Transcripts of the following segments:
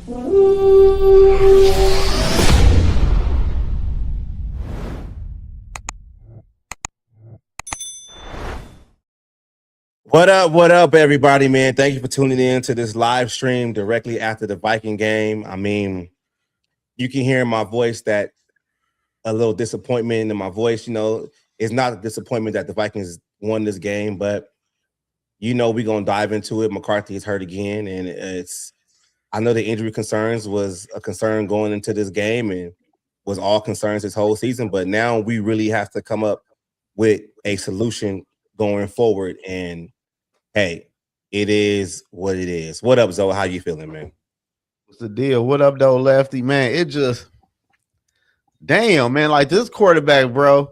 What up, everybody, man? Thank you for tuning in to this live stream directly after the Viking game. I mean, you can hear in my voice that a little disappointment in my voice. It's not a disappointment that the Vikings won this game, but we're gonna dive into it. McCarthy is hurt again, and I know the injury concerns was a concern going into this game and was all concerns this whole season, but now we really have to come up with a solution going forward. And hey, it is what it is. What up, Zoe? How you feeling, man? What's the deal? What up, though, Lefty? Man, it just damn, man. Like this quarterback, bro,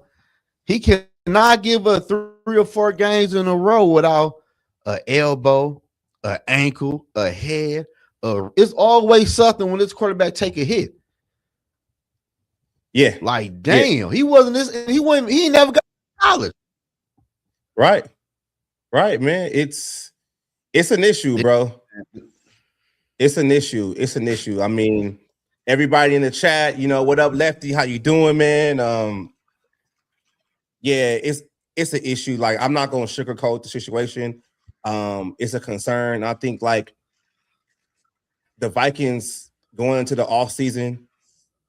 he cannot give us 3 or 4 games in a row without an elbow, an ankle, a head. It's always something when this quarterback take a hit. Yeah, like damn, he wasn't this. He ain't never got college. Right, man. It's an issue, bro. It's an issue. I mean, everybody in the chat, what up, Lefty? How you doing, man? Yeah, it's an issue. Like, I'm not gonna sugarcoat the situation. It's a concern. I think like the Vikings going into the offseason,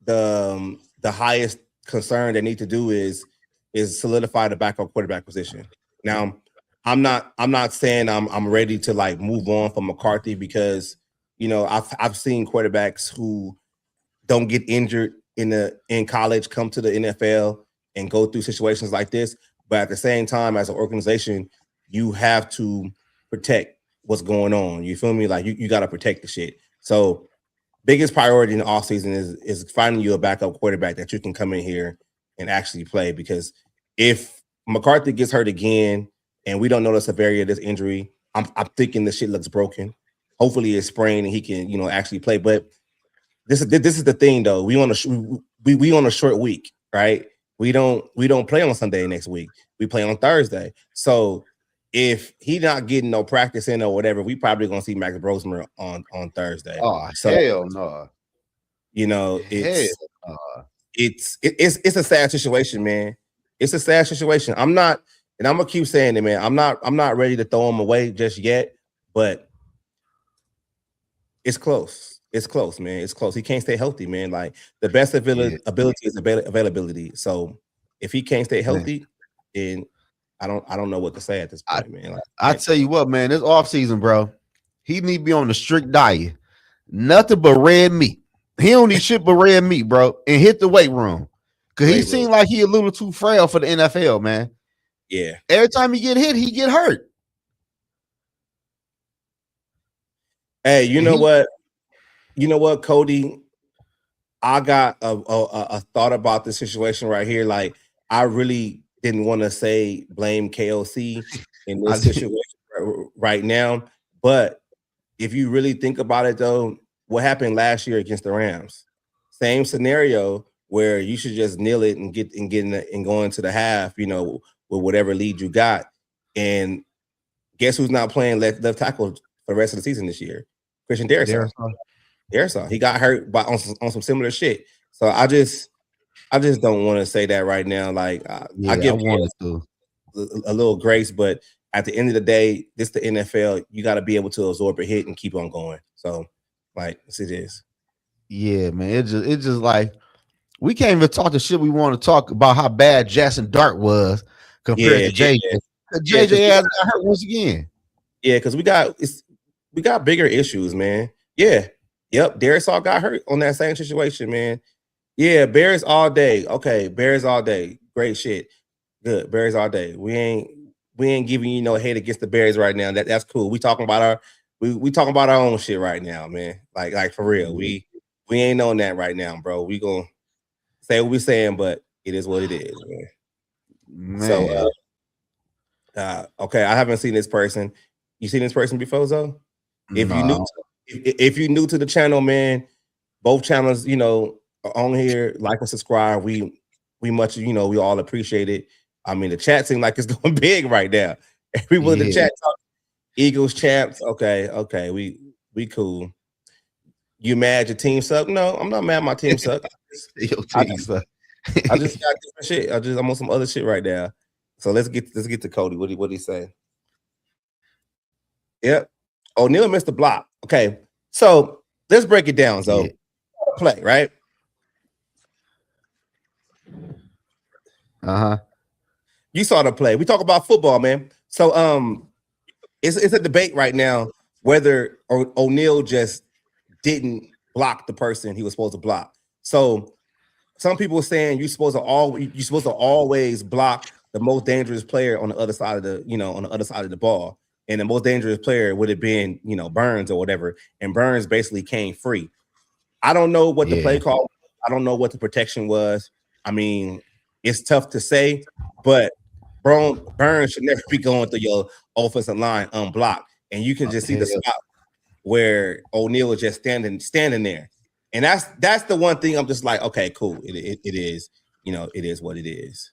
the highest concern they need to do is solidify the backup quarterback position. Now, I'm not saying I'm ready to like move on from McCarthy because I've seen quarterbacks who don't get injured in college come to the NFL and go through situations like this. But at the same time, as an organization, you have to protect what's going on. You feel me? Like you got to protect the shit. So biggest priority in the offseason is finding you a backup quarterback that you can come in here and actually play. Because if McCarthy gets hurt again and we don't know the severity of this injury, I'm thinking the shit looks broken. Hopefully it's sprained and he can, actually play. But this is the thing though. We on a short week, right? We don't play on Sunday next week. We play on Thursday. So if he not getting no practice in or whatever, we probably gonna see Max Brosmer on Thursday. Oh, so, hell no. It's a sad situation, man. It's a sad situation. I'm not, and I'm gonna keep saying it, man. I'm not ready to throw him away just yet, but it's close. It's close, man. It's close. He can't stay healthy, man. Like the best ability is availability. So if he can't stay healthy, then I don't know what to say at this point, man. Like, I tell you what, man, this offseason, bro, he need to be on the strict diet. Nothing but red meat. He don't need shit but red meat, bro, and hit the weight room. Because he seemed like he a little too frail for the NFL, man. Yeah. Every time he get hit, he get hurt. Hey, you know what, Cody? I got a thought about this situation right here. Like, I really didn't want to say blame KOC in this situation right now. But if you really think about it, though, what happened last year against the Rams? Same scenario where you should just kneel it and go into the half, with whatever lead you got. And guess who's not playing left tackle for the rest of the season this year? Christian Darrisaw. He got hurt on some similar shit. So I just don't want to say that right now. Like I give a little grace, but at the end of the day, this the NFL. You got to be able to absorb a hit and keep on going. So, like, this it is. Yeah, man. It's just like we can't even talk the shit we want to talk about how bad Jackson Dart was compared to JJ. JJ got hurt once again. Yeah, because we got bigger issues, man. Yeah. Yep, Darrisaw got hurt on that same situation, man. Yeah, Bears all day. Okay, Bears all day. Great shit. Good, Bears all day. We ain't giving you no hate against the Bears right now. That's cool. We talking about our own shit right now, man. Like for real. We ain't on that right now, bro. We gonna say what we saying, but it is what it is, man. So okay, I haven't seen this person. You seen this person before, Zoe? If you're new to the channel, man, both channels, on here, like and subscribe. We much, we all appreciate it. I mean, the chat seems like it's going big right now. Everyone in the chat talk Eagles champs. Okay, we cool. You mad your team suck? No, I'm not mad my team suck. Your I team suck. just got different shit. I'm on some other shit right now. So let's get to Cody. What he say? Yep. O'Neal missed the block. Okay. So let's break it down. So play, right? You saw the play. We talk about football, man. So it's a debate right now whether O'Neal just didn't block the person he was supposed to block. So some people are saying you're supposed to always block the most dangerous player on the other side of the ball. And the most dangerous player would have been, Burns or whatever. And Burns basically came free. I don't know what the play call. I don't know what the protection was. I mean, it's tough to say, but Burns should never be going through your offensive line unblocked. And you can just see the spot where O'Neal is just standing there. And that's the one thing I'm just like, okay, cool. It is, it is what it is.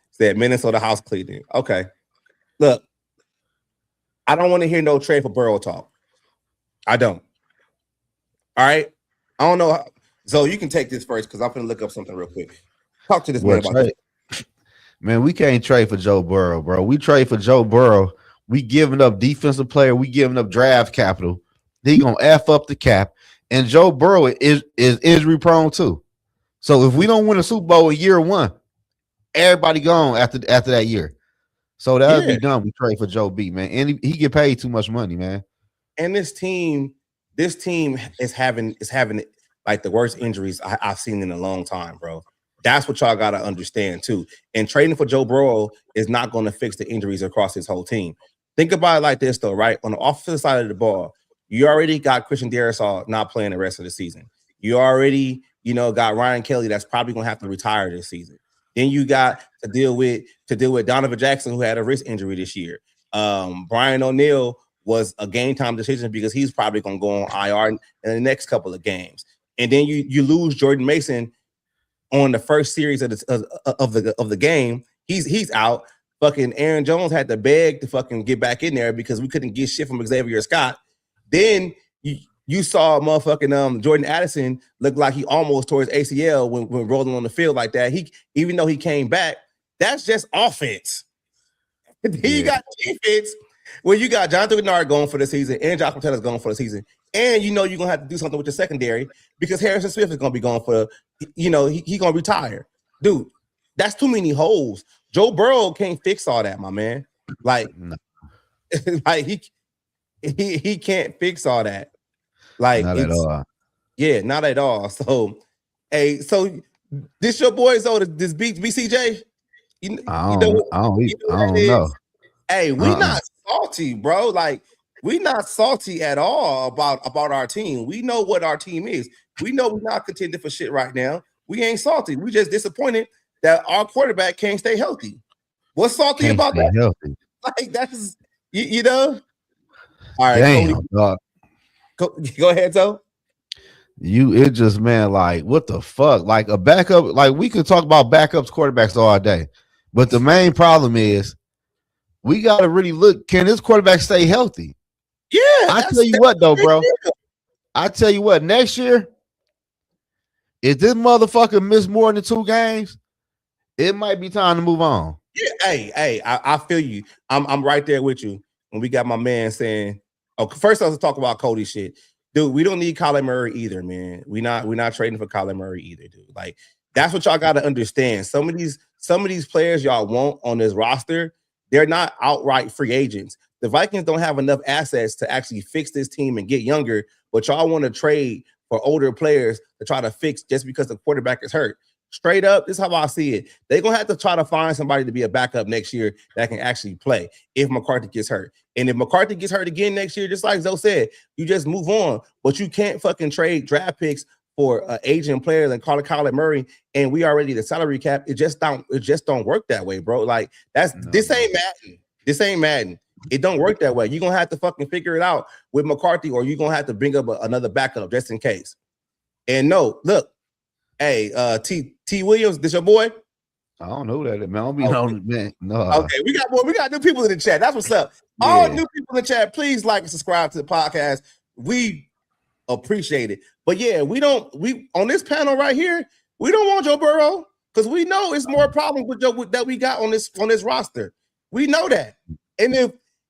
Said Minnesota house cleaning. Okay. Look, I don't want to hear no trade for Burrow talk. I don't. All right. I don't know. Zoe, you can take this first because I'm going to look up something real quick. Talk to this man about that. Man, we can't trade for Joe Burrow, bro. We trade for Joe Burrow. We giving up defensive player. We giving up draft capital. He going to F up the cap. And Joe Burrow is injury prone too. So if we don't win a Super Bowl in year one, everybody gone after that year. So that would be done. We trade for Joe B, man. And he get paid too much money, man. And this team is having like the worst injuries I've seen in a long time, bro. That's what y'all got to understand too. And trading for Joe Burrow is not going to fix the injuries across his whole team. Think about it like this though, right? On the offensive side of the ball, you already got Christian Darrisaw not playing the rest of the season. You already, got Ryan Kelly that's probably going to have to retire this season. Then you got to deal with Donovan Jackson, who had a wrist injury this year. Brian O'Neill was a game time decision because he's probably going to go on IR in the next couple of games. And then you lose Jordan Mason on the first series of the game. He's out. Fucking Aaron Jones had to beg to fucking get back in there because we couldn't get shit from Xavier Scott. Then you saw motherfucking Jordan Addison look like he almost tore his ACL when rolling on the field like that. Even though he came back, that's just offense. He got defense when you got Jonathan Bernard going for the season and Josh McCarthy's going for the season. And you're going to have to do something with your secondary because Harrison Smith is going to be going for, he's going to retire. Dude, that's too many holes. Joe Burrow can't fix all that, my man. Like, like he can't fix all that. Like, not at all. Yeah, not at all. So, hey, so this your boy, this BCJ? I don't know. Hey, we not salty, bro. Like, we not salty at all about our team. We know what our team is. We know we're not contending for shit right now. We ain't salty. We just disappointed that our quarterback can't stay healthy. What's salty about that? Healthy. Like, that's All right, damn, go ahead, Zoe. It just, man, like, what the fuck? Like a backup, like we could talk about backups, quarterbacks all day. But the main problem is we got to really look, can this quarterback stay healthy? Yeah. I tell you what, though, bro. I tell you what, next year, if this motherfucker miss more than 2 games, it might be time to move on. Yeah, hey, I feel you. I'm right there with you. When we got my man saying, first let's talk about Cody shit. Dude, we don't need Kyler Murray either, man. We're not trading for Kyler Murray either, dude. Like, that's what y'all got to understand. Some of these players y'all want on this roster, they're not outright free agents. The Vikings don't have enough assets to actually fix this team and get younger, but y'all want to trade for older players to try to fix just because the quarterback is hurt. Straight up, this is how I see it. They're going to have to try to find somebody to be a backup next year that can actually play if McCarthy gets hurt. And if McCarthy gets hurt again next year, just like Zoe said, you just move on. But you can't fucking trade draft picks for an aging player like Kyler Murray, and we already the salary cap. It just don't work that way, bro. Like, this ain't Madden. This ain't Madden. It don't work that way. You're going to have to fucking figure it out with McCarthy, or you're going to have to bring up another backup just in case. And no, look, hey, T Williams, this your boy? I don't know that, man. I don't be on, man. No. Okay, we got new people in the chat. That's what's up. Yeah. All new people in the chat, please like and subscribe to the podcast. We appreciate it. But yeah, we on this panel right here, we don't want Joe Burrow because we know it's more problems with Joe that we got on this roster. We know that. And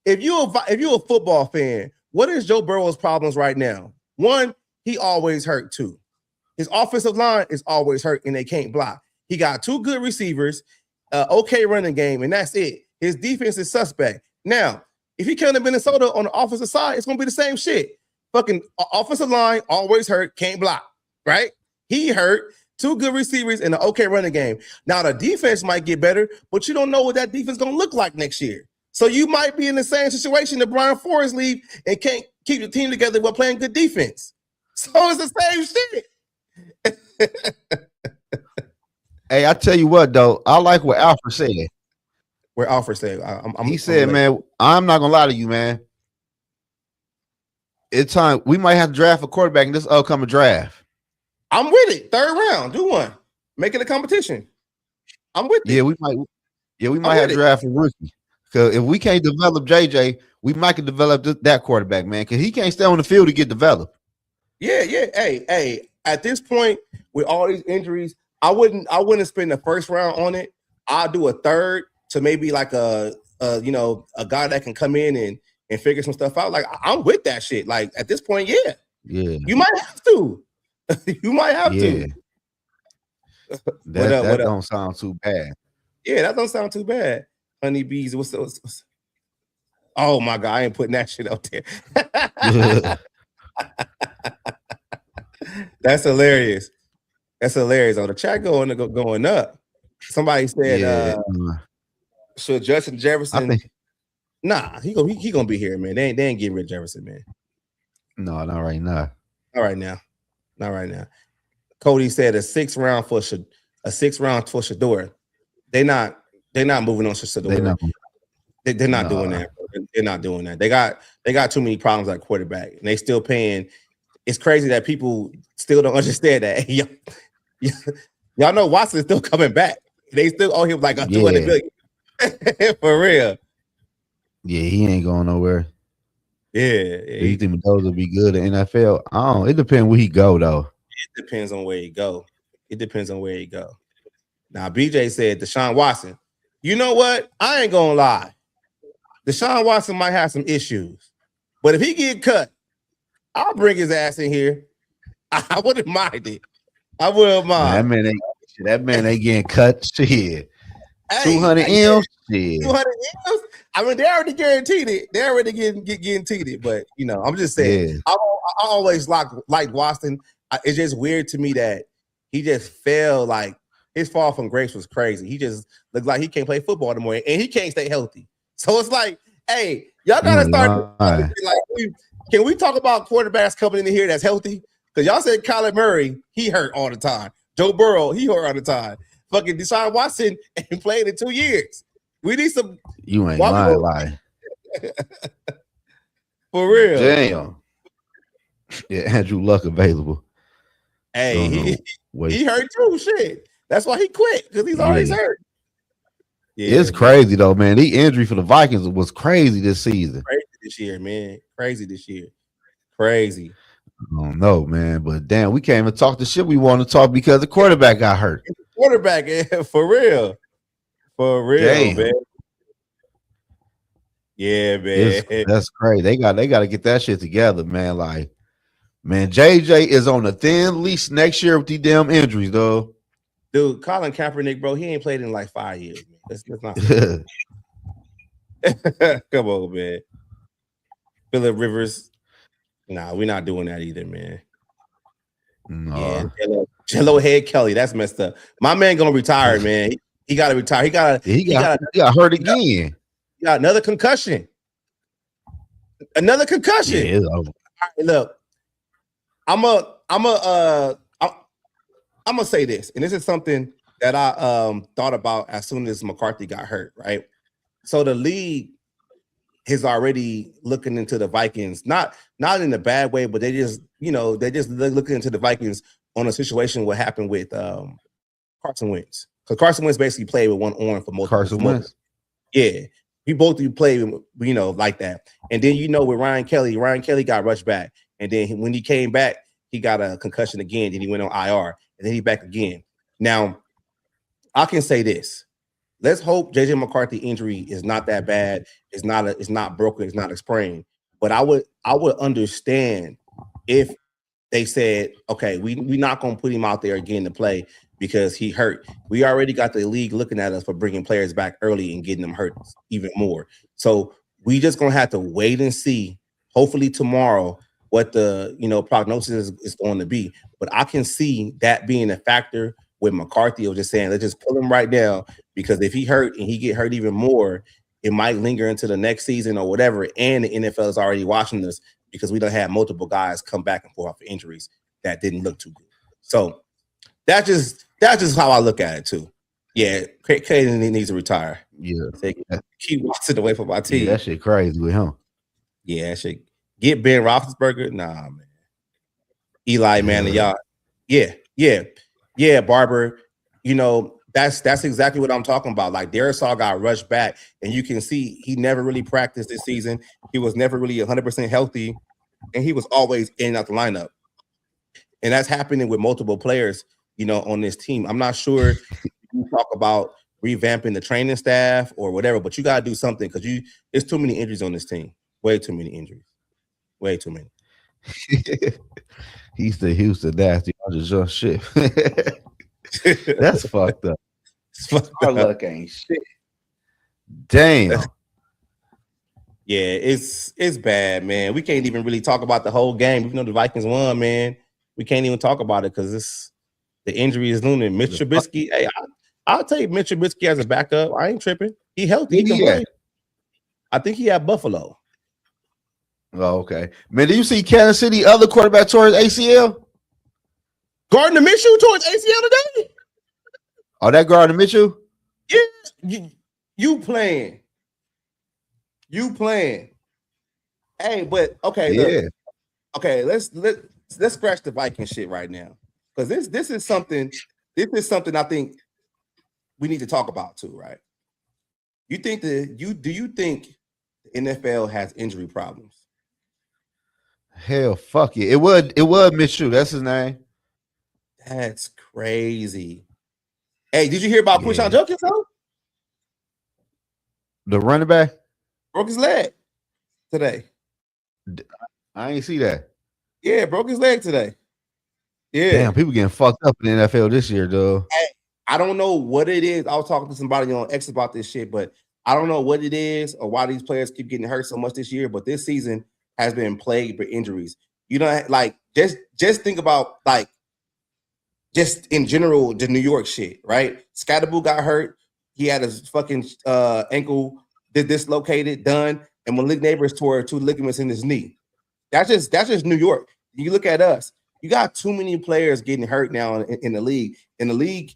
if you're a football fan, what is Joe Burrow's problems right now? One, he always hurt. Two, his offensive line is always hurt and they can't block. He got 2 good receivers, okay running game, and that's it. His defense is suspect. Now, if he came to Minnesota on the offensive side, it's gonna be the same shit. Fucking offensive line always hurt, can't block, right? He hurt, 2 good receivers and an okay running game. Now the defense might get better, but you don't know what that defense gonna look like next year. So you might be in the same situation that Brian Flores leave and can't keep the team together while playing good defense. So it's the same shit. Hey, I tell you what though, I like what Alfred said. Where Alfred said, he said, man, I'm not gonna lie to you, man. It's time we might have to draft a quarterback in this upcoming draft. I'm with it. 3rd round, do one. Make it a competition. I'm with it. Yeah, we might have to draft a rookie. Because if we can't develop JJ, we might can develop that quarterback, man. Because he can't stay on the field to get developed. Yeah. Hey. At this point, with all these injuries, I wouldn't spend the 1st round on it. I'll do a 3rd to maybe like a guy that can come in and figure some stuff out. Like I'm with that shit. Like at this point, yeah. You might have to. You might have to. That don't sound too bad. Yeah, that don't sound too bad. Honeybees, what's oh my God, I ain't putting that shit out there. That's hilarious. That's hilarious. On the chat going up. Somebody said should Justin Jefferson nah, he gonna be here, man. They ain't getting rid of Jefferson, man. No, not right now. Not right now. Cody said a 6th round for Shador. They're not moving on Shador. They're not doing that. They're not doing that. They got too many problems at quarterback, and they still paying. It's crazy that people still don't understand that. Y'all know Watson's still coming back. They still owe him like a $200 million. For real. Yeah, he ain't going nowhere. Yeah. You think those will be good in NFL? It depends where he go though. It depends on where he go. Now, BJ said Deshaun Watson. You know what? I ain't gonna lie. Deshaun Watson might have some issues, but if he get cut, I'll bring his ass in here. I wouldn't mind it. I wouldn't mind. That man ain't getting cut. Shit. 200 M's. Shit. 200 M's. I mean, they already guaranteed it. They're already guaranteed it. But I'm just saying. I always liked Watson. It's just weird to me that he just fell. Like his fall from grace was crazy. He just looked like he can't play football anymore, and he can't stay healthy. So it's like, hey, y'all gotta start. Like, can we talk about quarterbacks coming in here that's healthy? Because y'all said Kyler Murray, he hurt all the time. Joe Burrow, he hurt all the time. Fucking Deshaun Watson ain't played in 2 years. We need some. You ain't lying. For real. Damn. Yeah, Andrew Luck available. Hey, he hurt too. Shit. That's why he quit, because he's always hurt. Yeah, it's crazy though, man. The injury for the Vikings was crazy this season. Crazy this year, man. Crazy. I don't know, man. But damn, we can't even talk the shit we want to talk because the quarterback got hurt. Quarterback, for real. Damn. Man. Yeah, man. That's crazy. They got to get that shit together, man. Like, man, JJ is on a thin leash next year with these damn injuries, though. Dude, Colin Kaepernick, bro, he ain't played in like 5 years, man. That's not come on, man. Phillip Rivers. Nah, we're not doing that either, man. No. Yeah, Jello Head Kelly, that's messed up. My man gonna retire, man. He gotta retire. He got hurt again. He got another concussion. Yeah, look, I'm gonna say this, and this is something that I thought about as soon as McCarthy got hurt, right? So the league is already looking into the Vikings, not in a bad way, but they just looking into the Vikings on a situation what happened with Carson Wentz. Because Carson Wentz basically played with one arm for most. Carson Wentz. Yeah. We both played, like that. And then with Ryan Kelly got rushed back. and then when he came back, he got a concussion again. Then he went on IR, and then he back again. Now, I can say this. Let's hope JJ McCarthy injury is not that bad. It's not broken. It's not a sprain. But I would understand if they said, okay, we're not going to put him out there again to play because he hurt. We already got the league looking at us for bringing players back early and getting them hurt even more. So we just going to have to wait and see, hopefully tomorrow, what the prognosis is going to be. But I can see that being a factor with McCarthy of just saying, let's just pull him right now, because if he hurt and he get hurt even more, it might linger into the next season or whatever. And the NFL is already watching this because we don't have multiple guys come back and forth for injuries that didn't look too good. So that's just how I look at it too. Yeah, Caden needs to retire. Yeah, keep Watson away from my team. Yeah, that shit crazy with him. Yeah, that shit. Get Ben Roethlisberger. Nah, man. Eli Manning, y'all. Yeah, Barber. That's exactly what I'm talking about. Like Darisaw got rushed back, and you can see he never really practiced this season. He was never really 100% healthy, and he was always in and out the lineup. And that's happening with multiple players, on this team. I'm not sure you talk about revamping the training staff or whatever, but you gotta do something because there's too many injuries on this team. Way too many injuries. Way too many. He's the Houston nasty. I just shit. That's fucked up. Our luck ain't shit. Damn. Yeah, it's bad, man. We can't even really talk about the whole game. Even though the Vikings won, man, we can't even talk about it because the injury is looming. Mitch Trubisky, hey, I'll take Mitch Trubisky as a backup. I ain't tripping. He healthy. He can play. I think he had Buffalo. Oh, okay. Man, do you see Kansas City other quarterback towards ACL? Gardner Minshew towards ACL today? Oh, that Gardner Minshew? Yeah. You playing. Hey, but okay, yeah. Look. Okay, let's scratch the Viking shit right now. Because this is something I think we need to talk about too, right? Do you think the NFL has injury problems? Hell, fuck it. It was Minshew. That's his name. That's crazy. Hey, did you hear about Quinshon Judkins, though? The running back broke his leg today. I ain't see that. Yeah, broke his leg today. Yeah. Damn, people getting fucked up in the NFL this year, though. Hey, I don't know what it is. I was talking to somebody on X about this shit, but I don't know what it is or why these players keep getting hurt so much this year. But this season has been plagued with injuries. Like just think about like just in general the New York shit, right? Scatterboo got hurt. He had his fucking ankle dislocated, done, and Malik Neighbors tore 2 ligaments in his knee. That's just New York. You look at us. You got too many players getting hurt now in the league. In the league,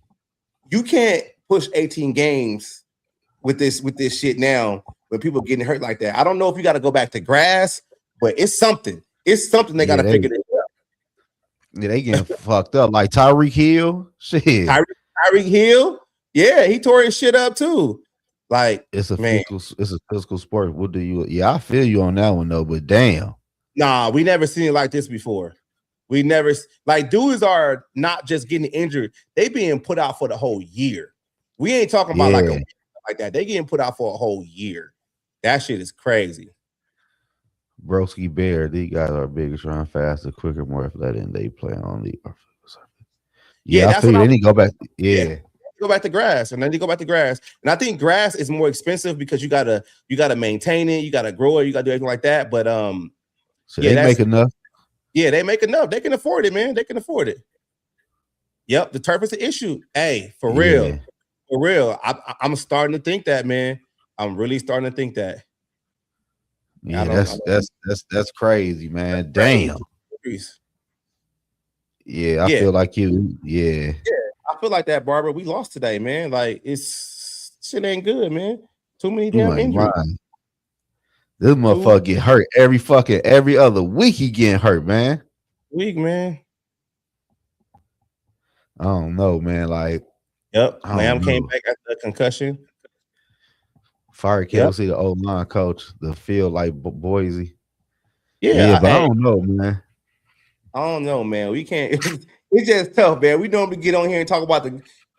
you can't push 18 games with this shit now when people getting hurt like that. I don't know if you got to go back to grass, but it's something. It's something they got to figure it out. Yeah, they getting fucked up. Like Tyreek Hill, shit. Tyreek Hill, yeah, he tore his shit up too. Like it's a physical sport. What do you? Yeah, I feel you on that one though. But damn, nah, we never seen it like this before. We never like dudes are not just getting injured; they being put out for the whole year. We ain't talking about like that. They getting put out for a whole year. That shit is crazy. Broski Bear, these guys are bigger, strong, faster, quicker, more athletic, and they play on the. Yeah, I feel you. Then you go back. Yeah. Go back to grass, and then you go back to grass. And I think grass is more expensive because you gotta maintain it, you gotta grow it, you gotta do everything like that. But so they make enough. Yeah, they make enough. They can afford it, man. They can afford it. Yep, the turf is an issue. Hey, for real. I'm starting to think that, man. I'm really starting to think that. Yeah, that's crazy, man. Damn. Yeah, I feel like you. Yeah. I feel like that, Barbara. We lost today, man. Like shit ain't good, man. Too many damn injuries. Right. This motherfucker get hurt every other week. He getting hurt, man. Week, man. I don't know, man. Like, yep. Lamb came back after a concussion. Fire Kelsey, see the old line coach, the field like Boise. Yeah, but I don't know, man. I don't know, man. We can't. It's just tough, man. We normally get on here and talk about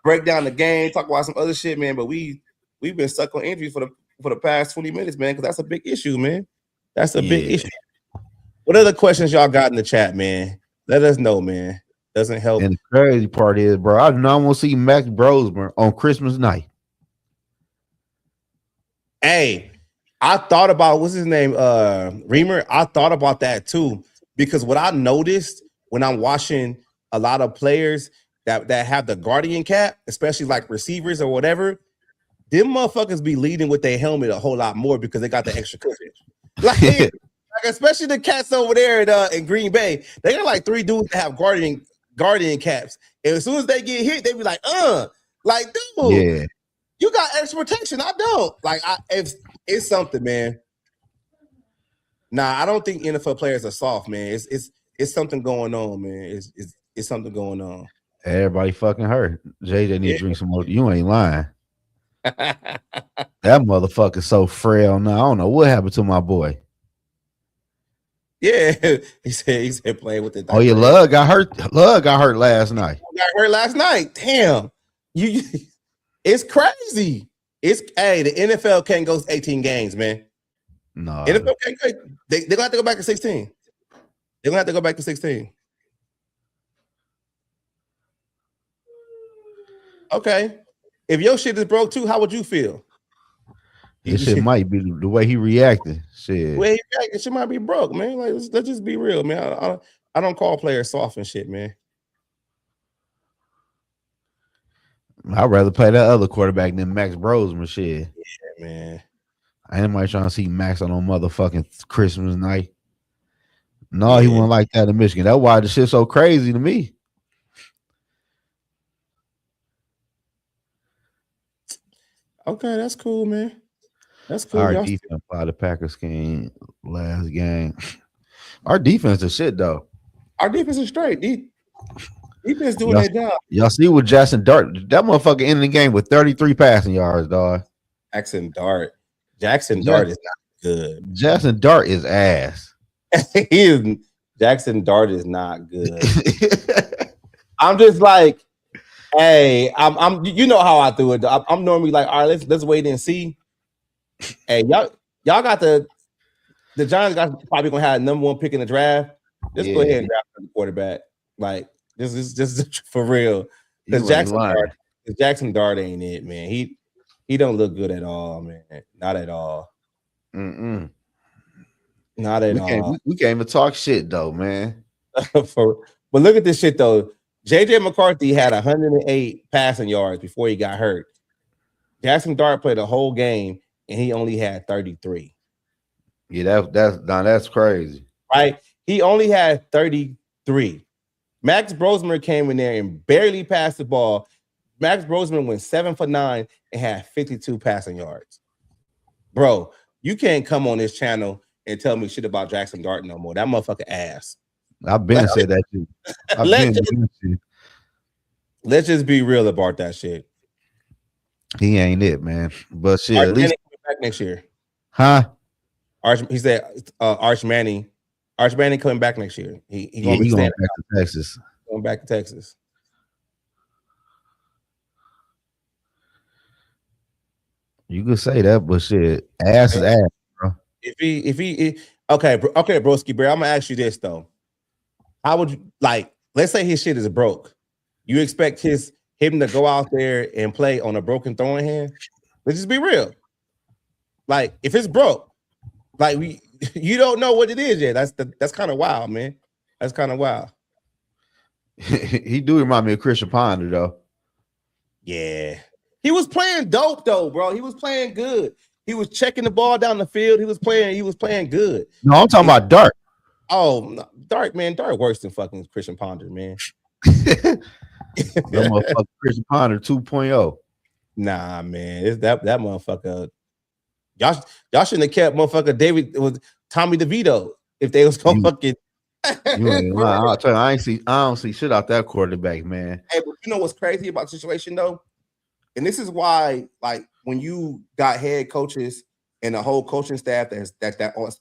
break down the game, talk about some other shit, man. But we've been stuck on injuries for the past 20 minutes, man, because that's a big issue, man. That's a big issue. What other questions y'all got in the chat, man? Let us know, man. Doesn't help. And the crazy part is, bro, I do not want to see Max Brosmer on Christmas night. Hey, I thought about what's his name, Reamer. I thought about that too, because what I noticed when I'm watching a lot of players that have the Guardian cap, especially like receivers or whatever, them motherfuckers be leading with their helmet a whole lot more because they got the extra coverage. Like especially the cats over there in Green Bay, they got like 3 dudes that have Guardian caps, and as soon as they get hit, they be like, like, dude, Yeah. you got extra protection. I don't. Like, it's something, man. Nah, I don't think NFL players are soft, man. It's something going on, man. It's something going on. Everybody fucking hurt. JJ need to drink some more. You ain't lying. That motherfucker's so frail now. I don't know what happened to my boy. Yeah, he said playing with it. Oh yeah, Lug got hurt. Lug got hurt last night. Got hurt last night. Damn, it's crazy. The NFL can't go 18 games, man. No, NFL can't. They're gonna have to go back to 16. They're gonna have to go back to 16. Okay, if your shit is broke too, how would you feel? This shit might be the way he reacted. Shit. Well, it shit might be broke, man. Like, let's just be real, man. I don't call players soft and shit, man. I'd rather play that other quarterback than Max Brosman. Shit. Yeah, man. I ain't nobody trying to see Max on motherfucking Christmas night. No, he wasn't like that in Michigan. That's why the shit's so crazy to me. Okay, that's cool, man. That's cool. Our defense by the Packers game last game. Our defense is shit though. Our defense is straight. Defense doing their job. Y'all see what Jackson Dart? That motherfucker ended the game with 33 passing yards, dog. Jackson Dart is not good. Jackson Dart is ass. Jackson Dart is not good. I'm just like, hey, I'm you know how I do it. I'm normally like, all right, let's wait and see. Hey, y'all got the Giants got probably gonna have number 1 pick in the draft. Just go ahead and draft the quarterback. Like, this is just for real. Because Jackson Dart ain't it, man. He don't look good at all, man. Not at all. Not at all. We can't even talk shit though, man. But look at this shit though. JJ McCarthy had 108 passing yards before he got hurt. Jackson Dart played a whole game and he only had 33. Yeah, that's crazy. Right? He only had 33. Max Brosmer came in there and barely passed the ball. Max Brosmer went 7 for 9 and had 52 passing yards. Bro, you can't come on this channel and tell me shit about Jackson Dart no more. That motherfucker ass. I've been said that too. Let's just be real about that shit. He ain't it, man. But shit, Arch at least coming back next year. Huh? He said Arch Manning coming back next year. He gonna be going back to Texas. Going back to Texas. You could say that, but shit, ass is ass, bro. Okay, broski, bro. I'm gonna ask you this though. How would you like? Let's say his shit is broke. You expect him to go out there and play on a broken throwing hand? Let's just be real. Like, if it's broke, like you don't know what it is yet. That's kind of wild, man. That's kind of wild. He do remind me of Christian Ponder, though. Yeah. He was playing dope, though, bro. He was playing good. He was checking the ball down the field. He was playing good. No, I'm talking about Dart. Oh, no, Dart worse than fucking Christian Ponder, man. That motherfucker Christian Ponder 2.0. Nah, man. It's that motherfucker. Y'all shouldn't have kept motherfucker David with Tommy DeVito if they was gonna fucking. You ain't lying. I'll tell you, I don't see shit out that quarterback, man. Hey, but you know what's crazy about the situation though? And this is why, like, when you got head coaches and the whole coaching staff that's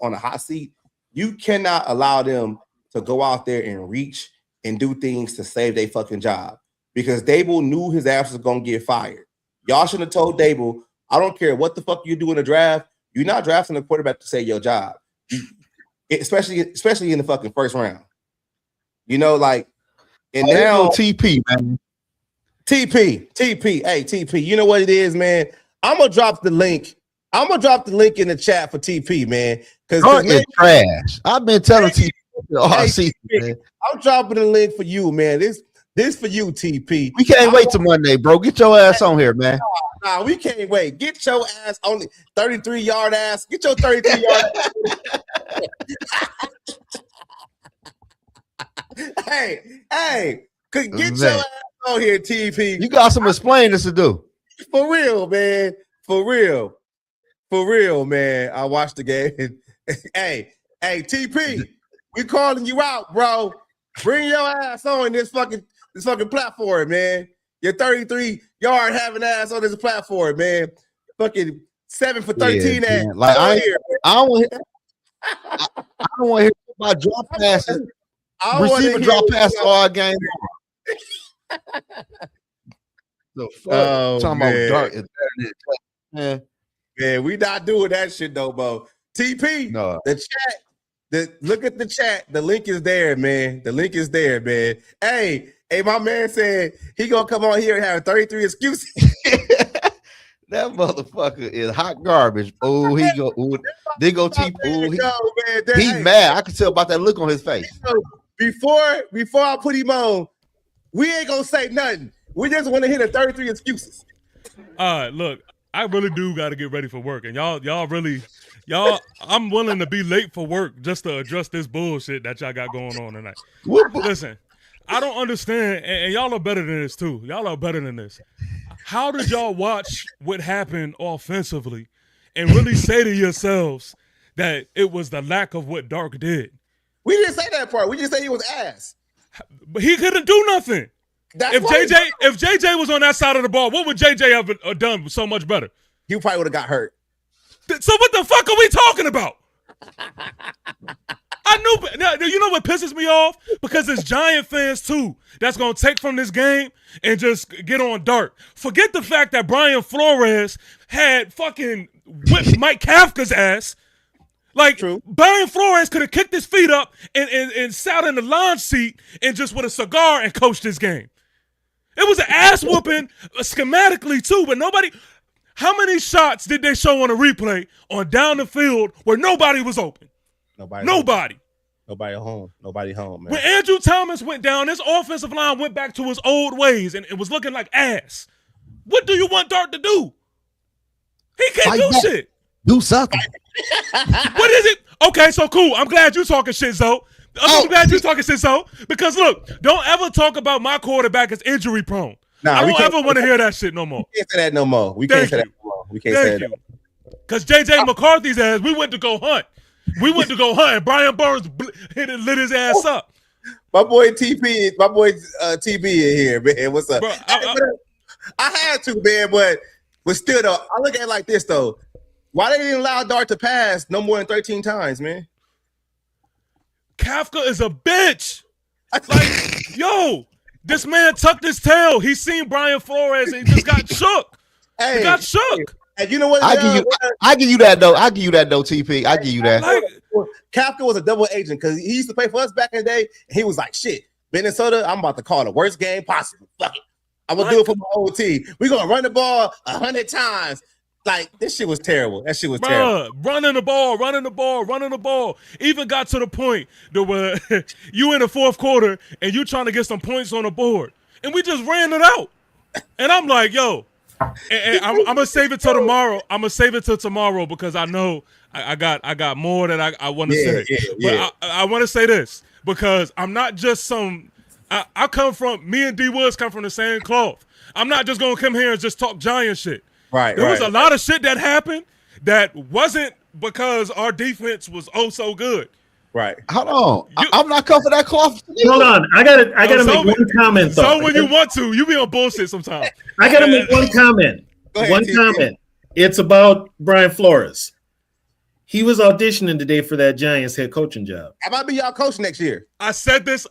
on a hot seat, you cannot allow them to go out there and reach and do things to save their fucking job. Because Dable knew his ass was gonna get fired. Y'all shouldn't have told Dable, I don't care what the fuck you do in the draft, you're not drafting a quarterback to save your job. Especially in the fucking first round. You know, like, and now TP, man. TP, hey, TP, you know what it is, man? I'm gonna drop the link. I'm gonna drop the link in the chat for TP, man. Because it's trash. I've been telling TP all season, man. I'm dropping the link for you, man. This for you, TP. We can't wait till Monday, bro. Get your ass on here, man. Nah, we can't wait. Get your ass on the 33-yard ass. Get your 33-yard ass. Hey, get your ass on here, TP. You got some explaining to do. For real, man. For real, man. I watched the game. Hey, TP, we calling you out, bro. Bring your ass on this fucking platform, man. Your 33-yard having ass on this platform, man. Fucking 7 for 13 ass. Man. Like I don't want to hear about drop passes. Receiver drop passes all game. The fuck? Talking about dark is better than man, we not doing that shit no more. TP, no. The chat, look at the chat. The link is there, man. The link is there, man. Hey, my man said he gonna come on here and have 33 excuses. That motherfucker is hot garbage. Oh, he go. Ooh, they go TP. He's mad. I can tell about that look on his face. Before I put him on, we ain't gonna say nothing. We just want to hear the 33 excuses. Look, I really do got to get ready for work, and y'all, I'm willing to be late for work just to address this bullshit that y'all got going on tonight. Listen, I don't understand, and y'all are better than this too. Y'all are better than this. How did y'all watch what happened offensively and really say to yourselves that it was the lack of what Dark did? We didn't say that part. We just said he was ass. But he couldn't do nothing. If JJ was on that side of the ball, what would JJ have done so much better? He probably would have got hurt. So what the fuck are we talking about? I knew. Now, you know what pisses me off? Because it's Giant fans too that's gonna take from this game and just get on Dark. Forget the fact that Brian Flores had fucking whipped Mike Kafka's ass. Like, true. Brian Flores could have kicked his feet up and sat in the lounge seat and just with a cigar and coached this game. It was an ass whooping schematically too, but nobody. How many shots did they show on a replay on down the field where nobody was open? Nobody home, man. When Andrew Thomas went down, this offensive line went back to his old ways, and it was looking like ass. What do you want Dart to do? He can't do shit. Do something. What is it? Okay, so cool. I'm glad you're talking shit, Zoe. I'm glad you're talking shit, Zoe. Because look, don't ever talk about my quarterback as injury prone. Nah, I don't ever want to hear that shit no more. We can't say that no more. We can't say that no more. We can't say that. Because JJ McCarthy's ass, we went to go hunt. And Brian Burns lit his ass up. My boy TB in here, man. What's up? Bro, I had to, man, but still though, I look at it like this though. Why they didn't allow Dart to pass no more than 13 times, man? Kafka is a bitch. Like, yo, this man tucked his tail. He seen Brian Flores and he just got shook. He got shook. And you know what? I give you that though. TP. I give you that. Kafka was a double agent because he used to play for us back in the day. And he was like, shit, Minnesota, I'm about to call the worst game possible. Fuck it. I'm going to do it for my whole team. We're going to run the ball 100 times. Like, this shit was terrible. That shit was terrible. Running the ball. Even got to the point that where you in the fourth quarter and you trying to get some points on the board. And we just ran it out. And I'm like, yo, and I'm going to save it till tomorrow. I'm going to save it till tomorrow because I know I got more that I want to say. But I want to say this because I'm not just I come from, me and D Woods come from the same cloth. I'm not just going to come here and just talk Giant shit. Right, there was a lot of shit that happened that wasn't because our defense was so good. Right. Hold on. I'm not coming for that cloth. Hold on. I gotta make one comment though. So when you want to, you be on bullshit sometimes. I gotta make one comment. Go ahead, comment. It's about Brian Flores. he was auditioning today for that Giants head coaching job. That might be y'all coach next year. I said this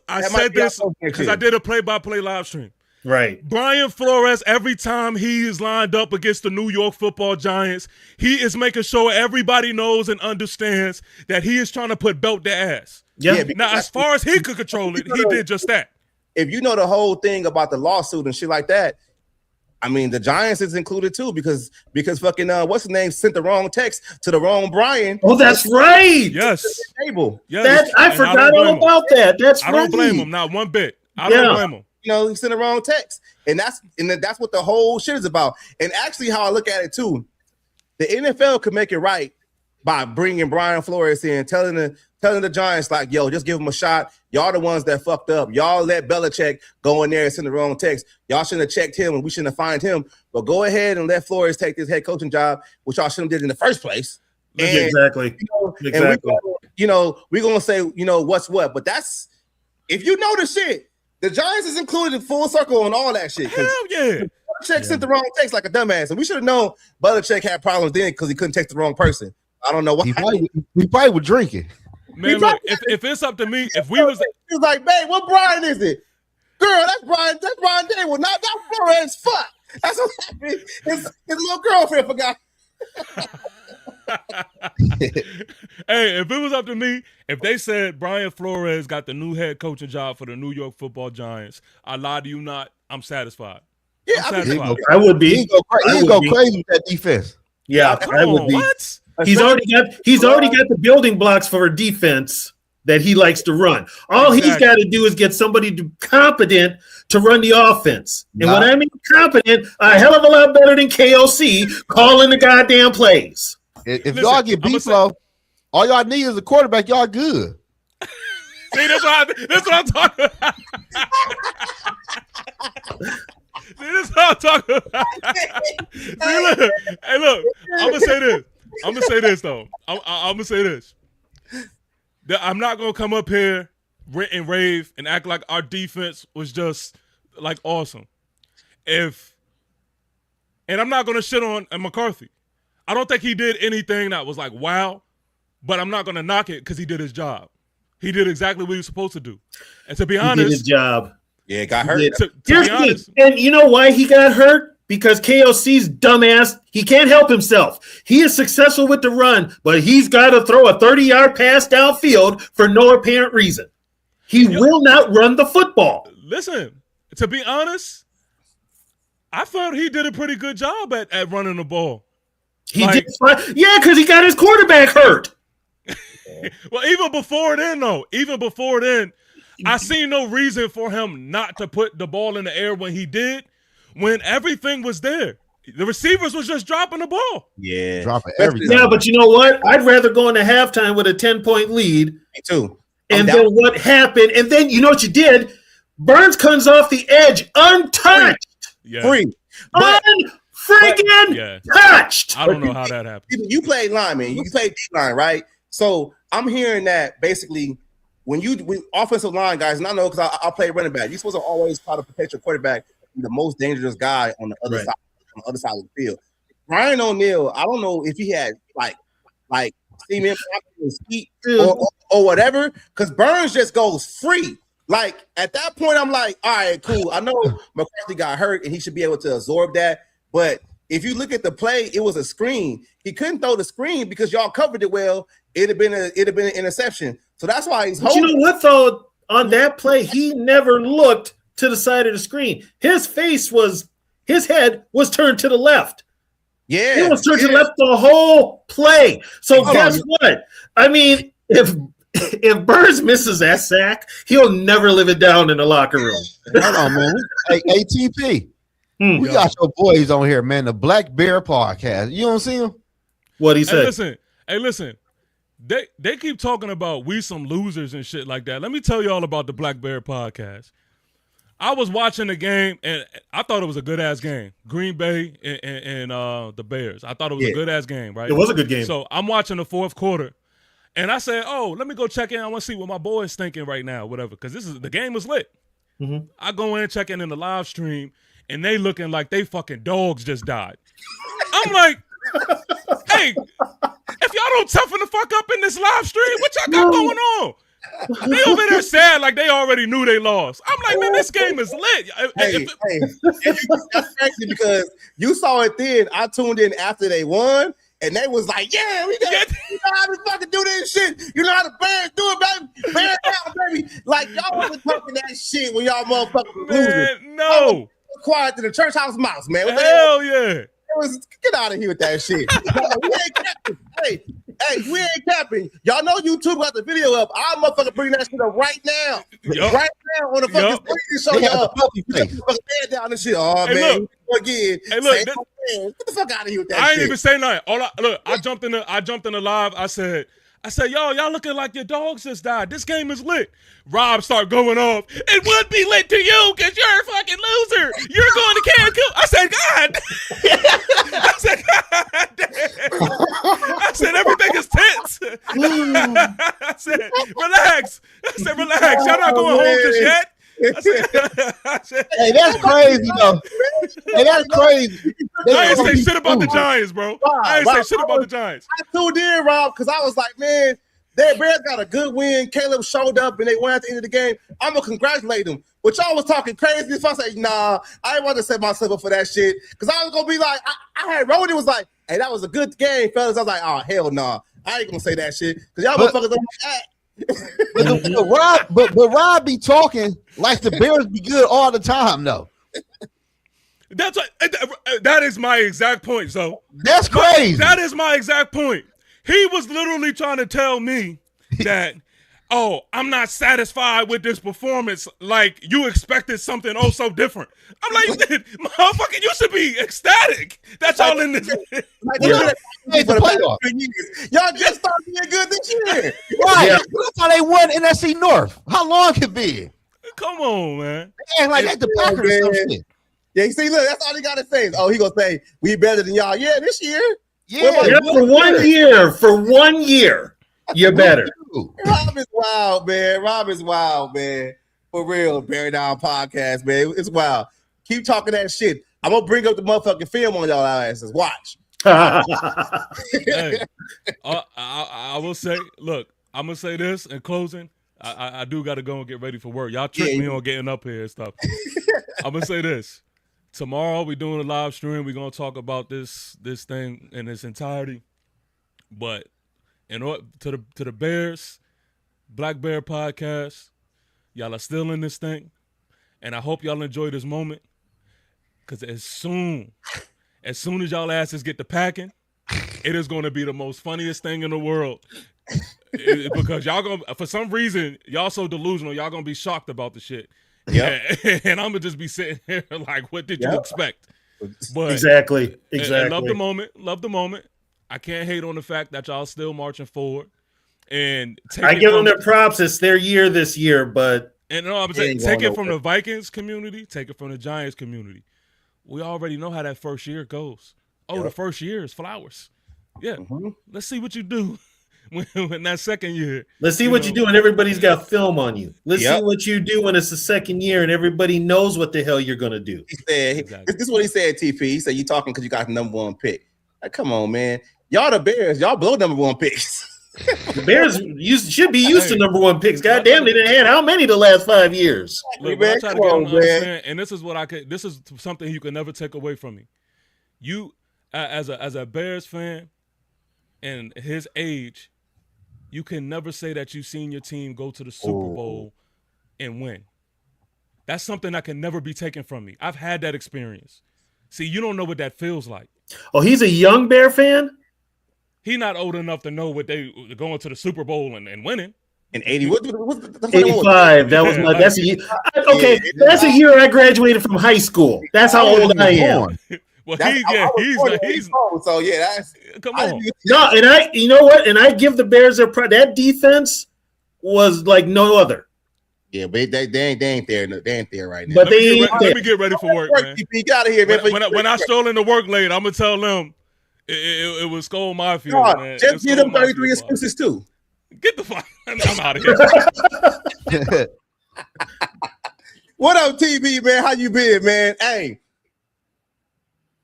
because I did a play-by-play live stream. Right. Brian Flores, every time he is lined up against the New York Football Giants, he is making sure everybody knows and understands that he is trying to put belt their ass. Yeah. Now, as far as he could control it, he did just that. If you know the whole thing about the lawsuit and shit like that, I mean, the Giants is included too because fucking what's his name sent the wrong text to the wrong Brian. Oh, that's right. Yes. Table. Yes. I forgot all about that. That's right. I don't blame him, not one bit. I don't blame him. You know, he sent the wrong text, and that's what the whole shit is about. And actually, how I look at it too, the NFL could make it right by bringing Brian Flores in, telling the Giants like, "Yo, just give him a shot. Y'all the ones that fucked up. Y'all let Belichick go in there and send the wrong text. Y'all shouldn't have checked him, and we shouldn't have fined him. But go ahead and let Flores take this head coaching job, which y'all shouldn't have did in the first place." And, exactly. And we're gonna say, what's what. But that's if you know the shit. The Giants is included in full circle on all that shit. Hell yeah. Belichick sent the wrong text like a dumbass, and we should have known Belichick had problems then because he couldn't text the wrong person. I don't know why. He probably was drinking. Man, look, if it's up to me, if we was he was like, babe, what Brian is it? Girl, that's Brian Dable, not Flores. Fuck. That's what happened. His little girlfriend forgot. Hey, if it was up to me, if they said Brian Flores got the new head coaching job for the New York Football Giants, I lie to you not, I'm satisfied. Yeah, I would be. He go crazy with that defense. Yeah, I would be. What? He's already got the building blocks for a defense that he likes to run. All he's got to do is get somebody competent to run the offense. And when I mean competent, a hell of a lot better than KOC calling the goddamn plays. If y'all get beat low, all y'all need is a quarterback. Y'all good. See, that's what I'm talking about. See, this is what I'm talking about. See, look. Hey, look. I'm gonna say this though. I'm gonna say this. I'm not gonna come up here, rant and rave, and act like our defense was just like awesome. And I'm not gonna shit on McCarthy. I don't think he did anything that was like wow, but I'm not gonna knock it because he did his job. He did exactly what he was supposed to do. And to be honest, he did his job. Yeah, it got hurt. To be honest, and you know why he got hurt? Because KOC's dumbass, he can't help himself. He is successful with the run, but he's got to throw a 30-yard pass downfield for no apparent reason. He will not run the football. Listen, to be honest, I felt he did a pretty good job at running the ball. He did fine. Yeah, because he got his quarterback hurt. Well, even before then, I seen no reason for him not to put the ball in the air when he did, when everything was there. The receivers was just dropping the ball. Yeah. Dropping everything. Yeah, but you know what? I'd rather go into halftime with a 10-point lead. Me too. And then what happened? And then you know what you did? Burns comes off the edge untouched. Free. Unfreaking touched. I don't know how that happened. You played lineman. You played D-line, right? So I'm hearing that basically when offensive line guys, and I know because I play running back, you're supposed to always try to protect your quarterback, the most dangerous guy on the other side of the field. Brian O'Neill, I don't know if he had like cement in his feet or whatever, because Burns just goes free. Like at that point, I'm like, all right, cool. I know McCarthy got hurt and he should be able to absorb that, but if you look at the play, it was a screen. He couldn't throw the screen because y'all covered it well. It'd have been an interception. So that's why he's holding. But you know what though? On that play, he never looked to the side of the screen. His head was turned to the left. Yeah, it was turned to the left the whole play. So guess what? I mean, if Burns misses that sack, he'll never live it down in the locker room. Hold on, man. Hey, ATP. We got your boys on here, man. The Black Bear Podcast. You don't see him? What he said? Hey, listen. They keep talking about we some losers and shit like that. Let me tell you all about the Black Bear Podcast. I was watching the game, and I thought it was a good-ass game. Green Bay and the Bears. I thought it was a good-ass game, right? It was a good game. So I'm watching the fourth quarter, and I said, oh, let me go check in. I want to see what my boy's thinking right now, whatever, because the game was lit. Mm-hmm. I go in, check in the live stream, and they looking like they fucking dogs just died. I'm like, hey, if y'all don't toughen the fuck up in this live stream. What y'all got going on? They over there sad like they already knew they lost. I'm like, man, this game is lit. That's crazy because you saw it then. I tuned in after they won, and they was like, "Yeah, you know how to fucking do this shit. You know how the Bears do it, baby. Bears out, baby." Like y'all wasn't talking that shit when y'all motherfuckers losing. No, quiet to the church house mouse, man. Hell yeah. Get out of here with that shit. We ain't capping. Hey, we ain't capping. Y'all know YouTube got the video up. I'm motherfucking bring that shit up right now. Right now on the fucking screen to show y'all. Fucking head down and shit. Oh, hey, man. Look. Again. Hey, look. Get the fuck out of here with that I shit. ain't even say nothing. I jumped in the live. I said, y'all looking like your dogs just died. This game is lit. Rob started going off. It would be lit to you because you're a fucking loser. You're going to Cancun. I said, God. God damn. I said, everything is tense. I said, relax. Y'all not going home just yet. I said, hey, that's crazy though. Hey, that's crazy. I ain't say shit about the Giants, bro. I ain't say shit about the Giants. I tuned in, Rob, because I was like, man, their Bears got a good win. Caleb showed up and they won at the end of the game. I'm gonna congratulate them. But y'all was talking crazy. If I say, nah, I didn't want to set myself up for that shit. Because I was gonna be like, I had Rody was like, hey, that was a good game, fellas. I was like, oh hell no. Nah. I ain't gonna say that shit. Because y'all motherfuckers don't act. but Rob be talking like the Bears be good all the time, though. That is my exact point. So that's crazy. That is my exact point. He was literally trying to tell me that, oh, I'm not satisfied with this performance. Like you expected something so different. I'm like, motherfucker, you should be ecstatic. That's all in this. Y'all just started being good this year. Right. Yeah. That's how they won NFC North. How long it been? Come on, man. They act like that's the Packers or some shit. Yeah, you see, look, that's all he got to say. Oh, he gonna say we better than y'all. Yeah, this year. Yeah, for 1 year. For 1 year, you're better. Rob is wild, man. Rob is wild, man. For real, Bear Down Podcast, man. It's wild. Keep talking that shit. I'm gonna bring up the motherfucking film on y'all asses. Watch. Hey, I will say, look, I'm gonna say this in closing. I do got to go and get ready for work. Y'all tricked me on getting up here and stuff. I'm gonna say this. Tomorrow we're doing a live stream. We're gonna talk about this thing in its entirety. But in order to the Bears, Black Bear Podcast, y'all are still in this thing, and I hope y'all enjoy this moment. Cause as soon as y'all asses get to packing, it is gonna be the most funniest thing in the world. Because y'all gonna, for some reason, y'all so delusional, y'all gonna be shocked about the shit. Yeah, and I'm gonna just be sitting here like, what did you expect? But exactly. And love the moment. I can't hate on the fact that y'all still marching forward. And I give them their props. It's their year this year, but I'm saying, take it from the Vikings community, take it from the Giants community. We already know how that first year goes. The first year is flowers. Yeah, let's see what you do. When that second year, let's see what you do, and everybody's got film on you. Let's see what you do when it's the second year, and everybody knows what the hell you're gonna do. He said, "This is what he said." TP, he said, "You talking because you got the number one pick." Like, come on, man, y'all the Bears, y'all blow number one picks. The Bears should be used to number one picks. God damn, they didn't have how many the last 5 years? Look, man, I try to get them to understand, and this is what I could. This is something you can never take away from me. You, as a Bears fan, and his age. You can never say that you've seen your team go to the Super Bowl and win. That's something that can never be taken from me. I've had that experience. See, you don't know what that feels like. Oh, he's a young Bear fan? He's not old enough to know what they going to the Super Bowl and winning. In 80, what's 85. That was that's a year. Okay, that's a year I graduated from high school. That's how old I am. Well, he's so yeah, that's come on. No, and you know what? And I give the Bears that defense was like no other. Yeah, but they ain't there. They ain't there right now. But let me get ready for work, man. Get out of here, man. When I stroll into work late, I'm gonna tell them it was Skull Mafia. Man. Just give them 33 excuses too. Get the fuck. I'm out of here. What up, TB, man? How you been, man? Hey.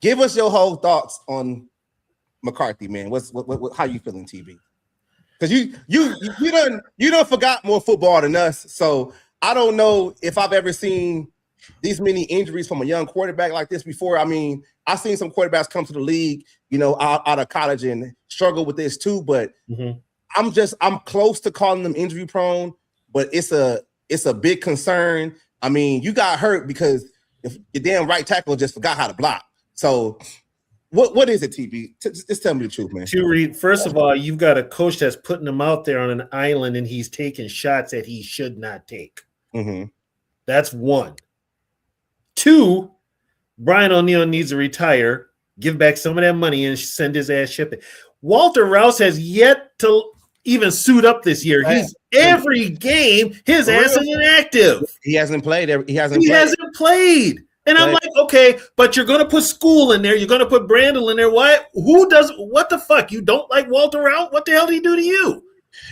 Give us your whole thoughts on McCarthy, man. What how you feeling, TB? Because you done forgot more football than us. So I don't know if I've ever seen these many injuries from a young quarterback like this before. I mean, I've seen some quarterbacks come to the league, out of college and struggle with this too. But I'm close to calling them injury prone, but it's a big concern. I mean, you got hurt because if your damn right tackle just forgot how to block. So what is it, TB? Just tell me the truth, man. First of all, you've got a coach that's putting him out there on an island and he's taking shots that he should not take. That's one. Two, Brian O'Neill needs to retire, give back some of that money, and send his ass shipping. Walter Rouse has yet to even suit up this year. He's every game, his ass is inactive. He hasn't played. He hasn't played. And I'm like, okay, but you're going to put School in there. You're going to put Brandel in there. What the fuck? You don't like Walter Rouse? What the hell did he do to you?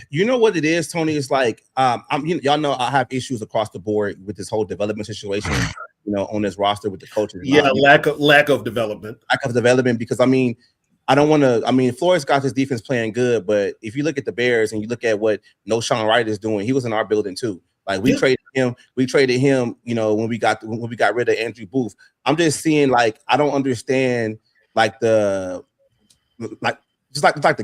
You know what it is, Tony? It's like, y'all know I have issues across the board with this whole development situation, on this roster with the coaches. Yeah, lack of development. Lack of development because, I mean, I don't want to. I mean, Flores got his defense playing good, but if you look at the Bears and you look at what No Sean Wright is doing, he was in our building too. Like we traded him. We traded him. When we got rid of Andrew Booth. I'm just seeing like I don't understand like the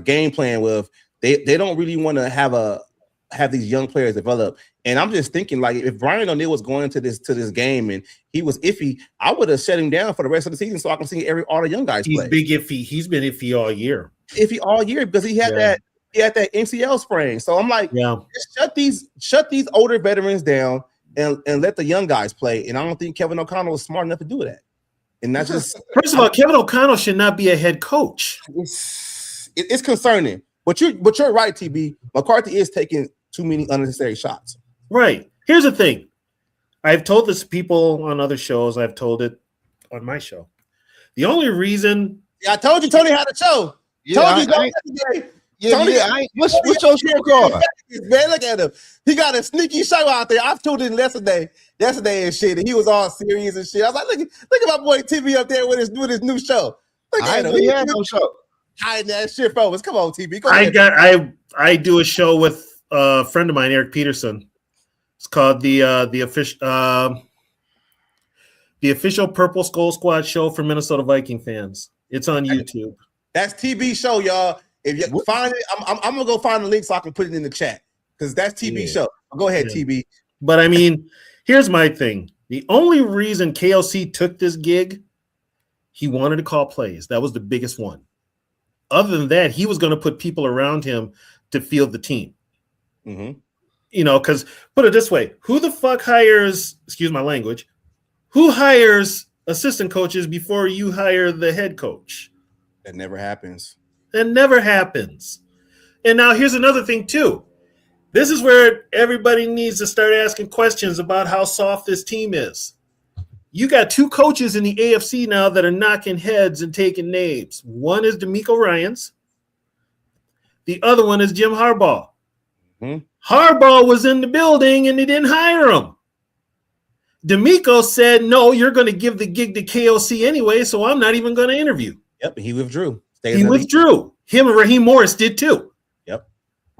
game plan with they don't really want to have these young players develop. And I'm just thinking like if Brian O'Neill was going into this game and he was iffy, I would have shut him down for the rest of the season so I can see all the young guys play. He's big iffy. He's been iffy all year. Iffy all year because he had that MCL sprain. So I'm like, just shut these older veterans down and let the young guys play. And I don't think Kevin O'Connell was smart enough to do that. And that's just first of all, Kevin O'Connell should not be a head coach. It's concerning. But you're right, TB. McCarthy is taking too many unnecessary shots. Right. Here's the thing. I've told this to people on other shows. I've told it on my show. The only reason I told you Tony had a show. What's your show called? Man, look at him. He got a sneaky show out there. I've told him yesterday and shit, and he was all serious and shit. I was like, look at my boy TB up there with his new show. Look at him. He had no show. Hiding that shit from us. Come on, TB. Go ahead. I do a show with a friend of mine, Eric Peterson. It's called the official Purple Skull Squad show for Minnesota Viking fans. It's on YouTube. That's TB show, y'all. If you find it, I'm gonna go find the link so I can put it in the chat because that's TB show. Go ahead, TB. But I mean, here's my thing. The only reason KLC took this gig, he wanted to call plays. That was the biggest one. Other than that, he was going to put people around him to field the team. Because put it this way, who the fuck hires, excuse my language, who hires assistant coaches before you hire the head coach? That never happens. That never happens. And now here's another thing too. This is where everybody needs to start asking questions about how soft this team is. You got two coaches in the AFC now that are knocking heads and taking names. One is DeMeco Ryans. The other one is Jim Harbaugh. Harbaugh was in the building and they didn't hire him. DeMeco said, no, you're going to give the gig to KOC anyway, so I'm not even going to interview. Yep, he withdrew. He withdrew. Him and Raheem Morris did too. Yep.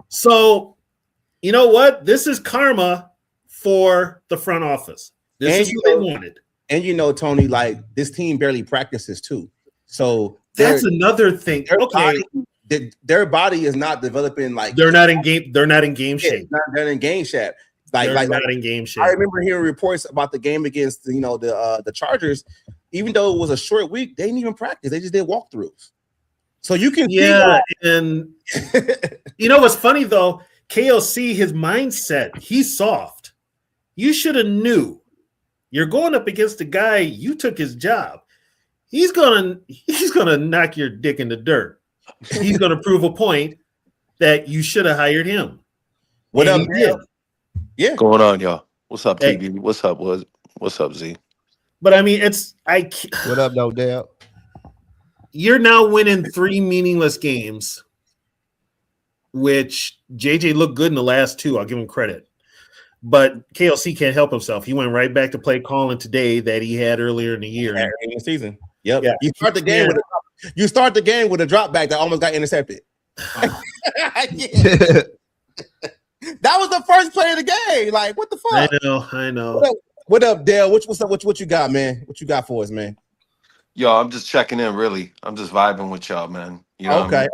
So, you know what? This is karma for the front office. This is what they wanted. And Tony, like this team barely practices too. So that's another thing. Their body is not developing like they're not in game shape. They're in game shape. They're not in game shape. I remember hearing reports about the game against the Chargers. Even though it was a short week, they didn't even practice. They just did walkthroughs. So you can and what's funny though, KLC, his mindset, he's soft. You should have knew. You're going up against a guy, you took his job. He's gonna knock your dick in the dirt. He's gonna prove a point that you should have hired him. What up, man? Yeah. Going on, y'all. What's up, TB? What's up, What's up, Z? But I mean, what up, no doubt. You're now winning 3 meaningless games, which JJ looked good in the last 2. I'll give him credit. But KLC can't help himself. He went right back to play calling today that he had earlier in the year. Earlier in the season. Yep. Yeah. You start the game with You start the game with a drop back that almost got intercepted. Yeah. That was the first play of the game. Like, what the fuck? I know. What up, Dale? What's up? What you got, man? What you got for us, man? Yo, I'm just checking in, really. I'm just vibing with y'all, man. You know Okay.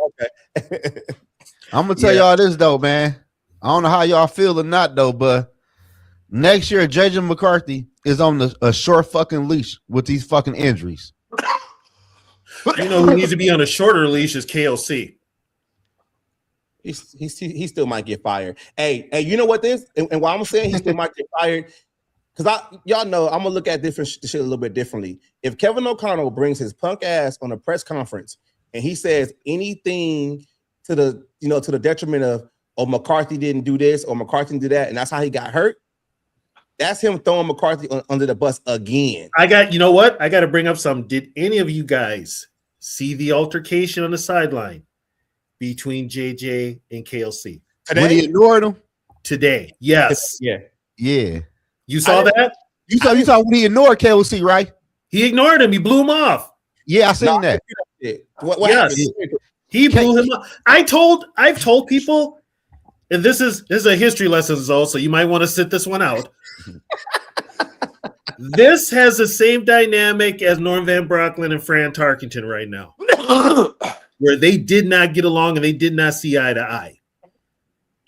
I'm gonna tell y'all this though, man. I don't know how y'all feel or not though, but next year JJ McCarthy is on a short fucking leash with these fucking injuries. You know who needs to be on a shorter leash is KLC. He still might get fired. Hey, you know what this? And why I'm saying he still might get fired, because y'all know I'm gonna look at different shit a little bit differently. If Kevin O'Connell brings his punk ass on a press conference and he says anything to the detriment of, oh, McCarthy didn't do this or McCarthy didn't do that, and that's how he got hurt, that's him throwing McCarthy under the bus again. You know what? I got to bring up something. Did any of you guys see the altercation on the sideline between JJ and KLC? When he ignored him? Today. Yes. Yeah. You saw that? You saw when he ignored KLC, right? He ignored him. He blew him off. Yeah, I seen that. What yes. happened? He blew him up. I've told people, and this is a history lesson, Zoe, so you might want to sit this one out. This has the same dynamic as Norm Van Brocklin and Fran Tarkenton right now, where they did not get along and they did not see eye to eye.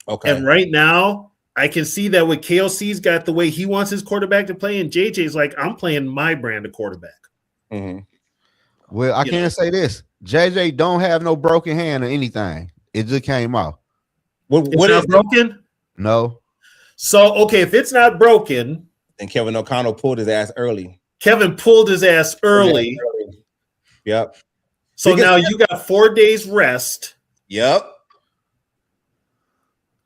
Okay. And right now, I can see that with KLC's got the way he wants his quarterback to play, and JJ's like, I'm playing my brand of quarterback. Mm-hmm. Well, I can't say this. JJ don't have no broken hand or anything. It just came out. What is broken? No. So, okay, if it's not broken, then Kevin O'Connell pulled his ass early. Kevin pulled his ass early. Yep. So now you got 4 days rest. Yep.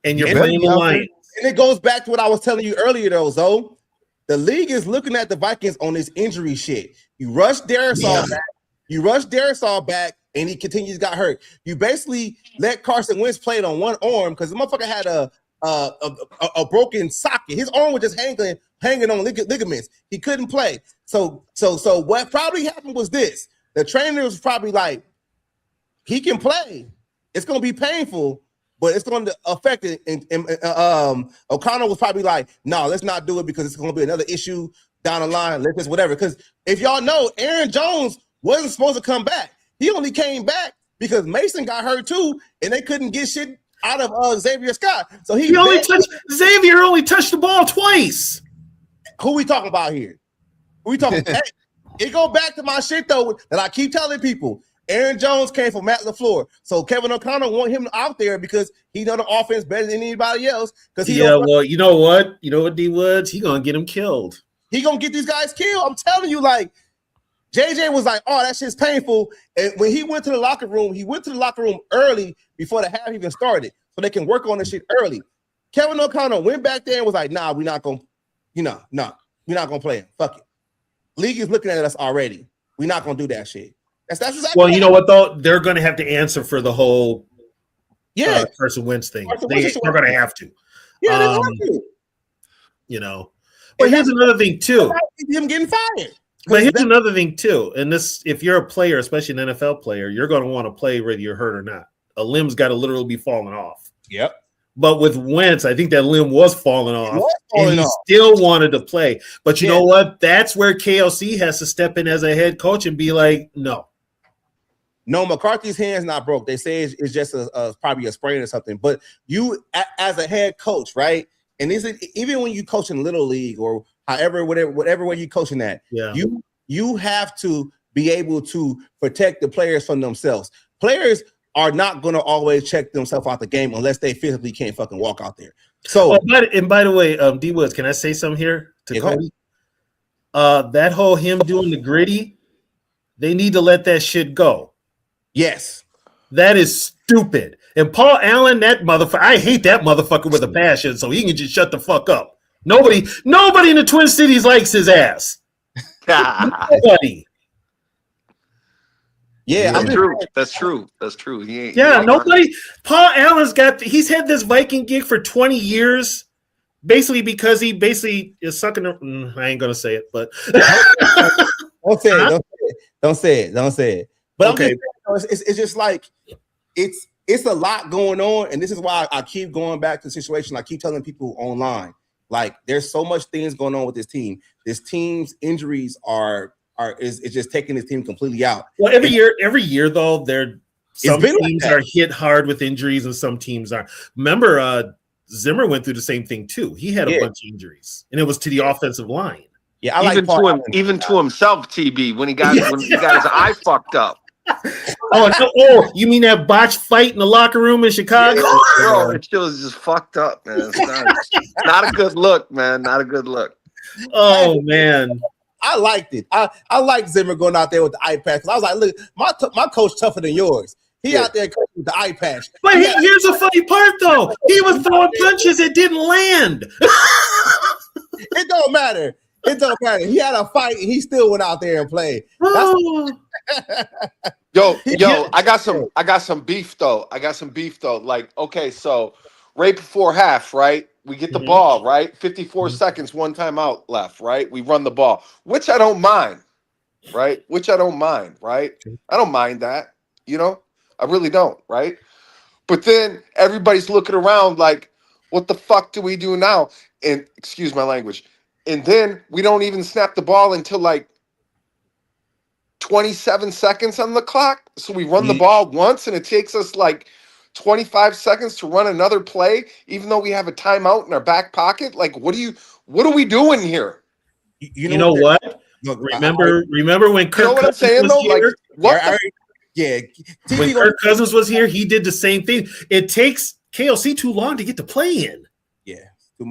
And you're playing the Lions. And it goes back to what I was telling you earlier, though, Zoe. The league is looking at the Vikings on this injury shit. You rush Darisaw back. You rush Darisaw back, and he continues got hurt. You basically let Carson Wentz play it on one arm because the motherfucker had a broken socket. His arm was just hanging on ligaments. He couldn't play. So what probably happened was this. The trainer was probably like, he can play. It's going to be painful, but it's going to affect it. And O'Connell was probably like, no, let's not do it because it's going to be another issue down the line. Let's just whatever. Because if y'all know, Aaron Jones wasn't supposed to come back. He only came back because Mason got hurt too, and they couldn't get shit out of Xavier Scott. So Xavier only touched the ball twice. Who we talking about here? Who we talking? Hey, it go back to my shit though that I keep telling people. Aaron Jones came from Matt LaFleur, so Kevin O'Connell want him out there because he know the offense better than anybody else. Because you know what, D Woods, he gonna get him killed. He gonna get these guys killed. I'm telling you, like. JJ was like, oh, that shit's painful. And when he went to the locker room, early before the half even started so they can work on this shit early. Kevin O'Connell went back there and was like, nah, we're not going to play him. Fuck it. League is looking at us already. We're not going to do that shit. That's exactly well, you know what, though? They're going to have to answer for the whole Carson Wentz thing. They're going to have to. Yeah, they're going to. You know. But here's another thing, too. Him getting fired. But here's another thing, too. And this, if you're a player, especially an NFL player, you're going to want to play whether you're hurt or not. A limb's got to literally be falling off. Yep. But with Wentz, I think that limb was falling off. And he still wanted to play. But you know what? That's where KLC has to step in as a head coach and be like, no. No, McCarthy's hand's not broke. They say it's just probably a sprain or something. But you, as a head coach, right? And even when you coach in Little League or however, whatever way you coaching that, you have to be able to protect the players from themselves. Players are not going to always check themselves out the game unless they physically can't fucking walk out there. So, by the way, D Woods, can I say something here to Cody? That whole him doing the gritty, they need to let that shit go. Yes, that is stupid. And Paul Allen, that motherfucker, I hate that motherfucker with a passion. So he can just shut the fuck up. Nobody in the Twin Cities likes his ass. Nobody. Yeah, That's true. He ain't. Yeah, nobody. Paul Allen's he's had this Viking gig for 20 years, basically because he basically is sucking. I ain't gonna say it, but don't say it. But Okay. it's just like it's a lot going on, and this is why I keep going back to the situation. I keep telling people online, like there's so much things going on with this team. This team's injuries is just taking this team completely out. Well, every year though, some been like teams that. are hit hard with injuries and some teams aren't. Remember, Zimmer went through the same thing too. He had a bunch of injuries, and it was to the offensive line. Yeah, I even to himself, TB, when he got his eye fucked up. Oh, you mean that botched fight in the locker room in Chicago? Bro, it was just fucked up, man. It's not a good look, man. Not a good look. Oh man, I liked it. I liked Zimmer going out there with the eye patch. I was like, look, my coach tougher than yours. He out there coaching with the eye patch. But here's the funny part, though. He was throwing punches that didn't land. It don't matter. It don't matter. He had a fight and he still went out there and played. Yo, I got some beef though. Like, okay, so right before half, right? We get the ball, right? 54 seconds, one timeout left, right? We run the ball, which I don't mind, right? I don't mind that, I really don't, right? But then everybody's looking around like, what the fuck do we do now? And excuse my language. And then we don't even snap the ball until like 27 seconds on the clock. So we run the ball once and it takes us like 25 seconds to run another play, even though we have a timeout in our back pocket. Like, what are we doing here? You know what? Look, remember when Kirk what I'm saying though? Here? Like, what? When Kirk Cousins was here, he did the same thing. It takes KLC too long to get the play in. Yeah,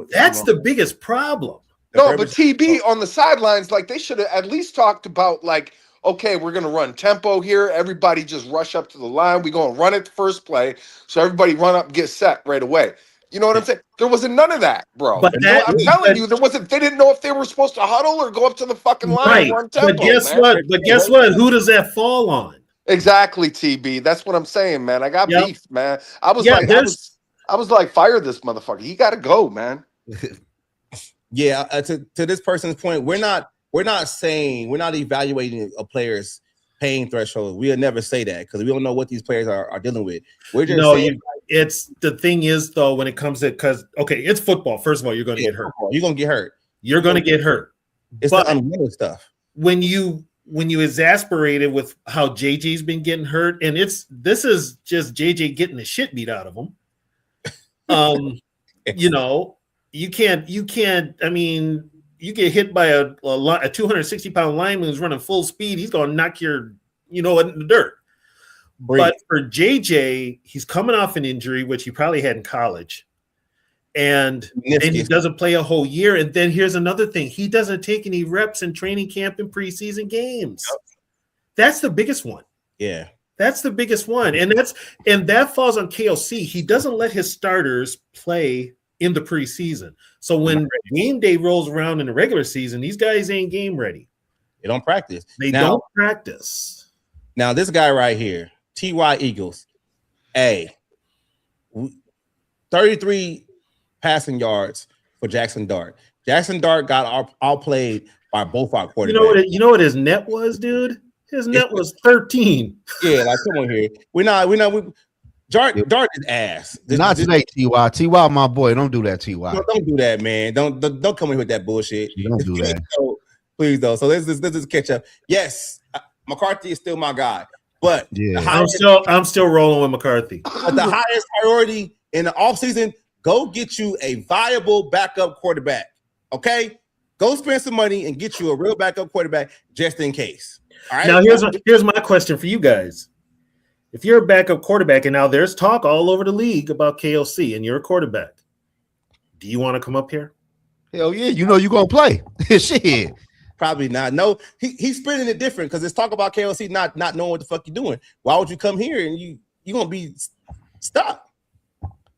that's the biggest problem. No, but TB on the sidelines, like they should have at least talked about like, okay, we're going to run tempo here. Everybody just rush up to the line. We're going to run it the first play. So everybody run up and get set right away. You know what I'm saying? There wasn't none of that, bro. But I'm telling you, there wasn't. They didn't know if they were supposed to huddle or go up to the fucking line and run tempo. But guess what? Who does that fall on? Exactly, TB. That's what I'm saying, man. I got beef, man. I was like, fire this motherfucker. He got to go, man. Yeah, to this person's point, we're not evaluating a player's pain threshold. We'll never say that because we don't know what these players are dealing with. We're just saying, it's the thing is though, when it comes to it's football. First of all, you're going to get hurt. You're going to get hurt. You're going to get hurt. It's the unwanted stuff. When you exasperated with how JJ's been getting hurt, and this is just JJ getting the shit beat out of him. You can't. I mean, you get hit by a 260-pound lineman who's running full speed. He's going to knock your, in the dirt. But for JJ, he's coming off an injury, which he probably had in college. And he doesn't play a whole year. And then here's another thing. He doesn't take any reps in training camp and preseason games. Yep. That's the biggest one. Yeah. That's the biggest one. And that falls on KLC. He doesn't let his starters play in the preseason. So when game day rolls around in the regular season, these guys ain't game ready. They don't practice. Don't practice. Now, this guy right here, T.Y. Eagles, 33 passing yards for Jackson Dart. Jackson Dart got outplayed by both our quarterbacks. You know what his net was, dude? His net was 13. Yeah, like come on here. Dart is ass. Not today, T.Y. T.Y. my boy. Don't do that, T.Y. Don't do that, man. Don't come in with that bullshit. Don't do that. Please, though. So let's just catch up. Yes, McCarthy is still my guy. But I'm still rolling with McCarthy. But the highest priority in the offseason, go get you a viable backup quarterback. Okay? Go spend some money and get you a real backup quarterback just in case. All right. Now here's my question for you guys. If you're a backup quarterback, and now there's talk all over the league about KLC, and you're a quarterback, do you want to come up here? Hell yeah, you're gonna play. Shit. Probably not. No, he's spinning it different because it's talk about KLC not knowing what the fuck you're doing. Why would you come here and you're gonna be stuck?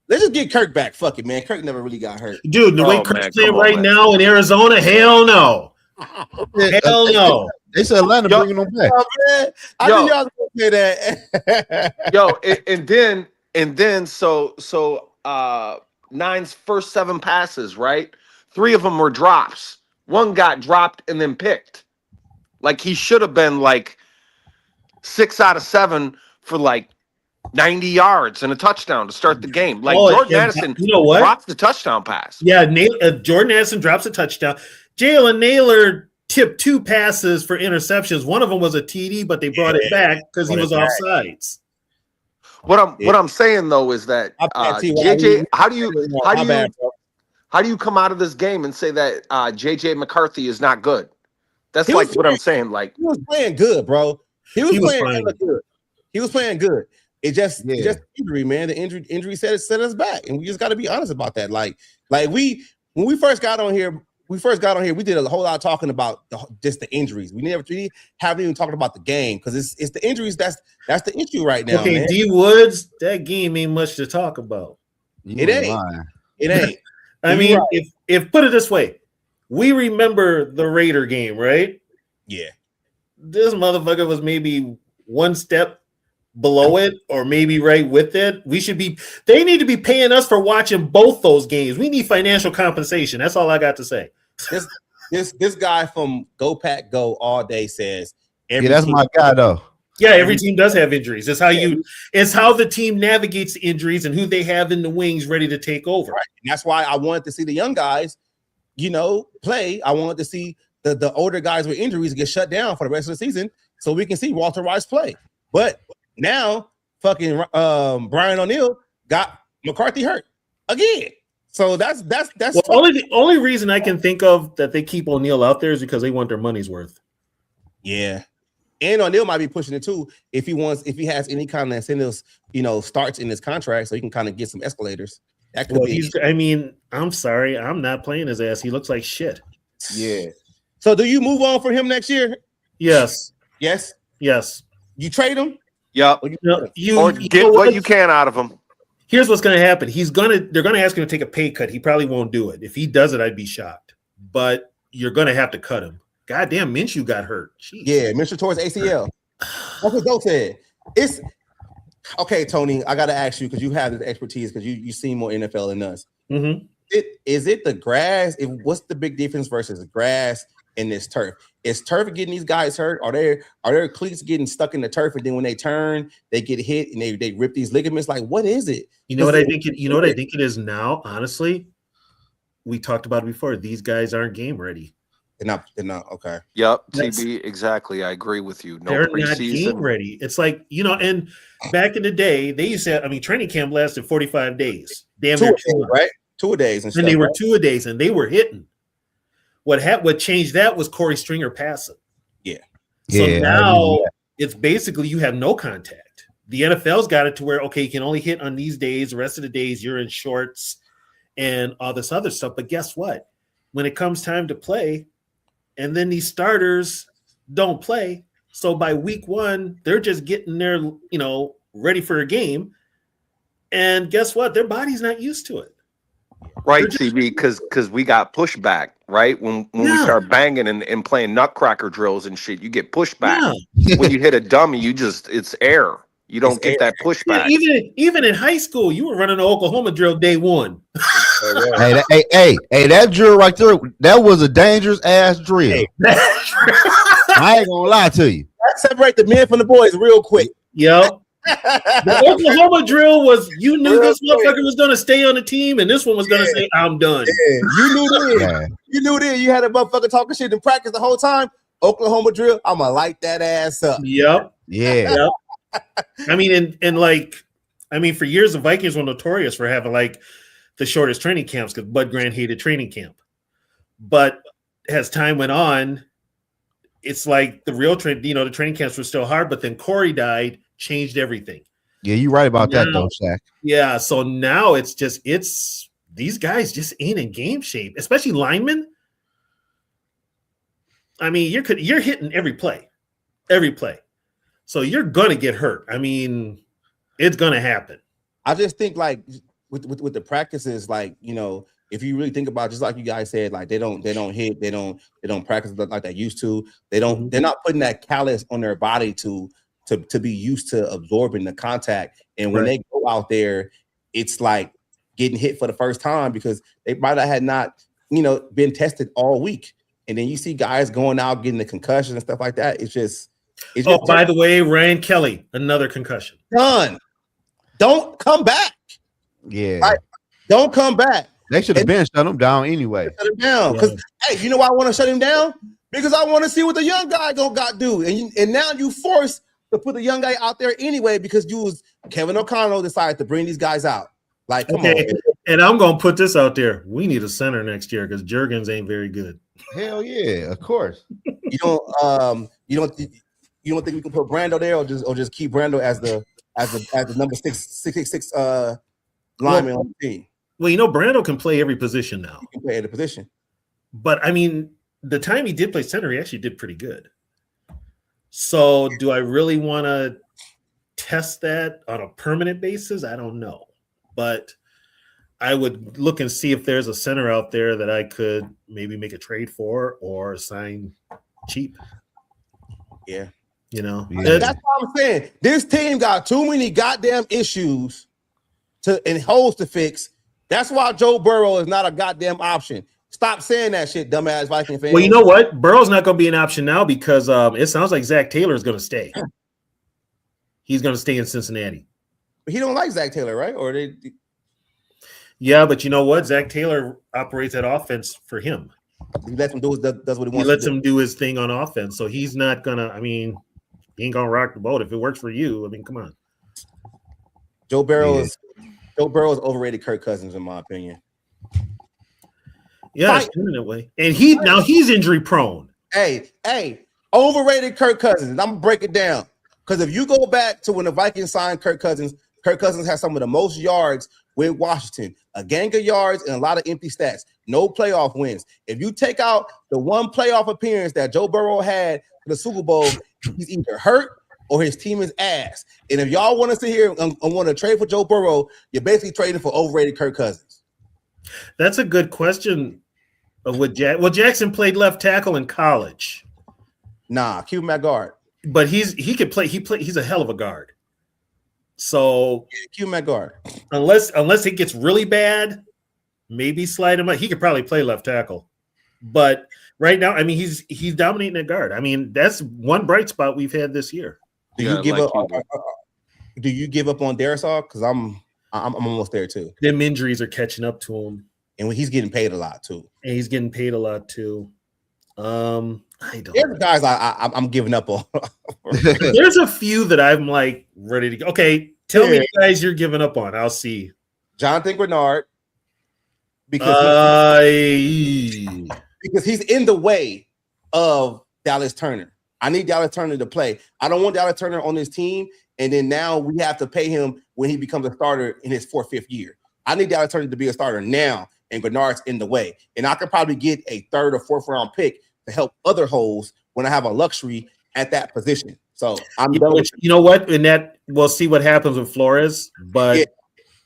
Let's just get Kirk back. Fuck it, man. Kirk never really got hurt. Dude, the way Kirk's playing right now in Arizona, hell no. Hell no. They said Atlanta bringing them back. I knew y'all was gonna say that. and then so Nine's first 7 passes, right? 3 of them were drops. 1 got dropped and then picked. Like he should have been like 6 out of 7 for like 90 yards and a touchdown to start the game. Like Jordan Addison, you know what? dropped the touchdown pass. Yeah, Jordan Addison drops a touchdown. Jalen Naylor tipped 2 passes for interceptions. One of them was a TD, but they brought it back because he was offsides. What I'm saying though is that JJ, how do you come out of this game and say that JJ McCarthy is not good? That's like what I'm saying. Like he was playing good, bro. He was playing good. He was playing good. It just injury, man. The injury set us back, and we just got to be honest about that. Like when we first got on here, we did a whole lot of talking about just the injuries. We haven't even talked about the game because it's the injuries that's the issue right now. Okay, man. D Woods, that game ain't much to talk about. It ain't. I mean, if put it this way, we remember the Raider game, right? Yeah. This motherfucker was maybe one step below it or maybe right with it. They need to be paying us for watching both those games. We need financial compensation. That's all I got to say. This guy from Go Pack Go all day says that's my guy though. Yeah, every team does have injuries. It's how the team navigates injuries and who they have in the wings ready to take over. Right. And that's why I wanted to see the young guys, play. I wanted to see the older guys with injuries get shut down for the rest of the season so we can see Walter Rice play. But now fucking Brian O'Neill got McCarthy hurt again. So that's the only reason I can think of that they keep O'Neill out there is because they want their money's worth. Yeah. And O'Neill might be pushing it too if he has any kind of incentives, starts in his contract so he can kind of get some escalators. That could be. I'm sorry, I'm not playing his ass. He looks like shit. Yeah. So do you move on for him next year? Yes. Yes. Yes. You trade him? Yep. Or get what you can out of him. Here's what's going to happen. They're going to ask him to take a pay cut. He probably won't do it. If he does it, I'd be shocked. But you're going to have to cut him. Goddamn, Minshew got hurt. Jeez. Yeah, Minshew towards ACL. That's what Zoe said. It's okay, Tony. I got to ask you because you have this expertise because you see more NFL than us. Mm-hmm. Is it the grass? What's the big difference versus grass and this turf? Is turf getting these guys hurt? Are their cleats getting stuck in the turf and then when they turn, they get hit and they rip these ligaments? Like, what is it? You know what I think it is now, honestly? We talked about it before. These guys aren't game ready. They're not okay. Yep, TB, exactly. I agree with you. They're not game ready. It's like, and back in the day, they used to training camp lasted 45 days. Damn near 2 months. Right? 2 days and they were 2 a days and they were hitting. What changed that was Corey Stringer passing. Yeah. So now it's basically you have no contact. The NFL's got it to where, okay, you can only hit on these days. The rest of the days you're in shorts and all this other stuff. But guess what? When it comes time to play, and then these starters don't play. So by week 1, they're just getting there, ready for a game. And guess what? Their body's not used to it. Right, CB, because we got pushback, right? When we start banging and playing nutcracker drills and shit, you get pushback. Yeah. When you hit a dummy, it's air. You don't get that pushback. Yeah, even in high school, you were running an Oklahoma drill day 1. Hey, that drill right there, that was a dangerous ass drill. Hey, I ain't gonna lie to you. Separate the men from the boys real quick. Yep. The Oklahoma drill was you knew this motherfucker was gonna stay on the team, and this one was gonna say, "I'm done." Yeah. You knew then. You knew then. You had a motherfucker talking shit in practice the whole time. Oklahoma drill, I'm gonna light that ass up. Yep. Yeah. Yep. For years the Vikings were notorious for having the shortest training camps because Bud Grant hated training camp. But as time went on, it's like the real the training camps were still hard, but then Corey died, changed everything. Yeah, you're right about that though, Shaq. Yeah, so now it's these guys just ain't in game shape, especially linemen. You're hitting every play. So you're gonna get hurt. It's gonna happen. I just think with the practices, if you really think about, just like you guys said, they don't hit, they don't practice like they used to. They're not putting that callus on their body to be used to absorbing the contact. And when they go out there, it's like getting hit for the first time because they might have had not, been tested all week. And then you see guys going out getting the concussions and stuff like that. It's just Oh, by the way, Ryan Kelly, another concussion. Done. Don't come back. Yeah. Right? Don't come back. They should have been shut him down anyway. Shut him down. Because hey, you know why I want to shut him down? Because I want to see what the young guy got do. And now you forced to put the young guy out there anyway because Kevin O'Connell decided to bring these guys out. Like, come on. And I'm gonna put this out there. We need a center next year because Jurgens ain't very good. Hell yeah, of course. You don't think we can put Brando there or just keep Brando as the number 666 lineman on the team? Well, Brando can play every position now. He can play every position. But I mean, the time he did play center, he actually did pretty good. So do I really want to test that on a permanent basis? I don't know. But I would look and see if there's a center out there that I could maybe make a trade for or sign cheap. Yeah. That's what I'm saying. This team got too many goddamn issues and holes to fix. That's why Joe Burrow is not a goddamn option. Stop saying that shit, dumbass Viking fans. Well, you know what? Burrow's not going to be an option now because it sounds like Zach Taylor is going to stay. He's going to stay in Cincinnati. But he don't like Zach Taylor, right? Yeah, but you know what? Zach Taylor operates that offense for him. He lets him does what he wants. He lets him do his thing on offense. So he's not gonna. I mean, he ain't gonna rock the boat if it works for you. I mean, come on. Joe Burrow is overrated. Kirk Cousins, in my opinion. Yeah, it's that way. And he's injury prone. Hey, overrated Kirk Cousins. I'm gonna break it down because if you go back to when the Vikings signed Kirk Cousins has some of the most yards with Washington, a gang of yards and a lot of empty stats. No playoff wins. If you take out the one playoff appearance that Joe Burrow had for the Super Bowl, he's either hurt or his team is ass. And if y'all want to sit here and want to trade for Joe Burrow, you're basically trading for overrated Kirk Cousins. That's a good question. Jackson played left tackle in college. Nah, Cuban at guard. But he could play. He's a hell of a guard. So Cuban at guard. Unless it gets really bad, maybe slide him up. He could probably play left tackle. But right now, I mean, he's dominating at guard. I mean, that's one bright spot we've had this year. Do you give up on Darisaw? Because I'm almost there too. Them injuries are catching up to him, and he's getting paid a lot too. I don't. There's guys I'm giving up on. There's a few that I'm like ready to go. Okay, tell me the guys you're giving up on. I'll see. Jonathan Grenard, because he's in the way of Dallas Turner. I need Dallas Turner to play. I don't want Dallas Turner on this team, and then now we have to pay him when he becomes a starter in his 4th, 5th year. I need Dallas Turner to be a starter now, and Grenard's in the way. And I could probably get a 3rd or 4th round pick to help other holes when I have a luxury at that position. So I'm done. You know what? In that, we'll see what happens with Flores, but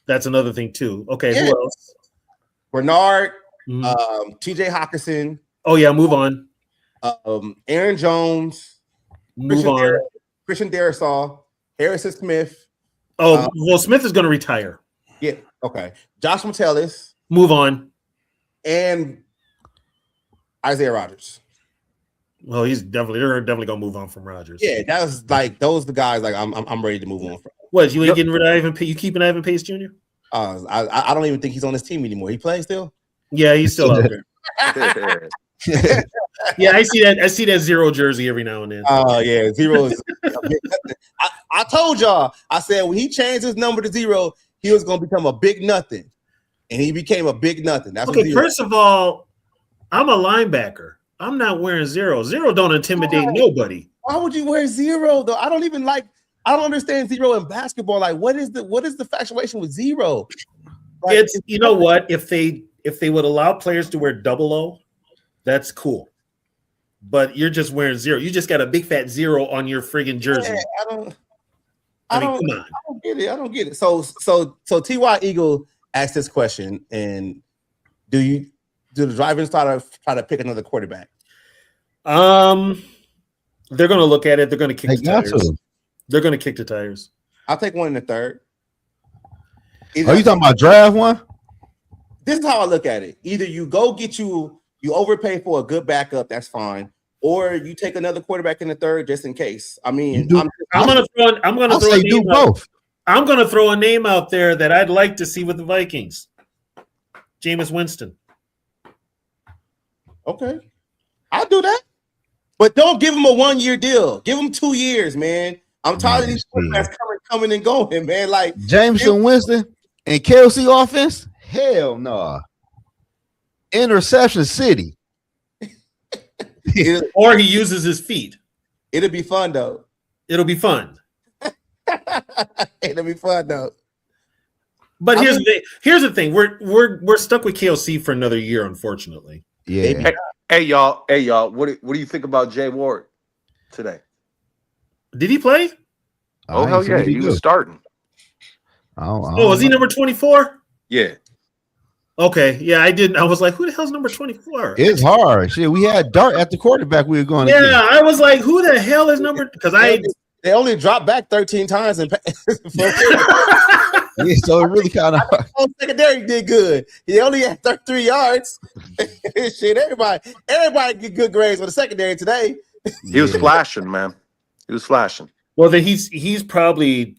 that's another thing too. Okay, who else? Bernard, TJ Hawkinson. Oh yeah, move on. Aaron Jones. Christian Darisaw, Harrison Smith. Smith is going to retire. Yeah. Okay. Josh Metellus. Move on. And Isaiah Rodgers. Well, they're definitely gonna move on from Rodgers. Yeah, that was like those the guys like I'm ready to move on from. What, you ain't getting rid of Ivan Pace? You keeping Ivan Pace Jr.? I don't even think he's on this team anymore. He plays still? Yeah, he's still out there. Yeah, I see that. I see that 0 jersey every now and then. Oh yeah, 0 is. I told y'all. I said when he changed his number to 0, he was gonna become a big nothing, and he became a big nothing. That's okay. First of all, I'm a linebacker. I'm not wearing 0. 0 don't intimidate nobody. Why would you wear 0 though? I don't understand 0 in basketball. Like, what is the infatuation with 0? Like, it's you know what? If they would allow players to wear 00, that's cool. But you're just wearing 0. You just got a big fat 0 on your friggin' jersey. Yeah, I mean, come on. I don't get it. So T.Y. Eagle asked this question, and do the Drivers try to pick another quarterback? They're gonna look at it. They're gonna kick the tires. They're gonna kick the tires. I'll take one in the 3rd. Are you talking about draft one? This is how I look at it. Either you go get you overpay for a good backup, that's fine, or you take another quarterback in the third just in case. I mean, I'm gonna throw a do name both. I'm gonna throw a name out there that I'd like to see with the Vikings. Jameis Winston. Okay, I'll do that. But don't give him a 1-year deal. Give him 2 years, man. I'm tired of these quarterbacks coming and going, man. Like Jameson Winston and Kelsey offense? Hell no. Interception city. Or he uses his feet. It'll be fun though. It'll be fun. It'll be fun though. But here's the thing. We're stuck with KLC for another year, unfortunately. Yeah. Hey y'all. What do you think about Jay Ward today? Did he play? Oh hell yeah, he was starting. Oh, was he number 24? Yeah. Okay, yeah, I didn't. I was like, who the hell's number 24? It's hard. Shit, we had Dart at the quarterback we were going to Yeah, I was like, who the hell is number? Because they only dropped back 13 times and yeah, so it really kind of secondary did good. He only had 33 yards. Shit, everybody get good grades on the secondary today. He was flashing, man. He was flashing. Well, then he's probably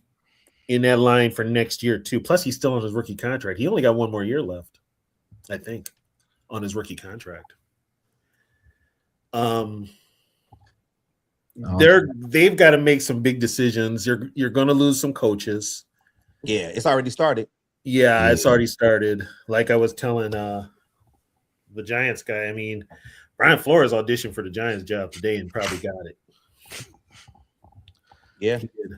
in that line for next year too. Plus, he's still on his rookie contract. He only got 1 more year left, I think, on his rookie contract. They've got to make some big decisions. You're going to lose some coaches. Yeah, it's already started. Yeah, it's already started. Like I was telling the Giants guy, I mean, Brian Flores auditioned for the Giants job today and probably got it. Yeah. He did.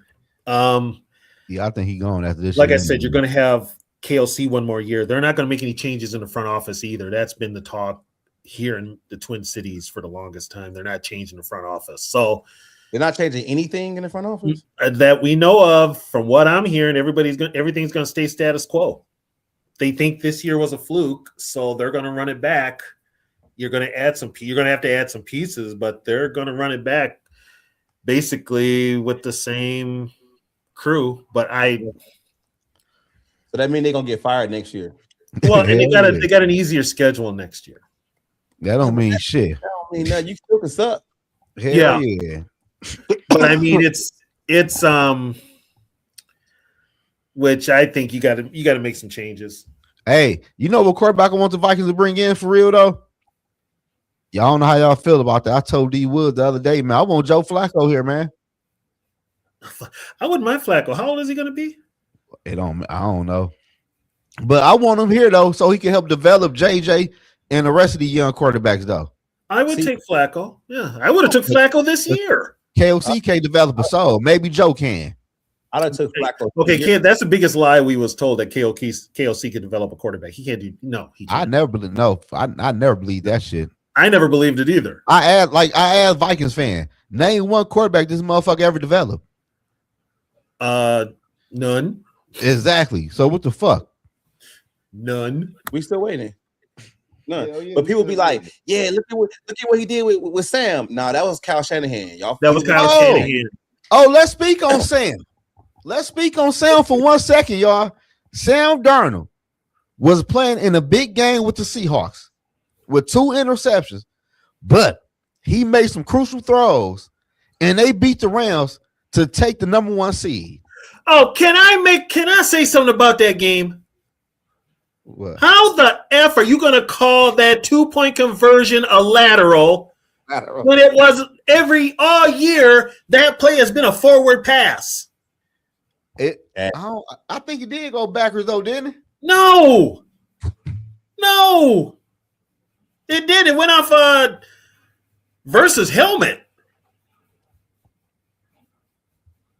Yeah, I think he's going after this. Like I said, you're going to have KLC 1 more year. They're not going to make any changes in the front office either. That's been the talk here in the Twin Cities for the longest time. They're not changing the front office. So they're not changing anything in the front office that we know of. From what I'm hearing, everything's going to stay status quo. They think this year was a fluke, so they're going to run it back. You're going to have to add some pieces, but they're going to run it back basically with the same crew. But so that means they're going to get fired next year. Well, and they got an easier schedule next year. That don't mean shit. That don't mean nothing. You still can suck. Hell yeah. But I mean, it's which I think you got to make some changes. Hey, you know what quarterback I want the Vikings to bring in for real though? Y'all don't know how y'all feel about that. I told D Wood the other day, man, I want Joe Flacco here, man. I wouldn't mind Flacco. How old is he going to be? I don't know. But I want him here though, so he can help develop JJ and the rest of the young quarterbacks though. I would take Flacco. Yeah, I would have took Flacco this year. KOC can't develop a soul. Maybe Joe can. I don't took Flacco. Okay, kid, that's the biggest lie we was told that KOC can develop a quarterback. He can't do I never believed that shit. I never believed it either. I asked Vikings fan, name one quarterback this motherfucker ever developed. None. Exactly. So what the fuck? None. We still waiting. None. Yeah, but people be like, yeah, look at what he did with Sam. No, that was Kyle Shanahan, y'all. That was Kyle Shanahan. Oh, let's speak on Sam. Let's speak on Sam for 1 second, y'all. Sam Darnold was playing in a big game with the Seahawks with 2 interceptions, but he made some crucial throws, and they beat the Rams to take the number 1 seed. Oh, can I say something about that game? What? How the F are you going to call that 2-point conversion a lateral when it was all year that play has been a forward pass? I think it did go backwards though, didn't it? No, it did. It went off versus helmet.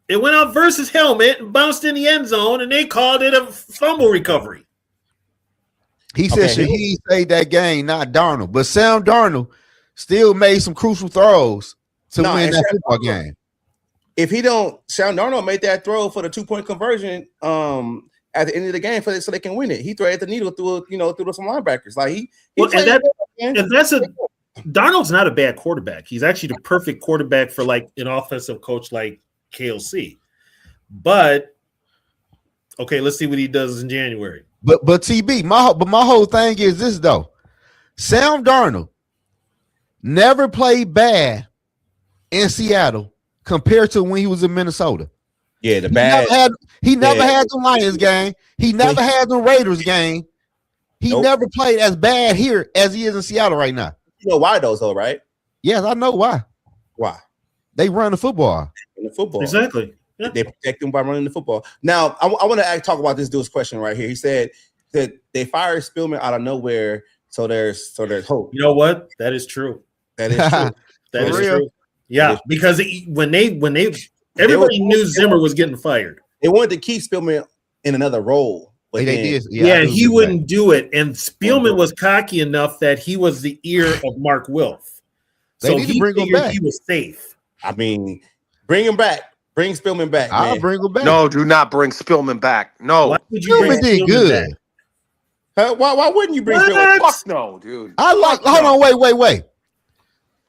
It went off versus helmet and bounced in the end zone, and they called it a fumble recovery. He said Shaheed saved that game, not Darnold. But Sam Darnold still made some crucial throws to win that football game. If Sam Darnold made that throw for the 2-point conversion at the end of the game so they can win it. He threaded the needle through some linebackers. Like Darnold's not a bad quarterback. He's actually the perfect quarterback for like an offensive coach like KLC. But okay, let's see what he does in January. But TB, my whole thing is this though. Sam Darnold never played bad in Seattle compared to when he was in Minnesota. Yeah, the bad. He never had the Lions game. He never had the Raiders game. He never played as bad here as he is in Seattle right now. You know why though, right? Yes, I know why. Why? They run the football. Exactly. Yeah. They protect them by running the football. Now, I want to talk about this dude's question right here. He said that they fired Spielman out of nowhere, so there's hope. You know what? That is true. That is true. That is true. Yeah, because when everybody knew Zimmer was getting fired. They wanted to keep Spielman in another role. But they did. Yeah, he wouldn't do it. And Spielman was cocky enough that he was the ear of Mark Wilf. So he figured he was safe. I mean, bring him back. Bring Spielman back. I'll bring him back. No, do not bring Spielman back. No. Why would you bring did good. Why wouldn't you bring Spielman back? Fuck no, dude. Hold on, wait.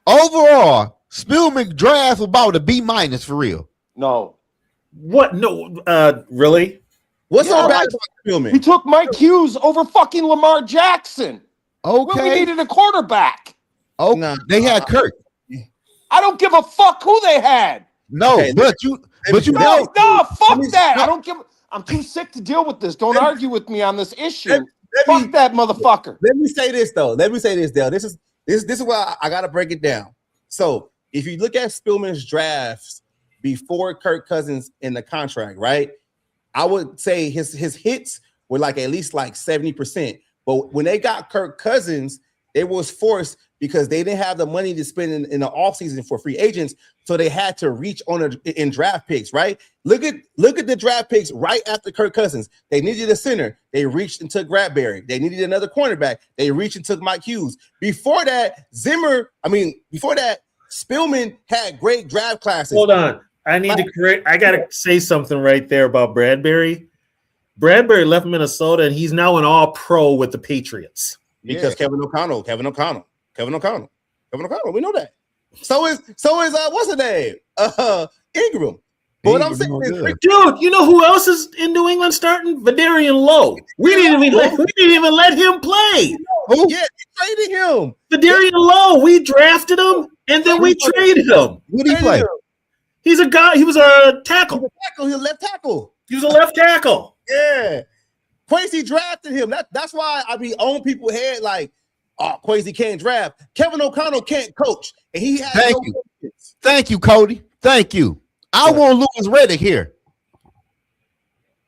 Overall, Spielman draft about a B- for real. No. What? No, really? What's so bad about Spielman? He took Mike Hughes over fucking Lamar Jackson. Okay. When we needed a quarterback. Oh, they had Kirk. I don't give a fuck who they had. No, okay, but you no, fuck that. I'm too sick to deal with this. Don't argue with me on this issue. Fuck that motherfucker. Let me say this though. Dale. This is why I gotta break it down. So if you look at Spielman's drafts before Kirk Cousins in the contract, right? I would say his hits were like at least like 70%. But when they got Kirk Cousins, they was forced because they didn't have the money to spend in the offseason for free agents. So they had to reach in draft picks, right? Look at the draft picks right after Kirk Cousins. They needed a center. They reached and took Bradbury. They needed another cornerback. They reached and took Mike Hughes. Before that, Spielman had great draft classes. Hold on. I got to say something right there about Bradbury. Bradbury left Minnesota, and he's now an all-pro with the Patriots. Because Kevin O'Connell. We know that. So is what's his name? Ingram. But what I'm saying is, dude, you know who else is in New England starting? Vidarian Lowe. We didn't even let him play. Yeah, we traded him. Vidarian Lowe. We drafted him, and then we traded him. Who did he play? He's a guy. He was a tackle. He was a left tackle. He was a left tackle. Yeah. Quasi drafted him. That's why I be on people's head like, oh, Quasi can't draft. Kevin O'Connell can't coach. And he has Thank you, Cody. Thank you. I want Louis Reddick here.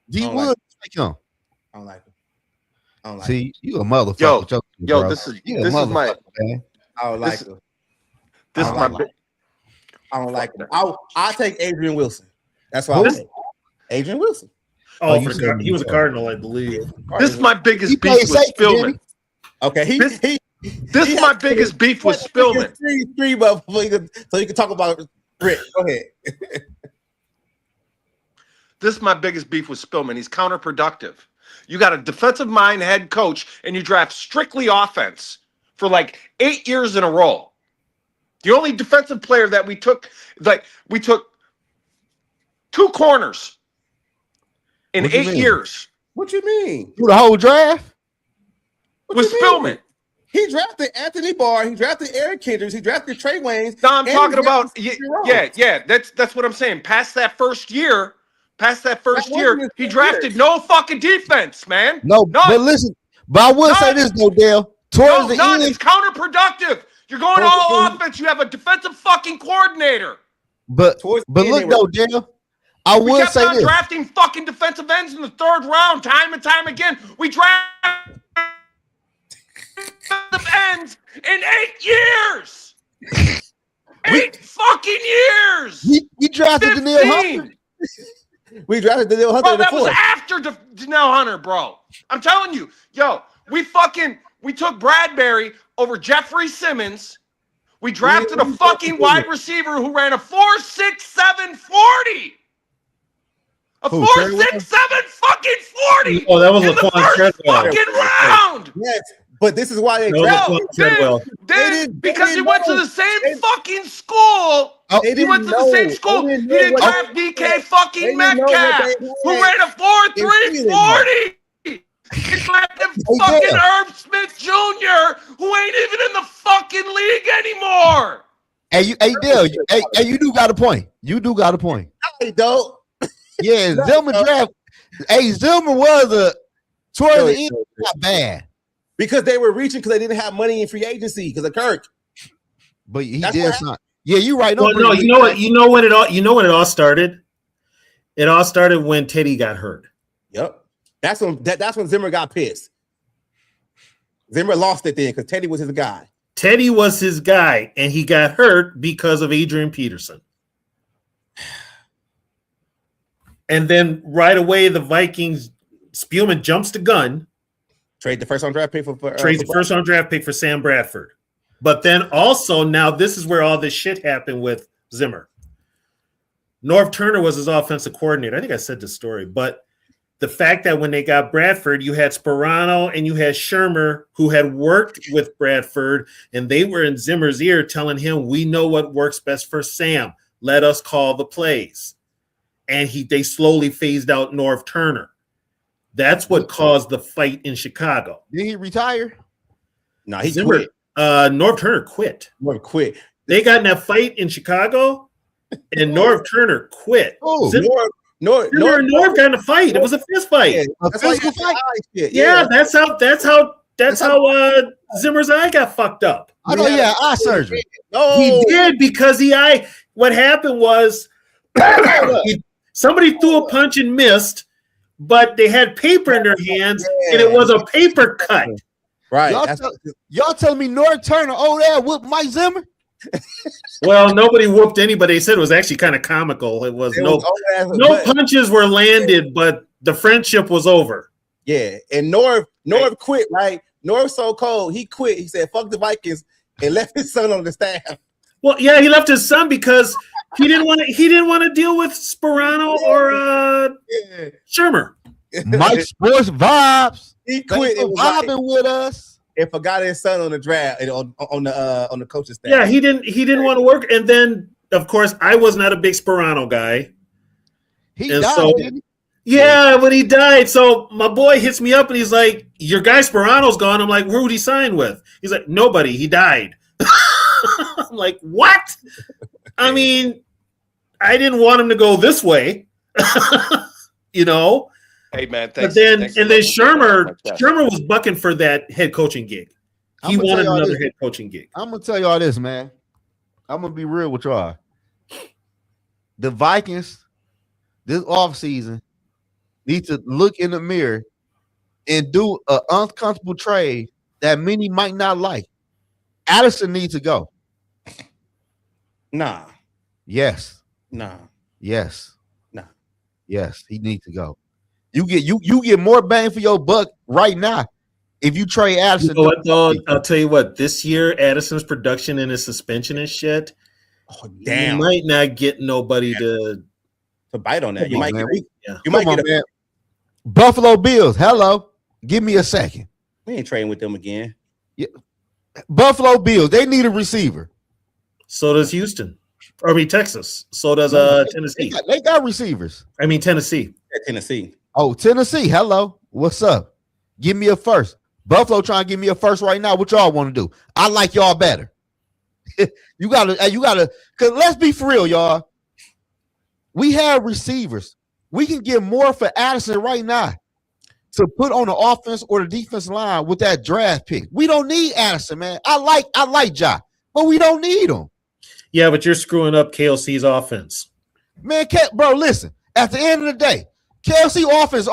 G Wood. I don't like him. See, you a motherfucker. Yo, this is my. Man. I don't like him. This is my. I don't like him. I'll take Adrian Wilson. That's why I Adrian Wilson. Oh, he was a Cardinal, I believe. This is my biggest beef with Spielman. Okay, this is my biggest beef with Spielman. So you can talk about Rick. Go ahead. This is my biggest beef with Spielman. He's counterproductive. You got a defensive mind head coach, and you draft strictly offense for like 8 years in a row. The only defensive player that we took 2 corners in 8 years. What you mean? Through the whole draft? With Spielman. He drafted Anthony Barr. He drafted Eric Kendricks. He drafted Trey Waynes. No, I'm talking about That's what I'm saying. Past that first year, he drafted no fucking defense, man. No, but listen. But I will say this though, Dale. It's counterproductive. You're going all offense. You have a defensive fucking coordinator. But look though, Dale. I will say this. Drafting fucking defensive ends in the 3rd round time and time again. We draft defensive ends in 8 years. 8 fucking years. We drafted Danielle Hunter. We drafted Danielle Hunter. Bro, that was after Danielle Hunter, bro. I'm telling you, we took Bradbury over Jeffrey Simmons. We drafted a fucking wide receiver who ran a 4.67 40. A 4.67 fucking 40. Oh, that was in the first fucking round. Yes, but this is why they because he went to the same fucking school. He went to the same school. He didn't draft DK fucking Metcalf, who ran a 4.3 40. It's fucking Herb Smith Jr., who ain't even in the fucking league anymore. Hey, you do got a point. You do got a point. Hey, don't. Yeah, Zimmer draft. Hey, Zimmer was towards the end, not bad. Because they were reaching because they didn't have money in free agency because of Kirk. But he did something. Yeah, you're right. Well, no, you know what? You know when it all started? It all started when Teddy got hurt. Yep. That's when Zimmer got pissed. Zimmer lost it then because Teddy was his guy. Teddy was his guy, and he got hurt because of Adrian Peterson. And then right away, the Vikings, Spielman jumps the gun. Trade the first round draft pick for trades the first round draft pick for Sam Bradford. But then also now this is where all this shit happened with Zimmer. Norv Turner was his offensive coordinator. I think I said this story, but the fact that when they got Bradford, you had Sperano and you had Shermer who had worked with Bradford, and they were in Zimmer's ear telling him, we know what works best for Sam. Let us call the plays. And they slowly phased out Norv Turner. That's what caused the fight in Chicago. Did he retire? No, he Zimmer, quit. Norv Turner quit. Norv quit. They got in that fight in Chicago, and Norv Turner quit. Oh, Zimmer and Norv got in a fight. It was a fist fight. Yeah, a physical fight. Yeah, that's how Zimmer's eye got fucked up. I know, eye surgery. No, He did because what happened was somebody threw a punch and missed, but they had paper in their hands, and it was a paper cut. Right. Y'all telling me Norv Turner whooped Mike Zimmer? Well, nobody whooped anybody. They said it was actually kind of comical. It was no punches were landed, but the friendship was over. Yeah, and Norv quit, right? Norv's so cold, he quit. He said, fuck the Vikings, and left his son on the staff. Well, yeah, he left his son because he didn't want to deal with Sperano or Shermer. Mike Sports Vibes. He quit and vibing with us. And forgot his son on the draft on the coaching staff. Yeah, he didn't want to work. And then, of course, I was not a big Sperano guy. He died, didn't he? Yeah, when he died. So my boy hits me up and he's like, your guy Sperano's gone. I'm like, who would he sign with? He's like, nobody. He died. I'm like, what? I mean, I didn't want him to go this way. You know? Hey man, thanks. But then Shermer was bucking for that head coaching gig. He wanted another head coaching gig. I'm gonna tell y'all this, man. I'm gonna be real with y'all. The Vikings this offseason need to look in the mirror and do an uncomfortable trade that many might not like. Addison needs to go. Nah. Yes. Nah. Yes. Nah. Yes, he needs to go. You get more bang for your buck right now if you trade Addison. You know what, though? I'll tell you what. This year, Addison's production and his suspension and shit. Oh damn! You might not get nobody to bite on that. You might get man. Buffalo Bills. Hello, give me a second. We ain't trading with them again. Yeah. Buffalo Bills. They need a receiver. So does Houston. Texas. So does Tennessee. They got receivers. Tennessee. Tennessee. Oh, Tennessee. Hello. What's up? Give me a first. Buffalo trying to give me a first right now. What y'all want to do? I like y'all better. You gotta, because let's be for real, y'all. We have receivers. We can get more for Addison right now to put on the offense or the defensive line with that draft pick. We don't need Addison, man. I like Ja, but we don't need him. Yeah, but you're screwing up KLC's offense. Man, bro, listen. At the end of the day, KLC offense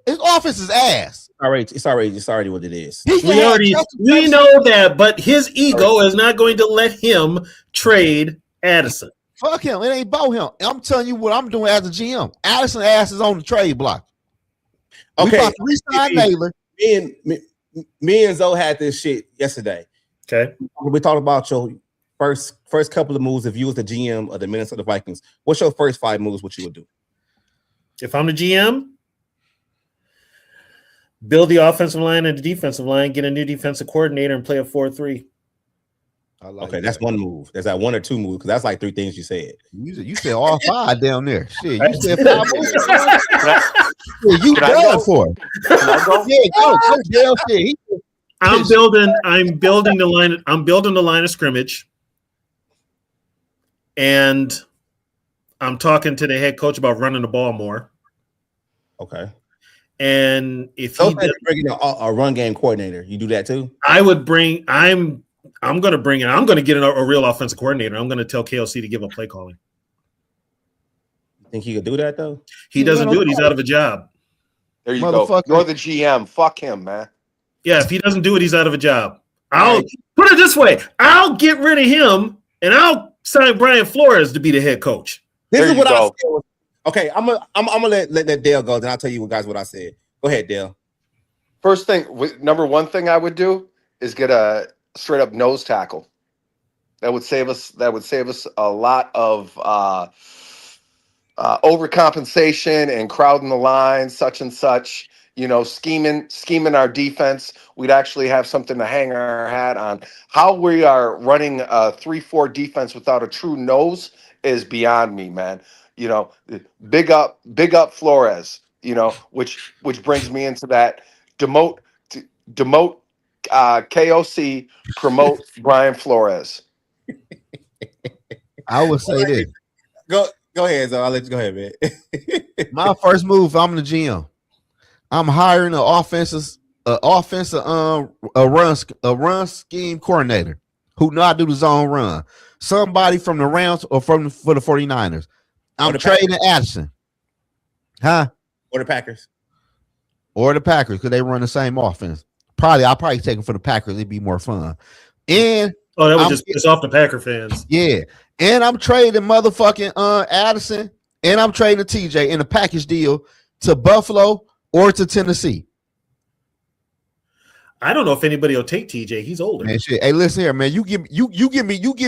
his offense is ass. It's already what it is. We know that, but his ego is not going to let him trade Addison. Fuck him. It ain't about him. I'm telling you what I'm doing as a GM. Addison ass is on the trade block. Okay. We about to re-sign Naylor. Me and Zoe had this shit yesterday. Okay. We talked about your first couple of moves if you was the GM of the Minnesota Vikings. What's your first 5 moves what you would do? If I'm the GM, build the offensive line and the defensive line, get a new defensive coordinator, and play a 4-3. I like Okay, that's that. one move. There's that one or two move because that's like 3 things you said. You said all 5 down there. Shit, you said 5 moves. Yeah, you Can I done go? for it. Can I go? Yeah, go, Dale. Shit. I'm building the line. I'm building the line of scrimmage, and I'm talking to the head coach about running the ball more. Okay. And if So he, bringing a run game coordinator, you do that too. I would bring. I'm going to bring in. I'm going to get a real offensive coordinator. I'm going to tell KLC to give him play calling. You think he could do that though? He doesn't do it. He's out of a job. There you go. Motherfucker. You're the GM. Fuck him, man. Yeah, if he doesn't do it, he's out of a job. I'll put it this way: I'll get rid of him, and I'll sign Brian Flores to be the head coach. This There is you what I go. said. Okay, I'm gonna let Dale go. Then I'll tell you guys what I said. Go ahead, Dale. First thing, number one thing I would do is get a straight up nose tackle. That would save us. That would save us a lot of overcompensation and crowding the line, such and such. You know, scheming our defense. We'd actually have something to hang our hat on. How we are running a 3-4 defense without a true nose is beyond me, man. You know, big up Flores. You know, which brings me into that demote KOC, promote Brian Flores. I would say this. Go ahead, Zoe. I'll let you go ahead, man. My first move, I'm the GM. I'm hiring a run scheme coordinator who know how to do the zone run. Somebody from the Rams or for the 49ers. I'm trading Addison. Huh? Or the Packers. Or the Packers, because they run the same offense. I'll probably take them for the Packers. It'd be more fun. And that would just piss off the Packer fans. Yeah. And I'm trading motherfucking Addison, and I'm trading TJ in a package deal to Buffalo or to Tennessee. I don't know if anybody will take TJ. He's older. Man, shit. Hey, listen here, man. You give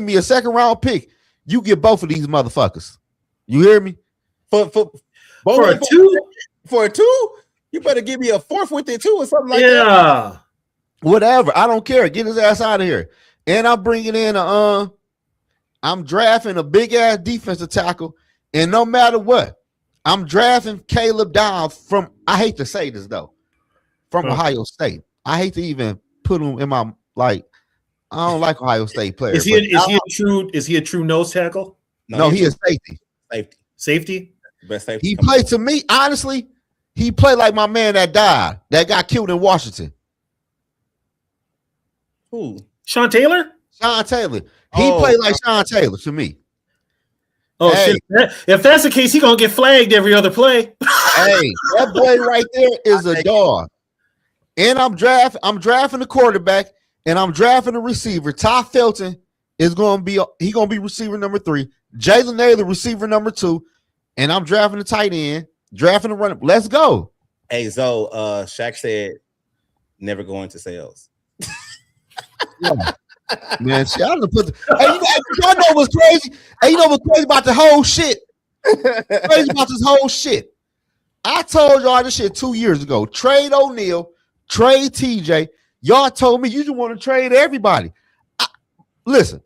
me a second round pick. You get both of these motherfuckers. You hear me? For a two, you better give me a fourth with it too, or something like that. Yeah. Whatever. I don't care. Get his ass out of here. And I'm bringing in I'm drafting a big ass defensive tackle, and no matter what, I'm drafting Caleb Down from. I hate to say this though, from Ohio State. I hate to even put him in my I don't like Ohio State players. Is he a true nose tackle? No, he is safety. Safety. Best safety. He played to me honestly. He played like my man that died, that got killed in Washington. Who? Sean Taylor. Sean Taylor. He played like Sean Taylor to me. Oh, shit. If that's the case, he's going to get flagged every other play. Hey, that boy right there is a dog. And I'm drafting the quarterback, and I'm drafting the receiver. Ty Felton is going to be receiver number 3. Jalen Naylor, receiver number 2. And I'm drafting the tight end, drafting the runner. Let's go. Hey, Zoe, Shaq said never go into sales. Yeah. Man, shit, I don't put y'all know what's crazy? Hey, you know what's crazy about the whole shit? Crazy about this whole shit. I told y'all this shit 2 years ago. Trade O'Neal, trade TJ. Y'all told me you just want to trade everybody. Listen,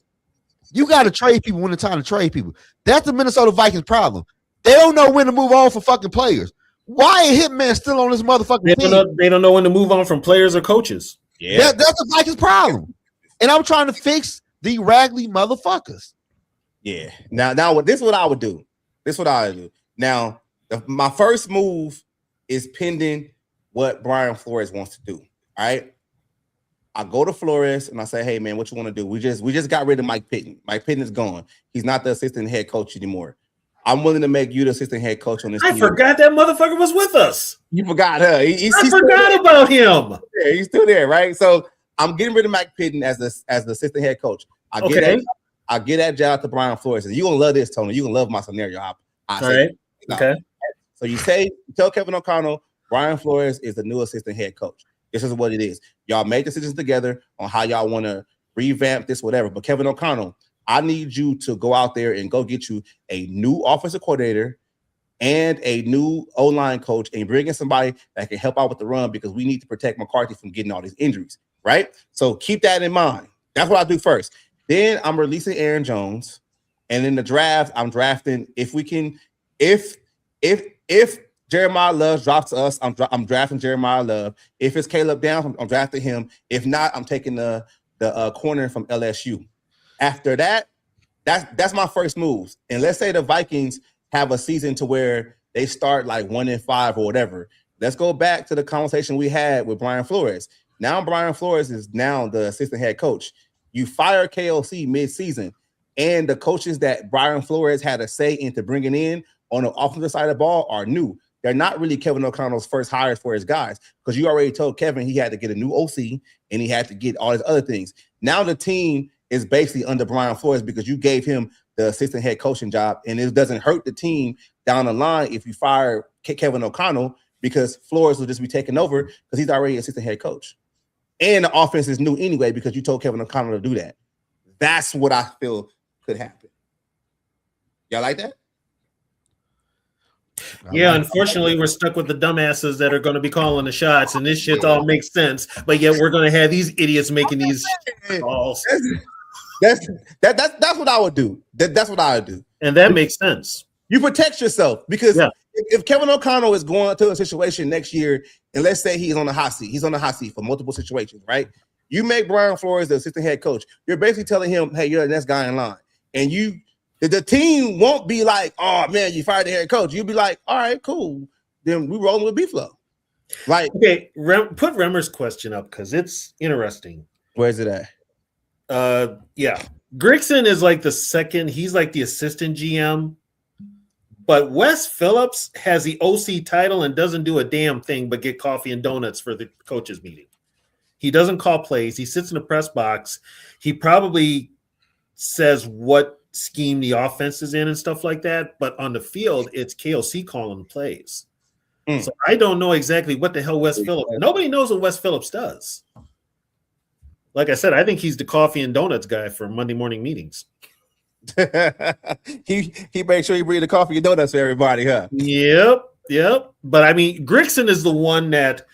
you got to trade people when it's time to trade people. That's the Minnesota Vikings problem. They don't know when to move on for fucking players. Why is Hitman still on this motherfucking team? They don't know when to move on from players or coaches. Yeah, that's the Vikings problem. And I'm trying to fix the raggedy motherfuckers. Yeah. Now, this is what I would do. Now, my first move is pending what Brian Flores wants to do. All right. I go to Flores and I say, hey man, what you want to do? We just got rid of Mike Pitton. Mike Pitton is gone. He's not the assistant head coach anymore. I'm willing to make you the assistant head coach on this team. I forgot that motherfucker was with us. You forgot her. I forgot about him. Yeah, he's still there, right? So I'm getting rid of Mike Pitton as the assistant head coach. I get that job to Brian Flores. You're gonna love this, Tony. You're gonna love my scenario. All right. Okay. So you tell Kevin O'Connell, Brian Flores is the new assistant head coach. This is what it is. Y'all make decisions together on how y'all want to revamp this, whatever. But Kevin O'Connell, I need you to go out there and go get you a new offensive coordinator and a new O-line coach and bring in somebody that can help out with the run because we need to protect McCarthy from getting all these injuries, right? So keep that in mind. That's what I do first. Then I'm releasing Aaron Jones, and in the draft, I'm drafting if Jeremiah Love drops to us, I'm drafting Jeremiah Love. If it's Caleb Downs, I'm drafting him. If not, I'm taking the corner from LSU. After that, that's my first moves. And let's say the Vikings have a season to where they start like 1-5 or whatever. Let's go back to the conversation we had with Brian Flores. Now Brian Flores is now the assistant head coach. You fire KOC mid-season, and the coaches that Brian Flores had a say into bringing in on the offensive side of the ball are new. They're not really Kevin O'Connell's first hires for his guys, because you already told Kevin he had to get a new OC and he had to get all his other things. Now the team is basically under Brian Flores because you gave him the assistant head coaching job, and it doesn't hurt the team down the line if you fire Kevin O'Connell, because Flores will just be taking over because he's already assistant head coach. And the offense is new anyway because you told Kevin O'Connell to do that. That's what I feel could happen. Y'all like that? Yeah, unfortunately, we're stuck with the dumbasses that are going to be calling the shots, and this shit all makes sense. But yet, we're going to have these idiots making these calls. That's what I would do. That's what I would do, and that makes sense. You protect yourself because if Kevin O'Connell is going to a situation next year, and let's say he's on the hot seat for multiple situations, right? You make Brian Flores the assistant head coach. You're basically telling him, "Hey, you're the next guy in line," and the team won't be like, "Oh man, you fired the head coach." You'll be like, "All right, cool. Then we rolling with B-Flow." Like, okay, put Remmer's question up because it's interesting. Where's it at? Yeah, Grigson is like the second. He's like the assistant GM, but Wes Phillips has the OC title and doesn't do a damn thing but get coffee and donuts for the coaches meeting. He doesn't call plays. He sits in the press box. He probably says what scheme the offense is in and stuff like that. But on the field, it's KOC calling the plays. So I don't know exactly what the hell Wes Phillips. Nobody knows what Wes Phillips does. Like I said, I think he's the coffee and donuts guy for Monday morning meetings. he makes sure he brings the coffee and donuts for everybody, huh? Yep. But I mean, Grigson is the one that,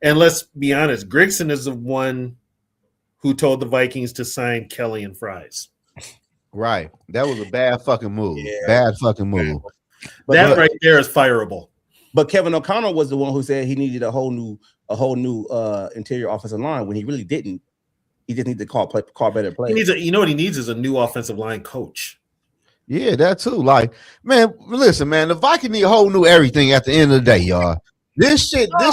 and let's be honest, Grigson is the one who told the Vikings to sign Kelly and Fries. Right. That was a bad fucking move. Yeah. Bad fucking move. That right there is fireable. But Kevin O'Connell was the one who said he needed a whole new interior offensive line when he really didn't. He just needs to call better plays. You know what he needs is a new offensive line coach. Yeah, that too. Like, man, listen, man, the Vikings need a whole new everything at the end of the day, y'all. This shit, bro.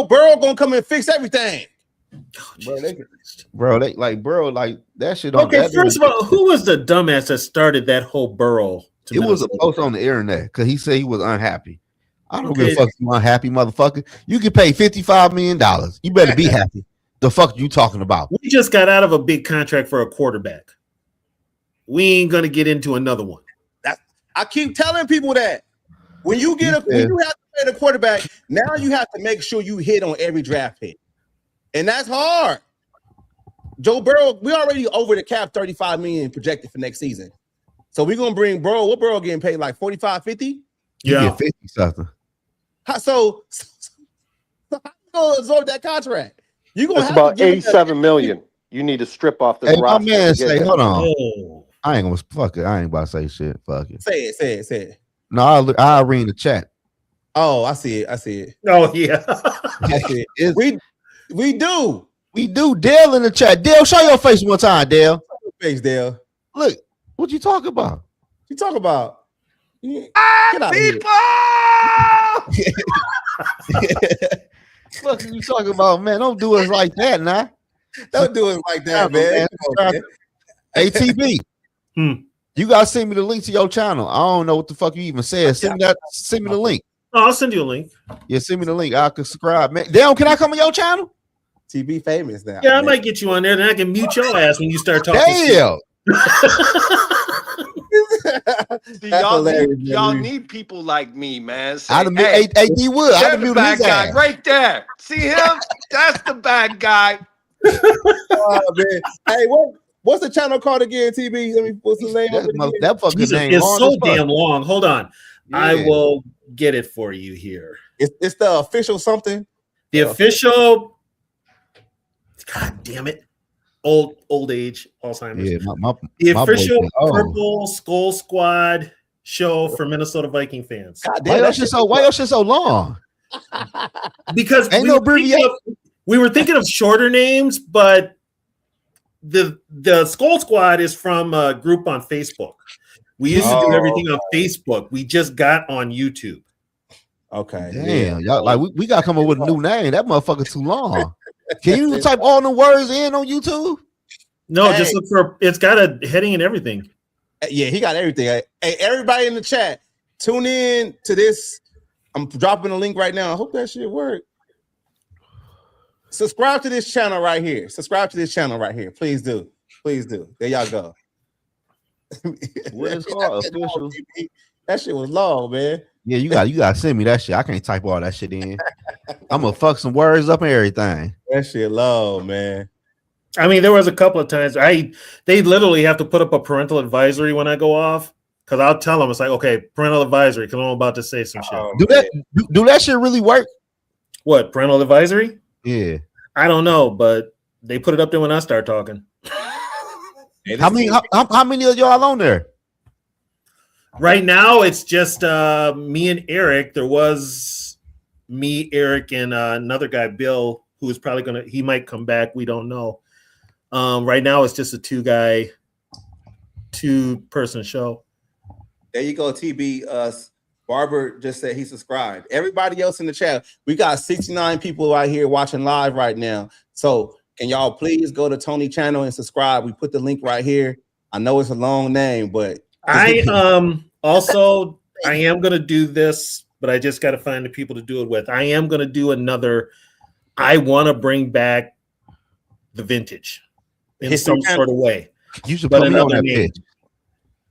Burrow gonna come and fix everything. Bro, that shit. Okay, first of all, who was the dumbass that started that whole Burrow? It was a post on the internet because he said he was unhappy. I don't give a fuck if you unhappy, motherfucker. You can pay $55 million. You better be happy. The fuck you talking about? We just got out of a big contract for a quarterback. We ain't gonna get into another one. I keep telling people that when you have to pay the quarterback, now you have to make sure you hit on every draft pick, and that's hard. Joe Burrow, we already over the cap, $35 million projected for next season. So we're gonna bring Burrow. What Burrow getting paid, like 45, 50? Yeah, 50 something. So how you gonna absorb that contract? You gonna have about $87 million. You need to strip off this roster. My man say, hold on. Oh. I ain't gonna fuck it. I ain't about to say shit. Fuck it. Say it. No, I'll read the chat. Oh, I see it. Oh yeah. I see it. We do. Dale in the chat. Dale, show your face one time, Dale. Show your face, Dale. Look, what you talking about? You talk about? People. What are you talking about, man? Don't do us like that, nah. Don't do it like that, man. ATB. You gotta send me the link to your channel. I don't know what the fuck you even said. Send me the link. Oh, I'll send you a link. Yeah, send me the link. I can subscribe, man. Damn, can I come on your channel? TB famous now. Yeah, I might get you on there, then I can mute your ass when you start talking. Damn. Y'all need people like me, man. Say, AD Wood. That's the bad guy right there. See him? That's the bad guy. Oh, man. Hey, what's the channel called again, TB? Let me put the name. That fucking name is so damn long. Hold on. Yeah. I will get it for you here. It's the official something. The official. God damn it. old age Alzheimer's. Yeah, The my official boy, oh. Purple Skull Squad show for Minnesota Viking fans. God Why damn, your shit so long? Because Ain't no abbreviation. we were thinking of shorter names, but the Skull Squad is from a group on Facebook. We used to do everything on Facebook. We just got on YouTube. Okay. Damn, y'all like we gotta come up with a new name. That motherfucker too long. Can you type all the words in on YouTube? No, just look for it's got a heading and everything. Yeah, he got everything. Hey, everybody in the chat, tune in to this. I'm dropping a link right now. I hope that shit work. Subscribe to this channel right here. Please do. There y'all go. What is called official? That shit was long, man. Yeah, you gotta send me that shit. I can't type all that shit in. I'm gonna fuck some words up and everything. That shit long, man. I mean, there was a couple of times they literally have to put up a parental advisory when I go off because I'll tell them it's like, okay, parental advisory because I'm about to say some shit. Do that shit really work? What, parental advisory? Yeah. I don't know, but they put it up there when I start talking. How many of y'all on there? Right now, it's just me and Eric. There was me, Eric, and another guy, Bill, who is probably he might come back. We don't know. Right now, it's just a two-person show. There you go, TB. Barber just said he subscribed. Everybody else in the chat, we got 69 people out here watching live right now. So can y'all please go to Tony's channel and subscribe? We put the link right here. I know it's a long name, but I am gonna do this, but I just got to find the people to do it with. I am gonna do another. I want to bring back the vintage in some sort of way. You should put me on that name. bitch.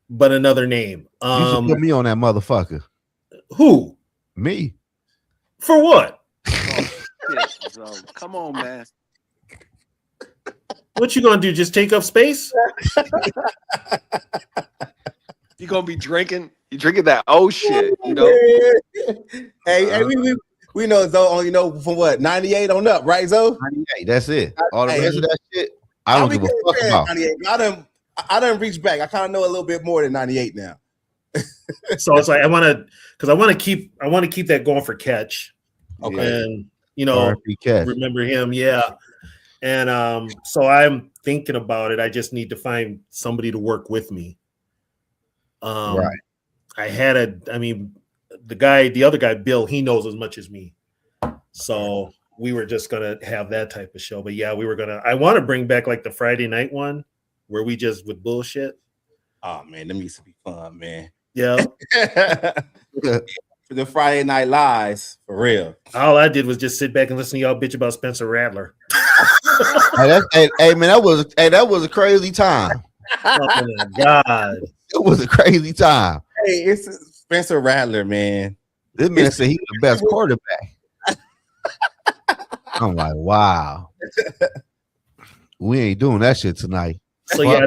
But another name. You should put me on that motherfucker. Who? Me. For what? Come on, man. What you gonna do? Just take up space? You gonna be drinking? You drinking that old shit? You know. Hey, we know Zoe only know from what 98 on up, right, Zoe? 98. That's it. All the rest of that shit, I don't give a fuck about. 98. I done reached back. I kind of know a little bit more than 98 now. So it's like I want to keep that going for Catch. Okay. And remember him, yeah. And so I'm thinking about it. I just need to find somebody to work with me. Right. The other guy, Bill, he knows as much as me. So we were just gonna have that type of show. But yeah, I want to bring back like the Friday night one where we just would bullshit. Oh man, that used to be fun, man. Yeah. The Friday Night Lies, for real. All I did was just sit back and listen to y'all bitch about Spencer Rattler. Hey, man, that was a crazy time. Oh my God. It was a crazy time. Hey, it's Spencer Rattler, man. This man said he's the best quarterback. I'm like, wow. We ain't doing that shit tonight. So yeah,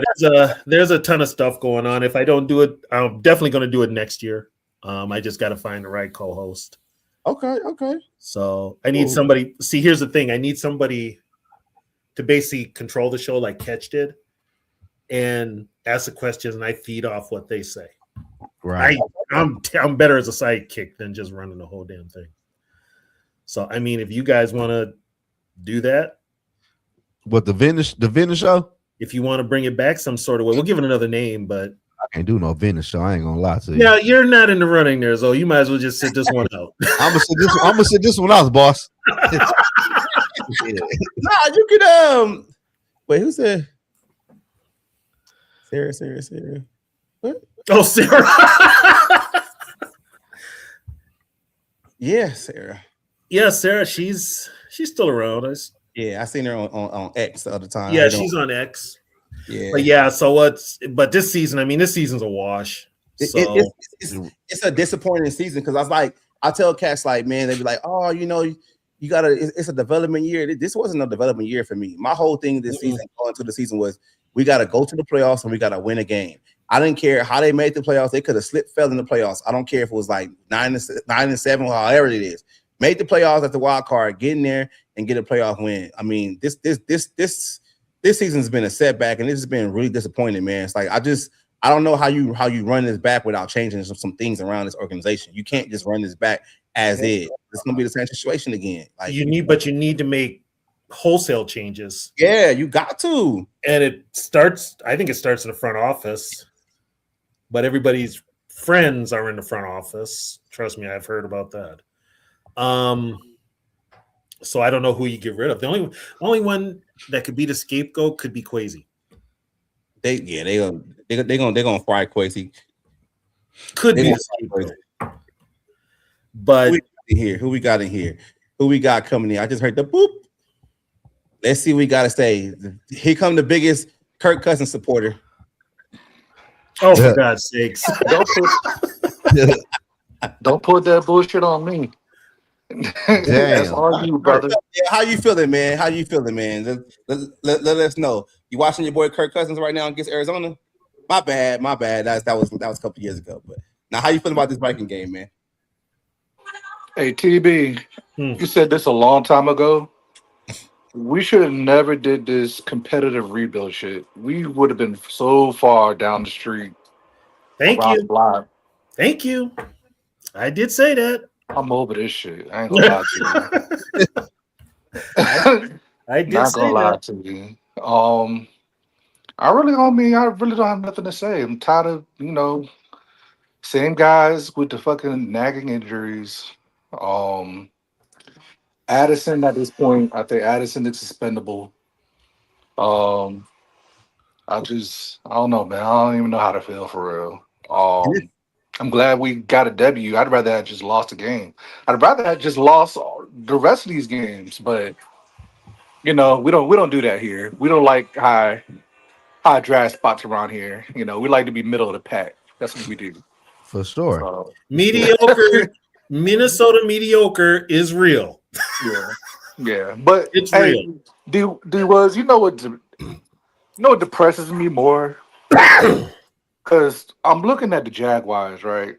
there's a ton of stuff going on. If I don't do it, I'm definitely going to do it next year. I just got to find the right co-host. Okay. So I need somebody. See, here's the thing: I need somebody to basically control the show like Catch did, and ask the questions, and I feed off what they say. Right. I'm better as a sidekick than just running the whole damn thing. So I mean, if you guys want to do that, what the Venice show? If you want to bring it back some sort of way, we'll give it another name, but I can't do no Venice show. I ain't gonna lie to you. Yeah, you're not in the running there, so you might as well just sit this one out. I'm gonna sit this one out, boss. Nah, you could wait, who said Sarah? What? Oh, Sarah. Yeah, Sarah. Yeah, Sarah, she's still around. Yeah, I seen her on X the other time. Yeah, she's on X. Yeah, but yeah. So but this season, I mean, this season's a wash. So it's a disappointing season because I tell cats like, man, they be like, oh, you gotta. It's a development year. This wasn't a development year for me. My whole thing this season, going to the season, was we gotta go to the playoffs and we gotta win a game. I didn't care how they made the playoffs. They could have fell in the playoffs. I don't care if it was like 9-7 or however it is. Made the playoffs at the wild card, get in there and get a playoff win. I mean, this this season's been a setback, and this has been really disappointing, man. It's like I don't know how you run this back without changing some things around this organization. You can't just run this back as is. It's gonna be the same situation again. Like you need to make wholesale changes. Yeah, you got to. And I think it starts in the front office, but everybody's friends are in the front office. Trust me, I've heard about that. So I don't know who you get rid of. The only one that could be the scapegoat could be Kwesi. They're gonna fry Kwesi. Could be the scapegoat. But who we got in here? Who we got coming in? I just heard the boop. Let's see what we gotta say. Here come the biggest Kirk Cousins supporter. Oh, for God's sakes. Don't put that bullshit on me. That's all you, brother. Yeah, how you feeling, man? Let us know. You watching your boy Kirk Cousins right now against Arizona? My bad. That was a couple years ago. But now, how you feeling about this Viking game, man? Hey, TB, you said this a long time ago. We should have never did this competitive rebuild shit. We would have been so far down the street. Thank you. I did say that. I'm over this shit. I ain't gonna lie to you. I did Not say gonna lie that. to you. I really don't have nothing to say. I'm tired of, same guys with the fucking nagging injuries. Addison at this point, I think Addison is suspendable. I don't know, man. I don't even know how to feel for real. I'm glad we got a W. I'd rather have just lost a game. I'd rather have just lost the rest of these games, but we don't do that here. We don't like high draft spots around here. We like to be middle of the pack. That's what we do. For sure. Mediocre. Minnesota mediocre is real. Yeah. But it's real. What depresses me more? Because I'm looking at the Jaguars, right?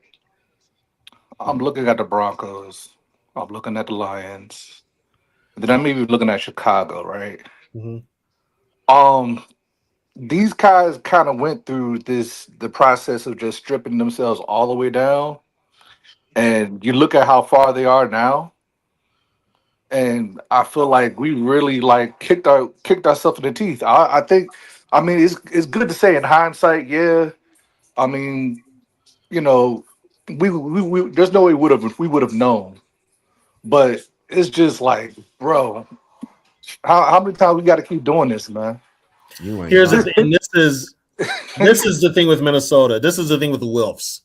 I'm looking at the Broncos. I'm looking at the Lions. And then I'm even looking at Chicago, right? Mm-hmm. These guys kind of went through the process of just stripping themselves all the way down. And you look at how far they are now. And I feel like we really kicked ourselves in the teeth. I think it's good to say in hindsight, yeah. We there's no way we would have known. But it's just like, bro, how many times we got to keep doing this, man? Here's the thing, and this is the thing with Minnesota. This is the thing with the Wilfs.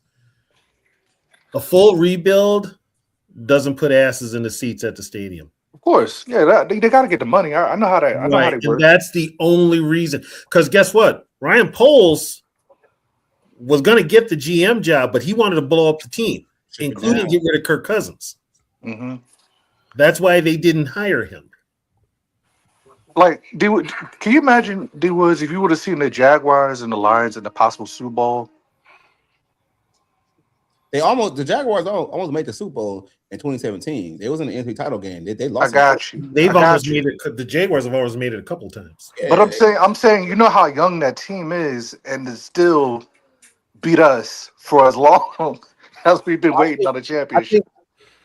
A full rebuild doesn't put asses in the seats at the stadium. Of course, yeah, they got to get the money. I know how they. I know how they work. And that's the only reason. Because guess what? Ryan Poles was going to get the GM job, but he wanted to blow up the team, including get rid of Kirk Cousins. Mm-hmm. That's why they didn't hire him. Can you imagine, D-Woods, if you would have seen the Jaguars and the Lions in the possible Super Bowl? The Jaguars almost made the Super Bowl in 2017. They was in the NFC title game. They lost. I got you. They've almost made it. The Jaguars have always made it a couple times. Yeah. But I'm saying, you know how young that team is, and to still beat us for as long as we've been waiting on the championship.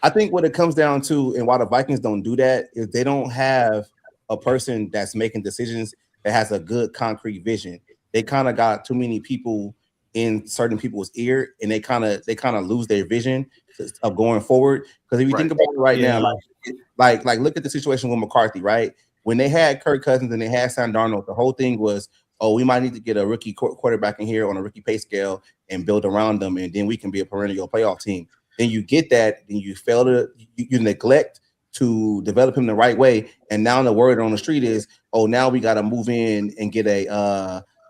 I think what it comes down to, and why the Vikings don't do that, is they don't have a person that's making decisions that has a good concrete vision. They kind of got too many people in certain people's ear, and they kind of lose their vision of going forward. Because if you think about it now, like look at the situation with McCarthy, right? When they had Kirk Cousins and they had Sam Darnold, the whole thing was, we might need to get a rookie quarterback in here on a rookie pay scale and build around them, and then we can be a perennial playoff team. Then you get that, then you fail you neglect to develop him the right way, and now the word on the street is, now we got to move in and get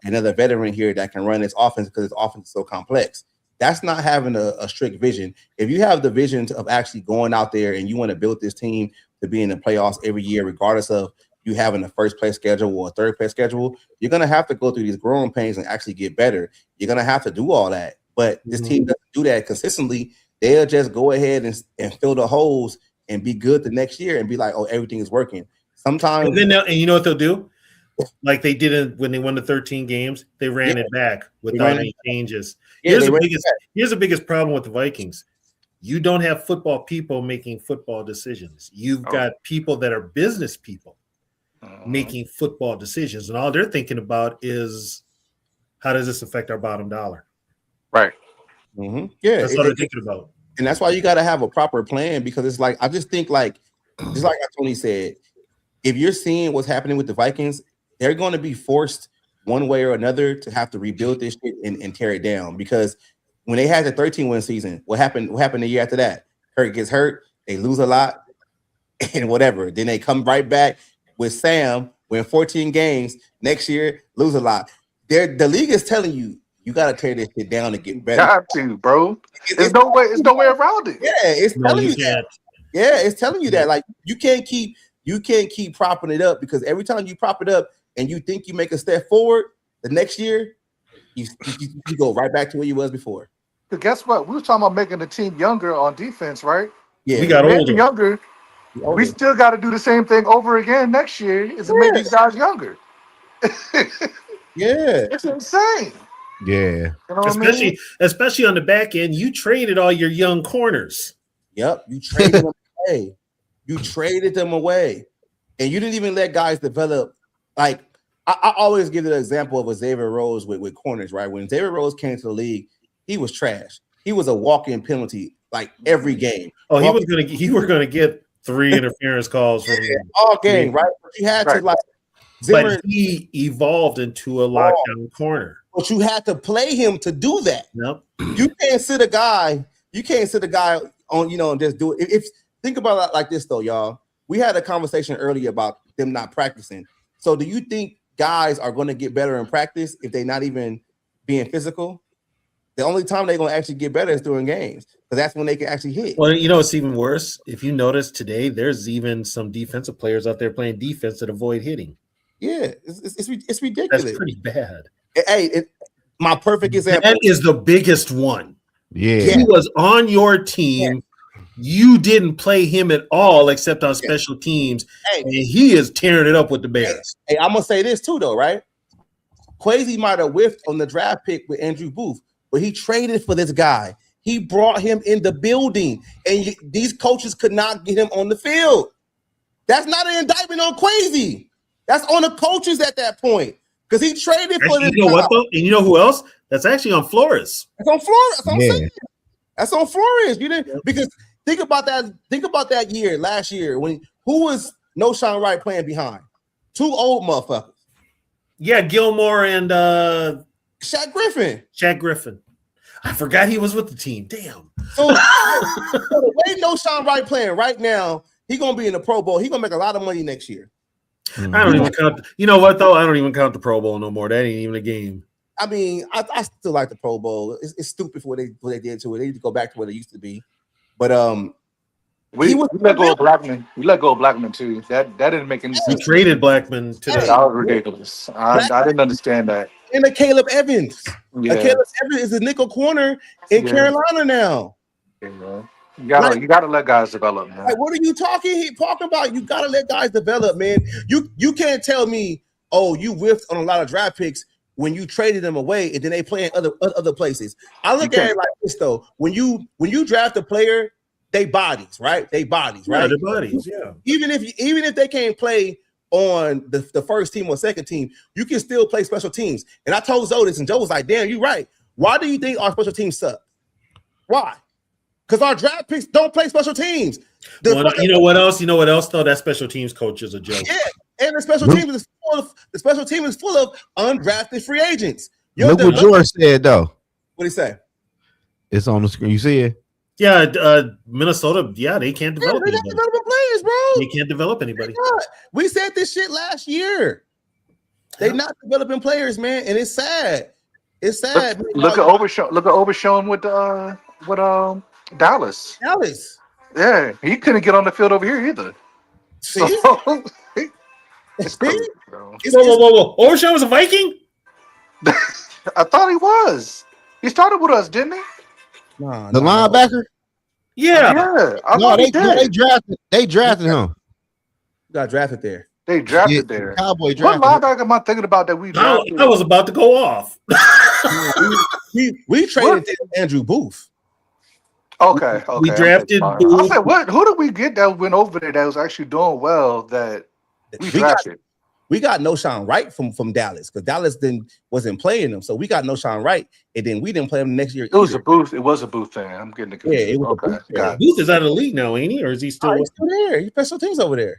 another veteran here that can run this offense because this offense is so complex. That's not having a strict vision. If you have the vision of actually going out there and you want to build this team to be in the playoffs every year, regardless of you having a first place schedule or a third place schedule, you're going to have to go through these growing pains and actually get better. You're going to have to do all that. But this team doesn't do that consistently. They'll just go ahead and fill the holes and be good the next year and be like, everything is working. Sometimes. And you know what they'll do? like they did when they won the 13 games. They ran it back without any changes. Yeah, Here's the biggest problem with the Vikings. You don't have football people making football decisions. You've got people that are business people making football decisions, and all they're thinking about is how does this affect our bottom dollar? Right. Mm-hmm. Yeah, that's what they're thinking about. And that's why you got to have a proper plan, because it's like, I just think like, just like Tony said, if you're seeing what's happening with the Vikings, they're going to be forced one way or another to have to rebuild this shit and tear it down. Because when they had the 13-win season, what happened the year after that? Kirk gets hurt, they lose a lot, and whatever. Then they come right back with Sam, win 14 games. Next year, lose a lot. The league is telling you, you got to tear this shit down to get better. Got to, bro. There's no way around it. Yeah, it's telling you that. Yeah, it's telling you that. Like, you can't keep propping it up, because every time you prop it up and you think you make a step forward, the next year you go right back to where you was before. But guess what? We were talking about making the team younger on defense, right? Yeah, we got older. Younger. We still got to do the same thing over again next year. Is to make these guys younger. Yeah, it's insane. Yeah, you know especially on the back end, you traded all your young corners. Yep, you traded them away. You traded them away, and you didn't even let guys develop. Like, I always give the example of a Xavier Rose with corners, right? When Xavier Rose came to the league, he was trash. He was a walk-in penalty like every game. Oh, he was gonna get 3 interference calls from all game, right? But you had to like. Zimmer, but he evolved into a lockdown corner. But you had to play him to do that. Nope. You can't sit a guy on, and just do it. If think about it like this though, y'all. We had a conversation earlier about them not practicing. So do you think guys are going to get better in practice if they're not even being physical? The only time they're going to actually get better is during games, because that's when they can actually hit. Well, it's even worse. If you notice today, there's even some defensive players out there playing defense that avoid hitting. Yeah, it's ridiculous. That's pretty bad. Hey, my perfect example. That is the biggest one. Yeah. He was on your team. Yeah. You didn't play him at all except on special teams. Hey. And he is tearing it up with the Bears. Hey, I'm going to say this too, though, right? Kwesi might have whiffed on the draft pick with Andrew Booth, but he traded for this guy. He brought him in the building, and these coaches could not get him on the field. That's not an indictment on Kwesi. That's on the coaches at that point, because he traded for this. You know what though? And you know who else? That's actually on Flores. That's on Flores. That's what I'm saying. That's on Flores. You didn't, because think about that. Think about that year, last year, when who was No Sean Wright playing behind? 2 old motherfuckers. Yeah, Gilmore and Shaq Griffin. Shaq Griffin. I forgot he was with the team. Damn. So the way No Sean Wright playing right now, he's gonna be in the Pro Bowl. He's gonna make a lot of money next year. I don't even count. You know what though? I don't even count the Pro Bowl no more. That ain't even a game. I mean, I still like the Pro Bowl. It's stupid for what they did to it. They need to go back to what it used to be. But we let go of Blackman. We let go of Blackman too. That didn't make any sense. We traded Blackman today. That was ridiculous. I didn't understand that. And the Caleb Evans. Yeah. Caleb Evans is a nickel corner in Carolina now. Yeah. You gotta let guys develop, man. Like, what are you talking about? You gotta let guys develop, man. You can't tell me, oh, you whiffed on a lot of draft picks when you traded them away and then they play in other places. I look at it like this though. When you draft a player, they bodies, right? They bodies, right? Yeah, their bodies, yeah. Even if they can't play on the first team or second team, you can still play special teams. And I told Zoe this, and Joe was like, damn, you're right. Why do you think our special teams suck? Why? Because our draft picks don't play special teams. You know what else? You know what else though? That special teams coach is a joke. Yeah, and the special team is full of undrafted free agents. Look what George said though. What did he say? It's on the screen. You see it? Yeah, Minnesota. Yeah, they can't develop. They're not developing players, bro. They can't develop anybody. We said this shit last year. They're not developing players, man, and it's sad. It's sad. Look at Overshown with Dallas. Yeah, he couldn't get on the field over here either. See? So, it's crazy, bro. Whoa. Overshown was a Viking? I thought he was. He started with us, didn't he? The linebacker? Yeah. I thought he did. They drafted him. Got drafted there. They drafted there. Cowboy What drafted. linebacker am I thinking about that we I drafted? was about to go off. We traded Andrew Booth. Okay. We drafted I Booth. said, what? Who did we get that went over there that was actually doing well that we drafted? We got Noshawn Wright from Dallas because Dallas wasn't playing them, so we got Noshawn Wright, and then we didn't play him next year. It was a Booth. It was a Booth thing. I'm getting the confused. Yeah, it was okay. a Booth. Got it. Booth is out of the league now, ain't he? Or is he still? He's still there. He special teams over there.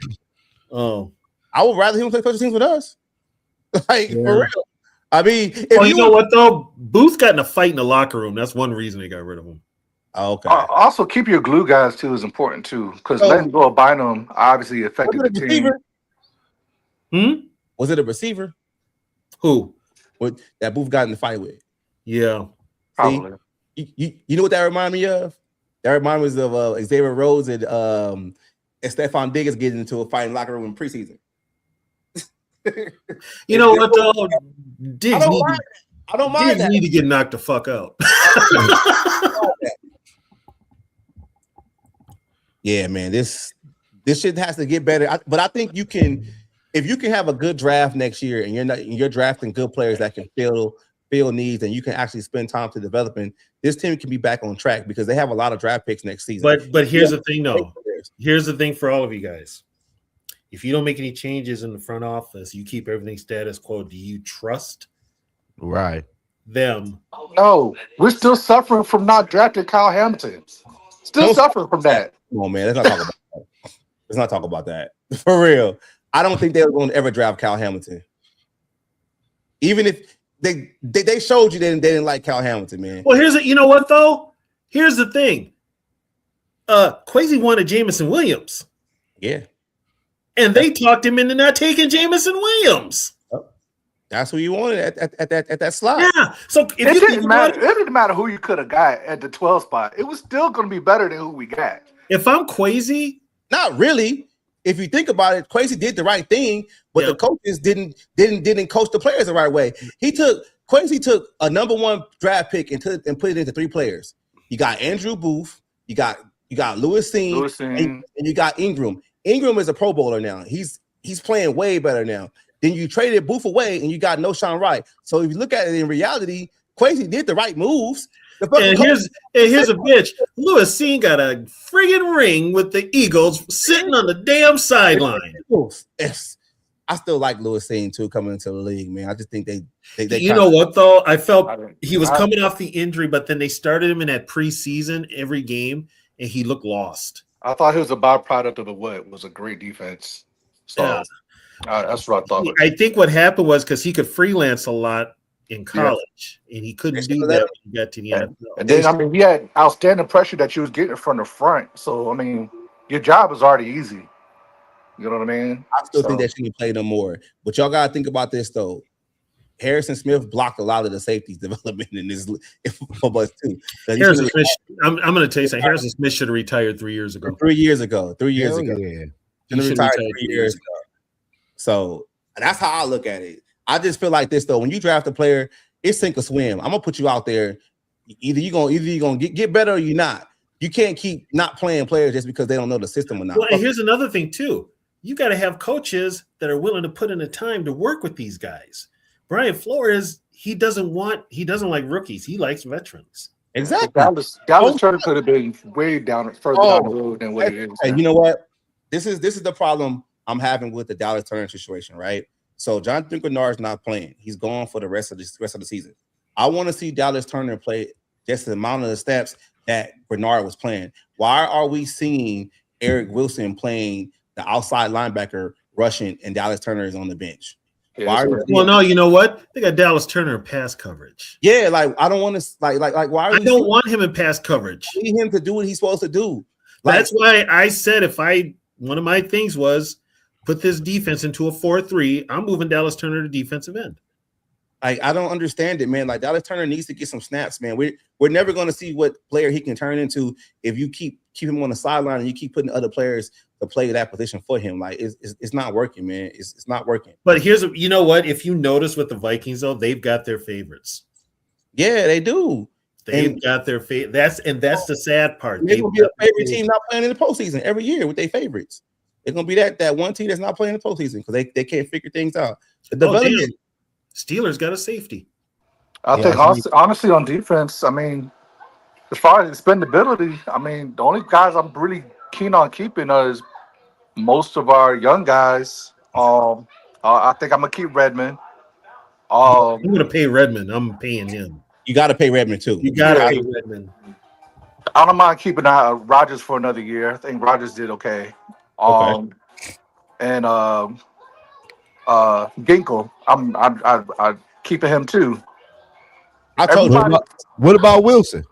Oh, I would rather him play special teams with us. Like for real. I mean, well, you know what though? Booth got in a fight in the locker room. That's one reason they got rid of him. Okay. Also, keep your glue guys too is important too because letting go of Bynum obviously affected the team. Was it a receiver? Who? What that Booth got in the fight with? Yeah, probably. You know what that reminded me of? That reminded me of Xavier Rhodes and Stephon Diggs getting into a fight in the locker room in preseason. You know what though? Diggs I don't mind that. Need to get knocked the fuck out. Yeah, man, this shit has to get better. But I think you can, if you can have a good draft next year, and you're drafting good players that can fill needs, and you can actually spend time to developing, this team can be back on track because they have a lot of draft picks next season. But here's the thing, though. Here's the thing for all of you guys. If you don't make any changes in the front office, you keep everything status quo. Do you trust them? No, we're still suffering from not drafting Kyle Hamilton. Still suffering from that. Come on, man. Let's not talk about that. Let's not talk about that. For real. I don't think they were going to ever draft Kyle Hamilton. Even if they showed you they didn't like Kyle Hamilton, man. Well, you know what though? Here's the thing. Kwesi wanted Jameson Williams. Yeah. And they talked him into not taking Jameson Williams. That's who you wanted at that slot. Yeah. So it didn't matter. It didn't matter who you could have got at the 12 spot. It was still going to be better than who we got. If I'm Kwesi, not really. If you think about it, Kwesi did the right thing, but the coaches didn't coach the players the right way. Kwesi took a number one draft pick and put it into three players. You got Andrew Booth, you got Zoe-N, and you got Ingram. Ingram is a Pro Bowler now. He's playing way better now. Then you traded Booth away and you got Noshawn Wright. So if you look at it in reality, Kwesi did the right moves. And here's a bitch. Zoe-N got a friggin' ring with the Eagles sitting on the damn sideline. I still like Zoe-N too coming into the league, man. I just think they you know what though? I felt he was coming off the injury, but then they started him in that preseason every game, and he looked lost. I thought he was a byproduct of what was a great defense. So that's what I thought. I think what happened was because he could freelance a lot in college, and he couldn't do that when he got to the NFL. And then, he had outstanding pressure that you was getting from the front. So, your job is already easy. You know what I mean? I still think that she can play no more. But y'all got to think about this, though. Harrison Smith blocked a lot of the safeties development in this for us, too. Harrison Smith, I'm going to tell you something. Harrison Smith should have retired 3 years ago. 3 years ago. 3 years Hell ago. Yeah. He retired 3 years ago. So that's how I look at it. I just feel like this though. When you draft a player, it's sink or swim. I'm gonna put you out there. Either you're gonna get better or you're not. You can't keep not playing players just because they don't know the system or not. Well, and here's another thing too. You got to have coaches that are willing to put in the time to work with these guys. Brian Flores, he doesn't like rookies. He likes veterans. Exactly. Dallas Turner could have been way further down the road than what it is. And you know what? This is the problem I'm having with the Dallas Turner situation, right? So Jonathan Grenard is not playing. He's gone for the rest of the season. I want to see Dallas Turner play just the amount of the steps that Grenard was playing. Why are we seeing Eric Wilson playing the outside linebacker rushing and Dallas Turner is on the bench? Well, no, you know what? They got Dallas Turner in pass coverage. Yeah, like I don't want to like why? I don't want him in pass coverage. I need him to do what he's supposed to do. That's why I said one of my things was put this defense into a 4-3. I'm moving Dallas Turner to defensive end. I don't understand it, man. Like Dallas Turner needs to get some snaps, man. We're never going to see what player he can turn into if you keep him on the sideline and you keep putting other players to play that position for him. Like it's not working, man. It's not working. But you know what? If you notice with the Vikings, though, they've got their favorites. Yeah, they do. They've got their favorite. That's the sad part. They're going to be a favorite team not playing in the postseason every year with their favorites. It's gonna be that one team that's not playing the postseason because they can't figure things out. The development. Steelers got a safety. I think honestly on defense, I mean, as far as expendability, I mean, the only guys I'm really keen on keeping is most of our young guys. I think I'm gonna keep Redmond. I'm gonna pay Redmond. I'm paying him. You got to pay Redmond too. You gotta pay Redmond. I don't mind keeping Rodgers for another year. I think Rodgers did okay. And Ginkle, I'm keeping him too. I told you. What about Wilson?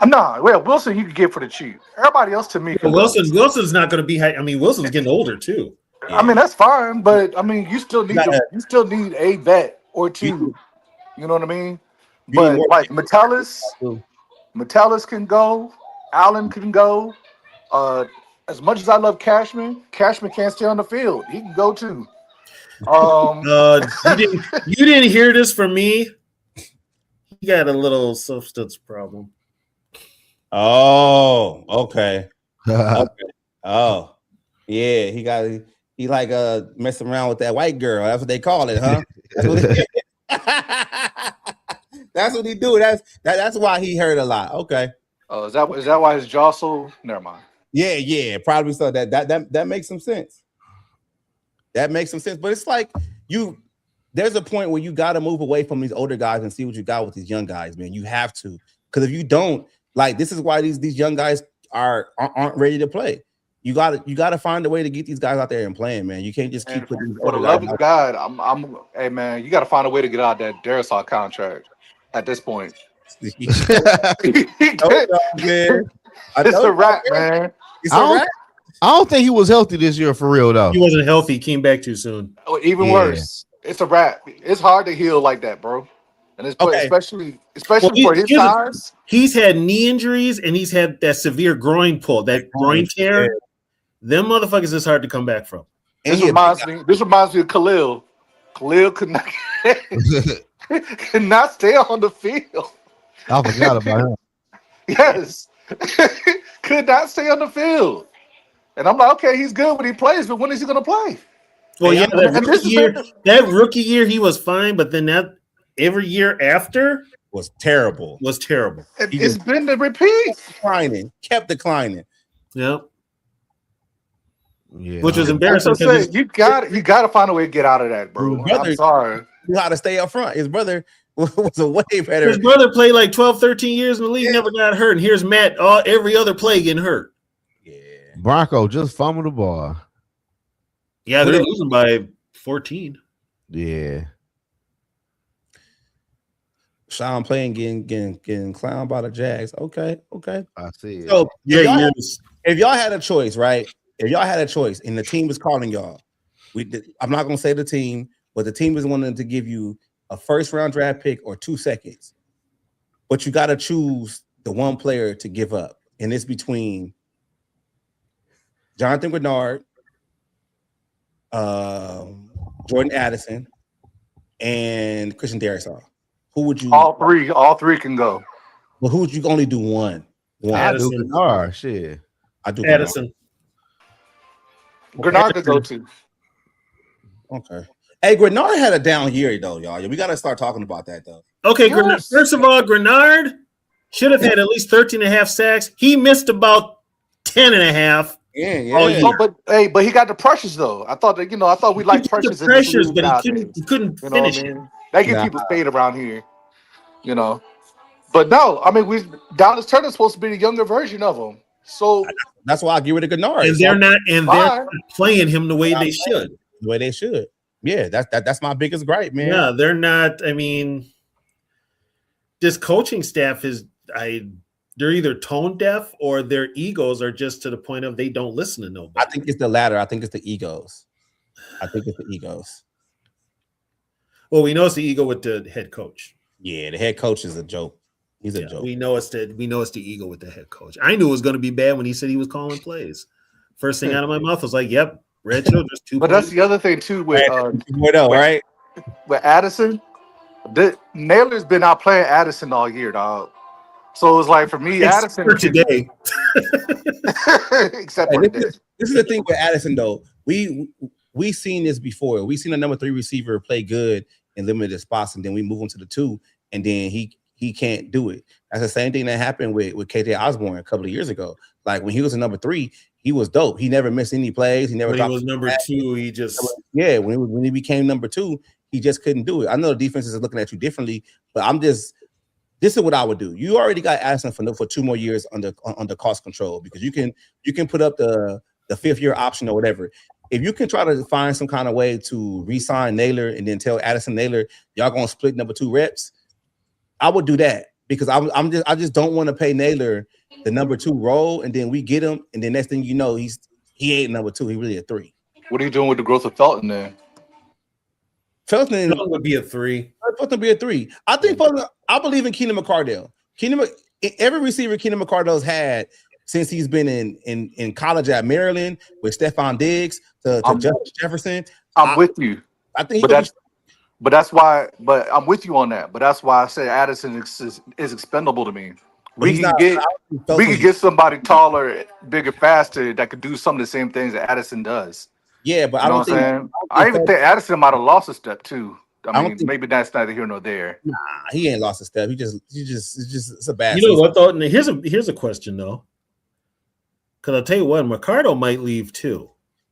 Wilson you can get for the cheap. Everybody else to me. Wilson's not going to be high. I mean, Wilson's getting older too. I mean, that's fine, but I mean, you still need a vet or two. You know what I mean? But like Metellus can go. Allen can go. As much as I love Cashman can't stay on the field. He can go too. You didn't hear this from me. He got a little substance problem. Oh, okay. Oh, yeah. He like messing around with that white girl. That's what they call it, huh? That's what he do. That's why he hurt a lot. Okay. Oh, is that why his jaw so? Never mind. Yeah, probably so. That makes some sense. That makes some sense. But it's like there's a point where you got to move away from these older guys and see what you got with these young guys, man. You have to, because if you don't, like, this is why these young guys aren't ready to play. You gotta find a way to get these guys out there and playing, man. You can't just keep putting. For the love of God, hey man, you got to find a way to get out that Darisaw contract at this point. It's a wrap, man. It's a wrap. I don't think he was healthy this year for real though. He wasn't healthy. He came back too soon. Even worse. It's a wrap. It's hard to heal like that, bro. And it's especially for his size. He's had knee injuries and he's had that severe groin pull, that groin tear. Yeah. Them motherfuckers is hard to come back from. This reminds me of Khalil. Khalil could not stay on the field. I forgot about him. Yes. Could not stay on the field. And I'm like, okay, he's good when he plays, but when is he going to play? Well, yeah, that rookie year he was fine, but then that every year after was terrible. It's been the repeat. Kept declining. Yep. Yeah. Which was embarrassing. You got to find a way to get out of that, bro. I'm sorry. You got to stay up front. His brother was a way better. His brother played like 12, 13 years in the league, never got hurt. And here's Matt, every other play getting hurt. Yeah. Bronco just fumbled the ball. Yeah, they're losing by 14. Yeah. Sean playing getting clowned by the Jags. Okay. I see it. So if y'all had a choice, right? If y'all had a choice and the team was calling y'all, I'm not gonna say the team, but the team is wanting to give you a first round draft pick or 2 seconds, but you got to choose the one player to give up, and it's between Jonathan Grenard, Jordan Addison, and Christian Darrisaw. Who would you? All three can go. Well, who would you only do one? I do Grenard. Shit. I do Addison. Grenard could go too. Okay. Hey, Grenard had a down year though, y'all. We got to start talking about that though. Okay, yes. First of all, Grenard should have had at least 13.5 sacks. He missed about 10.5. Yeah. But he got the pressures though. I thought we liked pressures. But he couldn't finish it. They get people paid around here, But no, I mean, Dallas Turner's supposed to be the younger version of him. So that's why I give it to Grenard. And they're not playing him the way they should. The way they should. Yeah, that's my biggest gripe, man. Yeah, they're not. I mean, this coaching staff they're either tone deaf or their egos are just to the point of they don't listen to nobody. I think it's the latter. I think it's the egos. Well, we know it's the ego with the head coach. Yeah, the head coach is a joke. He's a joke. We know it's the ego with the head coach. I knew it was going to be bad when he said he was calling plays. First thing out of my mouth was like, "Yep, Red Children's 2." But that's the other thing too with right? With Addison, Naylor's been out playing Addison all year, dog. So it was like for me, Addison for today. except for today. This is the thing with Addison though. We seen this before. We seen a number 3 receiver play good in limited spots, and then we move him to the 2, and then he can't do it. That's the same thing that happened with KJ Osborne a couple of years ago. Like when he was a number 3, he was dope. He never missed any plays. He never. When he was number 2, he just when he became number 2, he just couldn't do it. I know the defenses are looking at you differently, but this is what I would do. You already got Addison for 2 more years under cost control, because you can put up the 5th year option or whatever. If you can try to find some kind of way to re-sign Naylor and then tell Addison Naylor y'all gonna split number 2 reps, I would do that, because I just don't want to pay Naylor the number 2 role, and then we get him, and then next thing you know, he ain't number 2. He really a 3. What are you doing with the growth of Felton then? Felton would be a 3. Felton be a 3. I think I believe in Keenan McCardell. Every receiver Keenan McCardell's had since he's been in college at Maryland with Stephon Diggs to Justin Jefferson. I'm with you. I think, but that's why. But I'm with you on that. But that's why I say Addison is expendable to me. We can get somebody taller, bigger, faster that could do some of the same things that Addison does. Yeah, but you know what I'm saying? I even think Addison might have lost a step too. I mean, maybe that's neither here nor there. Nah, he ain't lost a step. It's a bad. You know what though? Here's a question though. Because I'll tell you what, Mercado might leave too.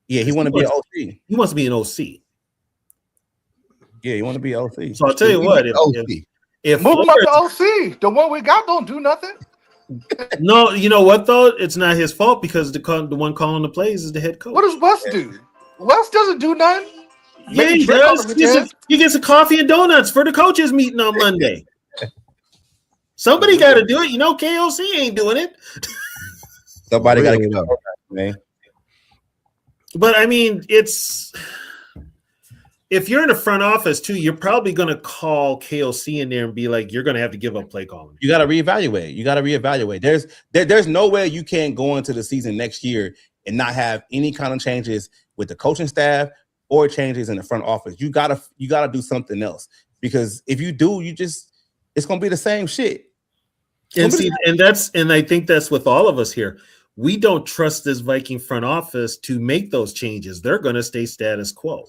Yeah, he want to be an OC. He wants to be an OC. Yeah, he want to be an OC. So I'll tell you what, if move him up to OC, the one we got don't do nothing. No, you know what though? It's not his fault, because the one calling the plays is the head coach. What does West do? West doesn't do nothing. Yeah, he does. He gets a coffee and donuts for the coaches meeting on Monday. Somebody got to do it. You know, KOC ain't doing it. Somebody got to get up, man. But I mean, it's if you're in the front office too, you're probably going to call KOC in there and be like, "You're going to have to give up play calling." You got to reevaluate. There's no way you can't go into the season next year and not have any kind of changes with the coaching staff or changes in the front office. You gotta do something else, because if you do, it's gonna be the same shit. And I think that's with all of us here. We don't trust this Viking front office to make those changes. They're going to stay status quo.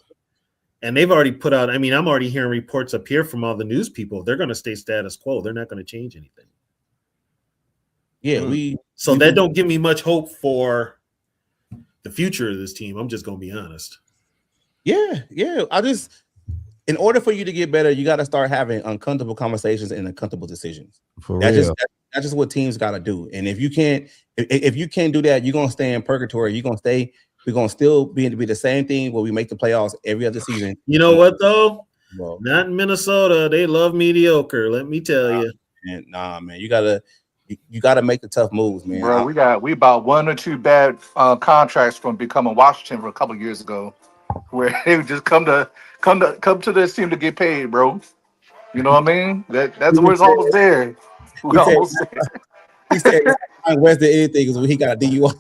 And they've already put out, I mean, I'm already hearing reports up here from all the news people. They're going to stay status quo. They're not going to change anything. Yeah, that don't give me much hope for the future of this team. I'm just going to be honest. Yeah. In order for you to get better, you got to start having uncomfortable conversations and uncomfortable decisions. That's just what teams got to do. And if you can't do that, you're gonna stay in purgatory. We're gonna still be the same thing where we make the playoffs every other season. You know what though? Well, not in Minnesota. They love mediocre. Let me tell you. Man, you gotta make the tough moves, man. Bro, we about 1 or 2 bad contracts from becoming Washington for a couple of years ago, where they would just come to this team to get paid, bro. You know what I mean? That's where it's almost there. He said West did anything because he got a DUI.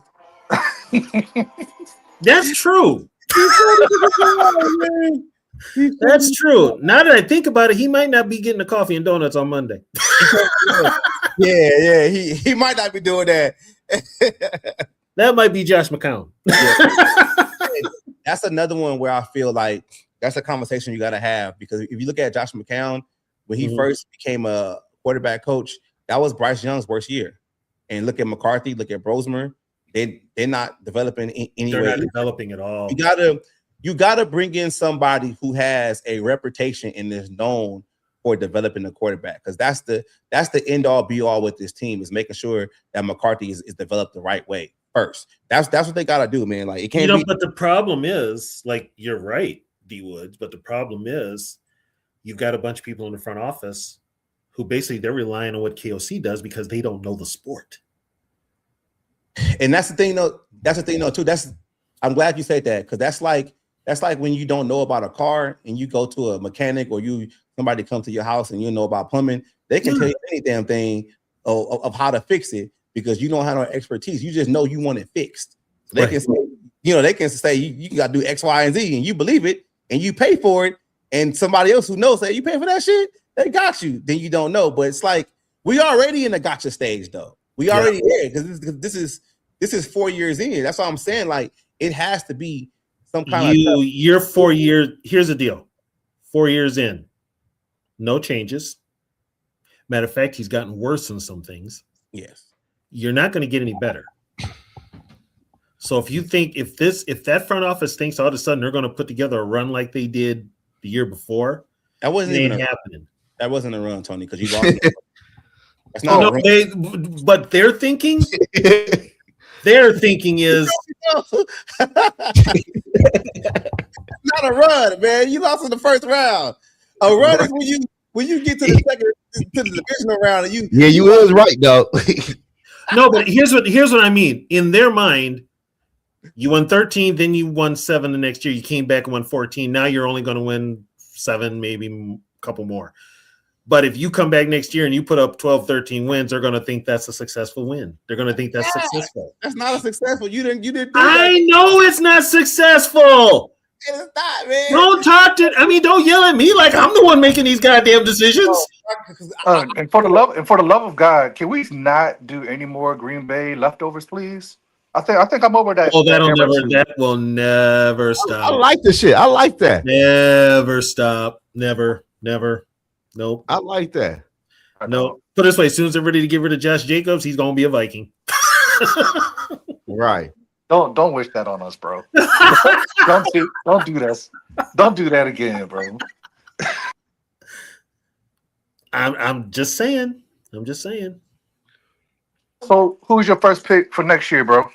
That's true. That's true. Now that I think about it, he might not be getting the coffee and donuts on Monday. Yeah. He might not be doing that. That might be Josh McCown. That's another one where I feel like that's a conversation you got to have, because if you look at Josh McCown, when he first became a quarterback coach, that was Bryce Young's worst year. And look at McCarthy, look at Brosmer. They're not developing anyway. They're not developing at all. You gotta bring in somebody who has a reputation and is known for developing a quarterback, because that's the end all be all with this team, is making sure that McCarthy is developed the right way first. That's what they gotta do, man. Like it can't be. But the problem is, like, you're right, D Woods. But the problem is, you've got a bunch of people in the front office who basically they're relying on what KOC does because they don't know the sport. And that's the thing, though. Too. I'm glad you said that, because that's like when you don't know about a car and you go to a mechanic, or somebody comes to your house and you know about plumbing. They can tell you any damn thing of how to fix it, because you don't have no expertise. You just know you want it fixed. So they can say you got to do X, Y, and Z, and you believe it and you pay for it. And somebody else who knows, say, you pay for that shit, they got you. Then you don't know. But it's like we already in the gotcha stage, though. We already there, because this is 4 years in. That's what I'm saying. Like, It has to be some kind of you're 4 years. Here's the deal: 4 years in, no changes. Matter of fact, he's gotten worse in some things. Yes. You're not going to get any better. So if you think if that front office thinks all of a sudden they're going to put together a run like they did the year before, that wasn't it even ain't happening. That wasn't a run, Tony, because you lost. That's not a run. But their thinking is not a run, man. You lost in the first round. A run is when you get to the divisional round and you. Yeah, you was right though. No, but here's what I mean. In their mind, you won 13, then you won 7 the next year. You came back and won 14. Now you're only going to win 7, maybe a couple more. But if you come back next year and you put up 12, 13 wins, they're going to think that's a successful win. They're going to think that's successful. That's not a successful. You didn't. I know it's not successful. It's not, man. Don't yell at me like I'm the one making these goddamn decisions. And for the love of God, can we not do any more Green Bay leftovers, please? I think I'm over that. Oh, that will never stop. I like the shit. I like that. Never stop. Never. Nope. I like that. No. Put it this way: as soon as they're ready to get rid of Josh Jacobs, he's gonna be a Viking. Right. Don't wish that on us, bro. don't do this. Don't do that again, bro. I'm just saying. So, who's your first pick for next year, bro?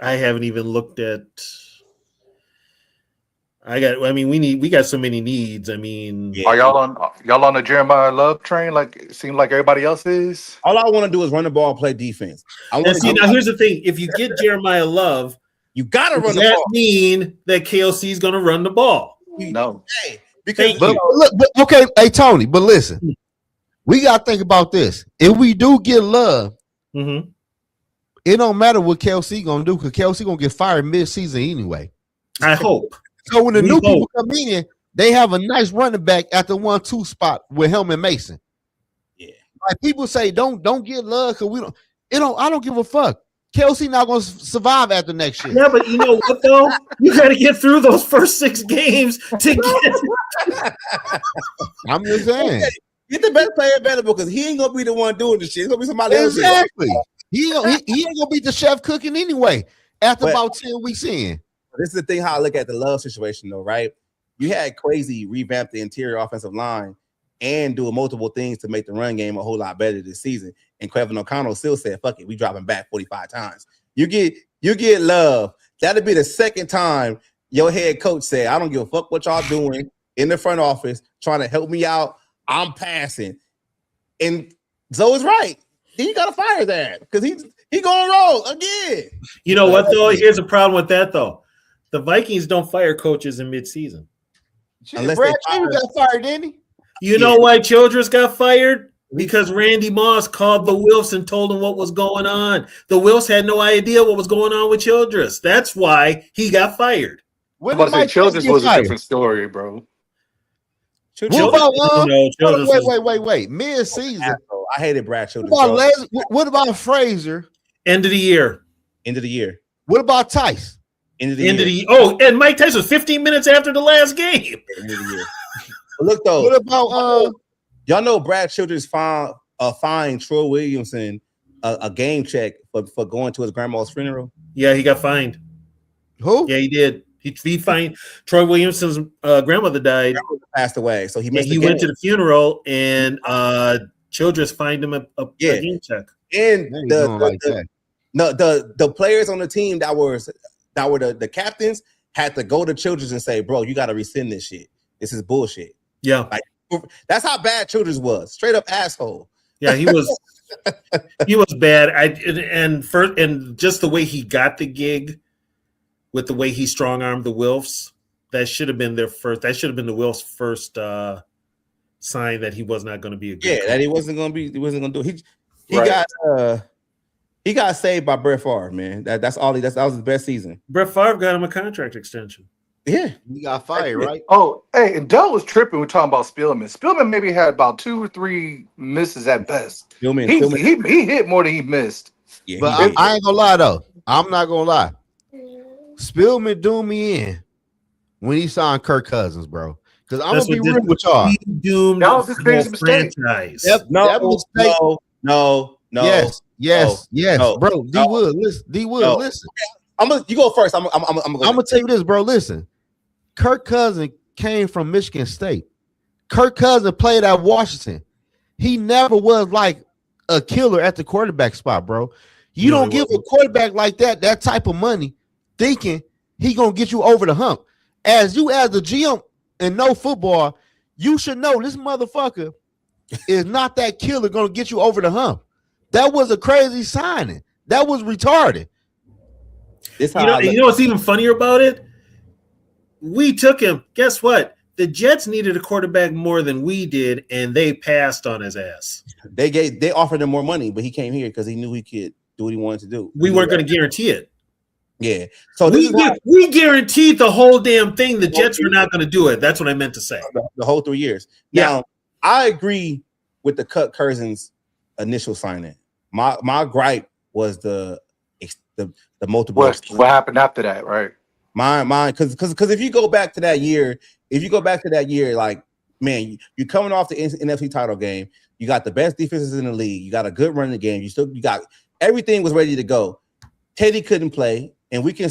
I haven't even looked at. We got so many needs. I mean, Are y'all on the Jeremiah Love train? Like it seems like everybody else is. All I want to do is run the ball, and play defense. Now here's the thing: if you get Jeremiah Love, you gotta run the ball. Does ball. that mean that KLC is going to run the ball? No. Because okay, hey Tony, but listen, we got to think about this. If we do get Love, it don't matter what KLC gonna do because KLC gonna get fired mid-season anyway. I hope. So when the new people come in, they have a nice running back at the 1-2 spot with Helmet Mason. Yeah, like people say, don't get Love because I don't give a fuck. KLC not gonna survive after next year. Yeah, but you know what though? You got to get through those first 6 games to get. I'm just saying, get the best player available because he ain't gonna be the one doing the shit. It's gonna be somebody else. Exactly. He ain't gonna be the chef cooking anyway. After about 10 weeks in. This is the thing how I look at the Love situation, though, right? You had Crazy revamp the interior offensive line and do multiple things to make the run game a whole lot better this season. And Kevin O'Connell still said, "Fuck it, we dropping back 45 times." You get Love. That'll be the second time your head coach said, "I don't give a fuck what y'all doing in the front office, trying to help me out. I'm passing." And Zoe's right. Then you gotta fire that because he going rogue again. You know what though? Here's a problem with that though. The Vikings don't fire coaches in midseason. Unless Brad Childress got fired, didn't he? You know why Childress got fired? Because Randy Moss called the Wilfs and told him what was going on. The Wilfs had no idea what was going on with Childress. That's why he got fired. Childress was a different story, bro. Wait. Mid-season. I hated Brad Childress. What about Frazier? End of the year. What about Tice? End of the year. Oh, and Mike Tyson was 15 minutes after the last game. End of the year. Look though. What about y'all know Brad Childress fined Troy Williamson a game check for going to his grandma's funeral? Yeah, he got fined. Who? Yeah, he did. He fined Troy Williamson's grandmother died. Passed away, so he missed. He went to the funeral, and Childress fined him a game check. And the players on the team that were the captains had to go to Childress and say, "Bro, you got to rescind this shit. This is bullshit." Yeah, that's how bad Childress was. Straight up asshole. Yeah, he was. He was bad. And just the way he got the gig, with the way he strong armed the Wilfs, that should have been their first. That should have been the Wilfs' first sign that he was not going to be a good coach. That he wasn't going to be. He wasn't going to do. He got saved by Brett Favre, man. That's all. That was his best season. Brett Favre got him a contract extension. Yeah, he got fired, right? Oh, hey, and Dell was tripping. We're talking about Spielman. Spielman maybe had about 2 or 3 misses at best. He hit more than he missed. Yeah, but I ain't gonna lie though. I'm not gonna lie. Spielman doomed me in when he signed Kirk Cousins, bro. Because I'm gonna be real with y'all. He doomed That was his the biggest whole mistake. franchise. That mistake. No. Yes, no, bro. D no, Wood, listen. no. Listen. You go first. I'm gonna tell you this, bro. Listen, Kirk Cousins came from Michigan State. Kirk Cousins played at Washington. He never was like a killer at the quarterback spot, bro. You don't give a quarterback like that type of money, thinking he gonna get you over the hump. As the GM and know football, you should know this motherfucker is not that killer gonna get you over the hump. That was a crazy signing. That was retarded. You know what's even funnier about it? We took him. Guess what? The Jets needed a quarterback more than we did, and they passed on his ass. They offered him more money, but he came here because he knew he could do what he wanted to do. We weren't going to guarantee it. Yeah. So we guaranteed the whole damn thing. The Jets were not going to do it. That's what I meant to say. The whole 3 years. Yeah. Now, I agree with the Kirk Cousins initial signing. My gripe was the multiple. What happened after that, right? Mine, because if you go back to that year, like, man, you're coming off the NFC title game. You got the best defenses in the league. You got a good running game. You got everything was ready to go. Teddy couldn't play, and we can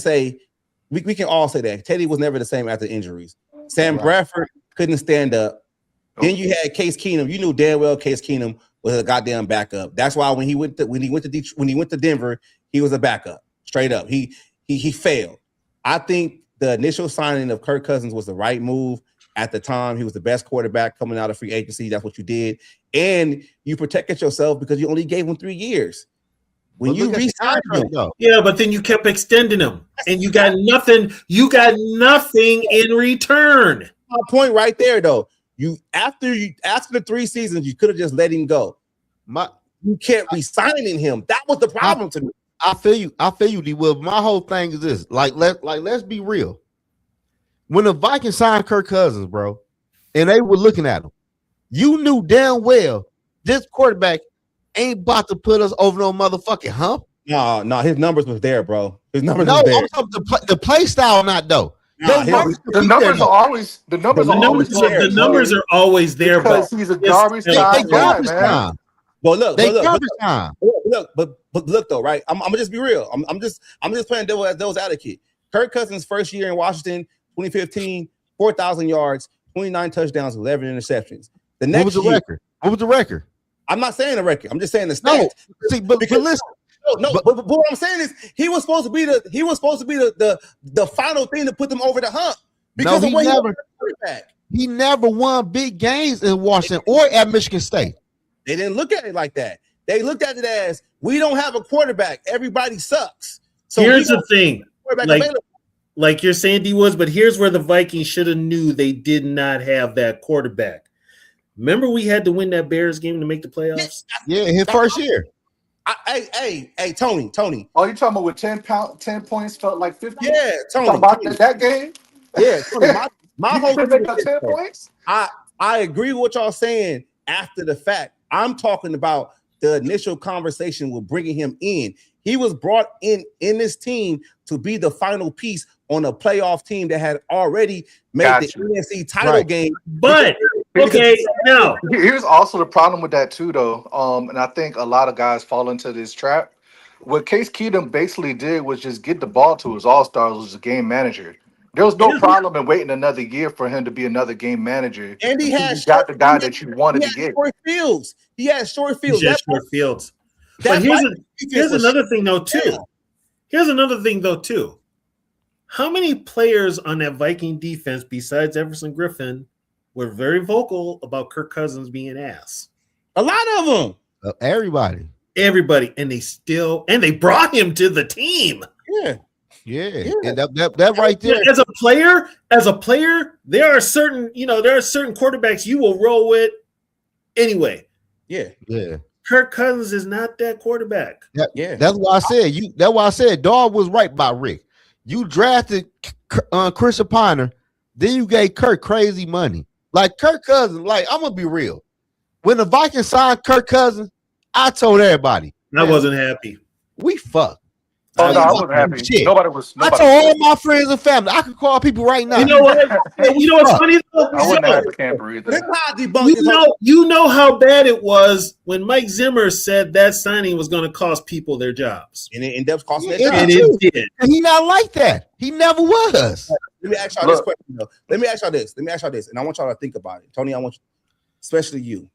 all say that Teddy was never the same after injuries. Sam Bradford couldn't stand up. Then you had Case Keenum. You knew damn well Case Keenum was a goddamn backup. That's why when he went to Denver, he was a backup straight up. He failed. I think the initial signing of Kirk Cousins was the right move at the time. He was the best quarterback coming out of free agency. That's what you did, and you protected yourself because you only gave him 3 years. When you re-signed him, yeah, but then you kept extending him, and you got nothing. You got nothing in return. My point right there, though. After the 3 seasons, you could have just let him go. You kept re-signing him. That was the problem to me. I feel you, D. Will. My whole thing is this: let's be real. When the Vikings signed Kirk Cousins, bro, and they were looking at him, you knew damn well this quarterback ain't about to put us over no motherfucking hump. No, his numbers was there, bro. His numbers was there. The play style not though. The numbers are always there because he's a garbage time guy, man. Well, look, but look though, right? I'm gonna just be real. I'm just playing devil's advocate. Kirk Cousins' first year in Washington, 2015, 4,000 yards, 29 touchdowns, 11 interceptions. The next What was the record? I'm not saying the record. I'm just saying the stats. But listen. But what I'm saying is he was supposed to be the final thing to put them over the hump because he never won big games in Washington or at Michigan State. They didn't look at it like that. They looked at it as we don't have a quarterback. Everybody sucks. So here's the thing, like you're saying, D Woods, but here's where the Vikings should have knew they did not have that quarterback. Remember, we had to win that Bears game to make the playoffs. Yeah, his first year. Hey, Tony. Oh, you talking about with 10 points felt like 50? Yeah, Tony. About that game? Yeah, Tony, my whole thing make 10 points. I agree with what y'all saying after the fact. I'm talking about the initial conversation with bringing him in. He was brought in this team to be the final piece on a playoff team that had already made the NFC title game. But okay, now here's also the problem with that too, though. And I think a lot of guys fall into this trap. What Case Keenum basically did was just get the ball to his all-stars as a game manager. There was no problem in waiting another year for him to be another game manager. And he got the guy that you wanted to get. He had short fields. But here's another thing though too. How many players on that Viking defense besides Everson Griffin were very vocal about Kirk Cousins being an ass? A lot of them. Everybody, and they brought him to the team. Yeah. And that right there. As a player, there are certain quarterbacks you will roll with anyway. Yeah. Kirk Cousins is not that quarterback. Yeah. That's why I said Dawg was right about Rick. You drafted Christian Piner, then you gave Kirk crazy money. Like Kirk Cousins, like I'm gonna be real. When the Vikings signed Kirk Cousins, I told everybody I wasn't happy. We fucked. Oh no, I wasn't happy. Shit. Nobody was. I told all my friends and family I could call people right now. You know what? You know what's funny though? I wasn't happy with Camper either. This is how I debunk this. You know how bad it was when Mike Zimmer said that signing was going to cost people their jobs, And it ended up costing their Yeah, job. and it did. And he not like that. He never was. Let me ask y'all this question though. Let me ask y'all this, and I want y'all to think about it. Tony, I want you, especially you.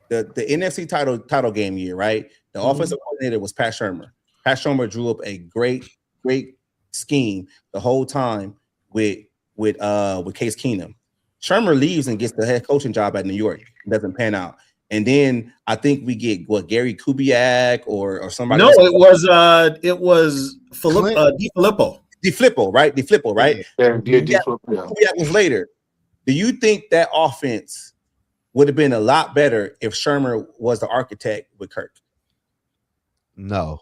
The NFC title game year, right? The offensive coordinator was Pat Shurmur. Pat Shurmur drew up a great scheme the whole time with Case Keenum. Shurmur leaves and gets the head coaching job at New York. It doesn't pan out. And then I think we get Gary Kubiak or somebody. No, else. it was DiFilippo. DiFilippo, right? DiFilippo, right? Yeah. Kubiak was later. Do you think that offense would have been a lot better if Shurmur was the architect with Kirk? No.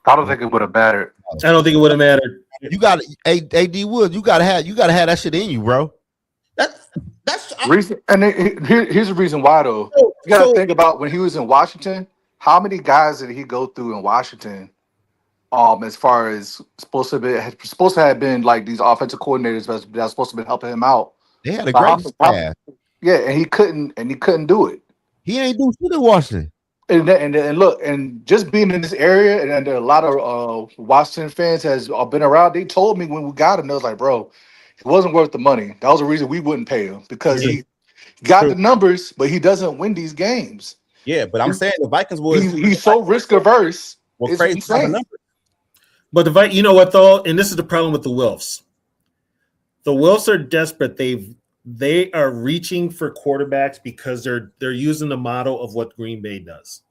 I don't think it would have mattered. I don't think it would have mattered. You got AD Woods. You gotta have that shit in you, bro. That's Reason, and here's the reason why though. You got to think about when he was in Washington. How many guys did he go through in Washington? As far as supposed to have been like these offensive coordinators that are supposed to be helping him out. They had a great staff. Yeah, and he couldn't do it. He ain't do shit in Washington. And look, and just being in this area, and a lot of Washington fans has been around. They told me when we got him, they was like, bro, it wasn't worth the money. That was the reason we wouldn't pay him because he got the numbers, but he doesn't win these games. Yeah, but I'm saying the Vikings was he's so risk averse. Well, crazy for the numbers. But you know what though, and this is the problem with the Wilfs. The Wilfs are desperate. They are reaching for quarterbacks because they're using the model of what Green Bay does.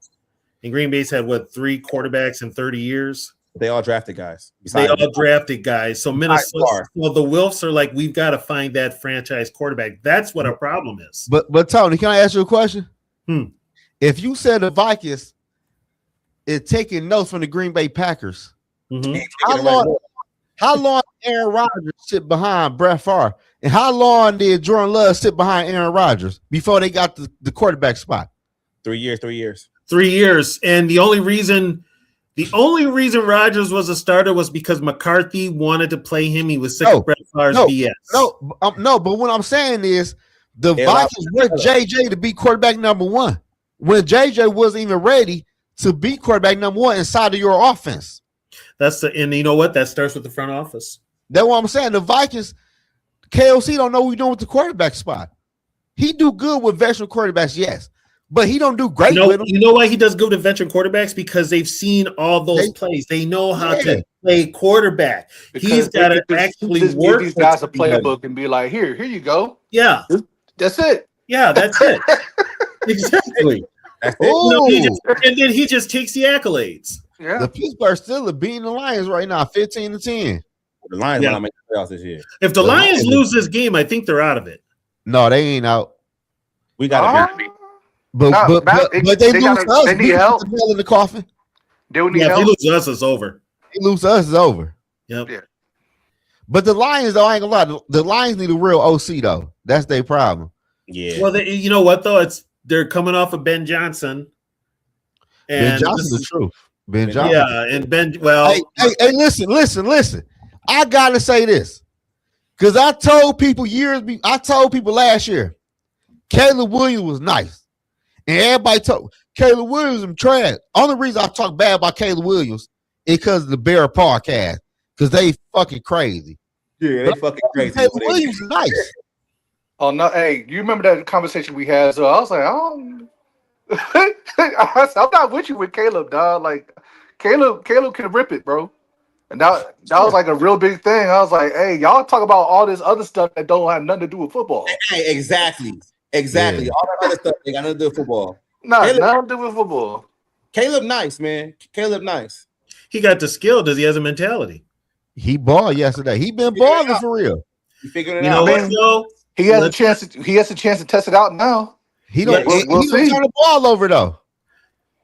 And Green Bay's had 3 quarterbacks in 30 years. They all drafted guys. They all drafted guys. So Minnesota, well, the Wilfs are like, we've got to find that franchise quarterback. That's what our problem is. But Tony, can I ask you a question? If you said the Vikings is taking notes from the Green Bay Packers, how long Aaron Rodgers sit behind Brett Favre? And how long did Jordan Love sit behind Aaron Rodgers before they got the quarterback spot? 3 years. 3 years. And the only reason Rodgers was a starter was because McCarthy wanted to play him. He was sick of Brett Favre's BS. No, but what I'm saying is the Vikings want JJ to be quarterback number 1 when JJ wasn't even ready to be quarterback number 1 inside of your offense. And you know what? That starts with the front office. That's what I'm saying. The Vikings, KOC don't know what he's doing with the quarterback spot. He do good with veteran quarterbacks, yes, but he don't do great with them. You know why he does good with veteran quarterbacks? Because they've seen all those plays. They know how to play quarterback. Because he's got to actually work. Give these guys a playbook and be like, here you go. Yeah, that's it. Yeah, that's it. Exactly. And then he just takes the accolades. Yeah. The Pittsburgh Steelers beating the Lions right now, 15-10. The Lions want to make the playoffs this year. If the Lions lose this game, I think they're out of it. No, they ain't out. We got to But they lose us. They need help in the coffin. They would need help. If they lose us, it's over. They lose us, it's over. Yep. Yeah. But the Lions, though, I ain't gonna lie. The Lions need a real OC, though. That's their problem. Yeah. Well, you know what though? They're coming off of Ben Johnson. And Ben Johnson's the truth. Ben Johnson. Yeah, and Ben. Well, hey, listen. I gotta say this because I told people last year, Caleb Williams was nice, and everybody told Caleb Williams was trash. Only reason I talk bad about Caleb Williams is because of the Bear podcast, because they fucking crazy. Yeah, they fucking crazy. Caleb Williams is nice. Oh no! Hey, you remember that conversation we had? So I was like, I'm not with you with Caleb, dog. Like Caleb can rip it, bro. And that was like a real big thing. I was like, hey, y'all talk about all this other stuff that don't have nothing to do with football. Hey, exactly. Yeah. All that other stuff ain't got nothing to do with football. Nothing to do with football. Caleb nice, man. Caleb nice. He got the skill. Does he have a mentality? He balled yesterday. He been balling for real. He figured it out. He has a chance to test it out now. He don't turn the ball over though.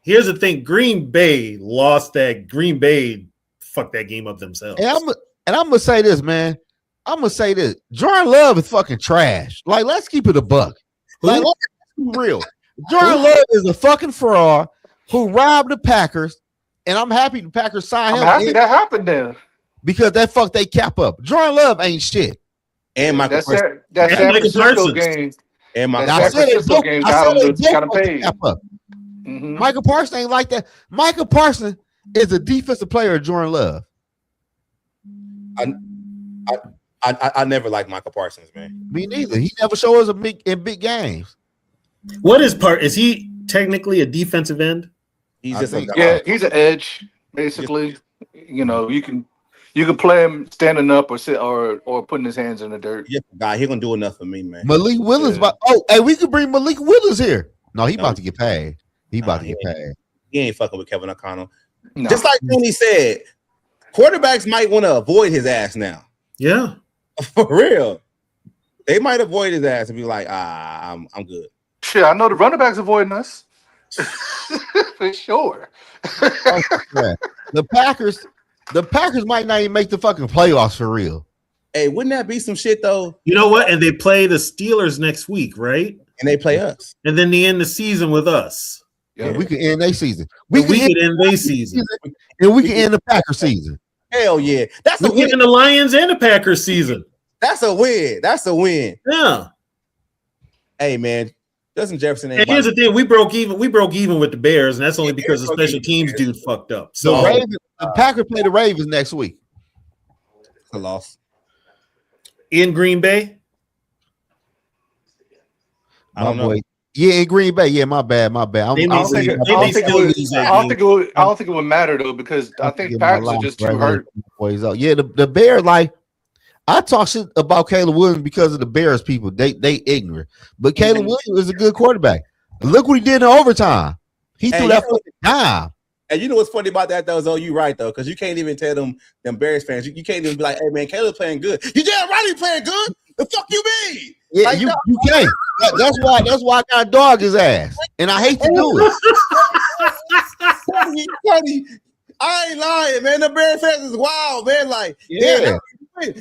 Here's the thing: Green Bay lost that. Green Bay fucked that game up themselves. And I'm gonna say this, man. I'm gonna say this: Jordan Love is fucking trash. Like, let's keep it a buck. Like, let's be real. Jordan Love is a fucking fraud who robbed the Packers and I'm happy the Packers signed I'm him. happy that happened then. Because that fucked they cap up. Jordan Love ain't shit. And Michael That Parsons. San Michael Francisco Parsons. game. And Michael That San Parsons. Francisco game got him paid. Cap up. Mhm. Michael Parsons ain't like that. Michael Parsons is a defensive player of Jordan Love. I never liked Michael Parsons, man. Me neither. He never shows us in big games. What is part? Is he technically a defensive end? He's just He's an edge, basically. You know, you can play him standing up or sit or putting his hands in the dirt. Yeah, guy, he gonna do enough for me, man. Malik Willis. Yeah. Hey, we could bring Malik Willis here. No, he about to get paid. He about to get paid. He ain't fucking with Kevin O'Connell. No. Just like Tony said, quarterbacks might want to avoid his ass now. Yeah. For real. They might avoid his ass and be like, I'm good. Shit, I know the running backs avoiding us. For sure. The Packers might not even make the fucking playoffs for real. Hey, wouldn't that be some shit though? You know what? And they play the Steelers next week, right? And they play us. And then they end the season with us. Yeah, we can end their season. We could end their season. And we can end the Packers season. Hell yeah. That's a We're win. giving the Lions and the Packers season. That's a win. That's a win. Yeah. Hey man, Justin Jefferson ain't And here's the thing: we broke even with the Bears, and that's only because the special teams dude fucked up. So The Packers play the Ravens next week. a loss. In Green Bay, I don't know. Yeah, in Green Bay. Yeah, my bad. I don't think it would matter though, because I think Packers are just too hurt. Yeah, the Bears, like, I talk shit about Caleb Williams because of the Bears people. They ignorant. But Caleb Williams is a good quarterback. Look what he did in overtime. He threw that fucking dime. And you know what's funny about that though, Zoe? You right though, because you can't even tell them Bears fans. You can't even be like, hey man, Caleb playing good. You damn right he playing good. The fuck you mean? Yeah, like, you can't. That's why I got dog his ass. And I hate to do it. Funny. I ain't lying, man. The Bears fans is wild, man. Like, Yeah.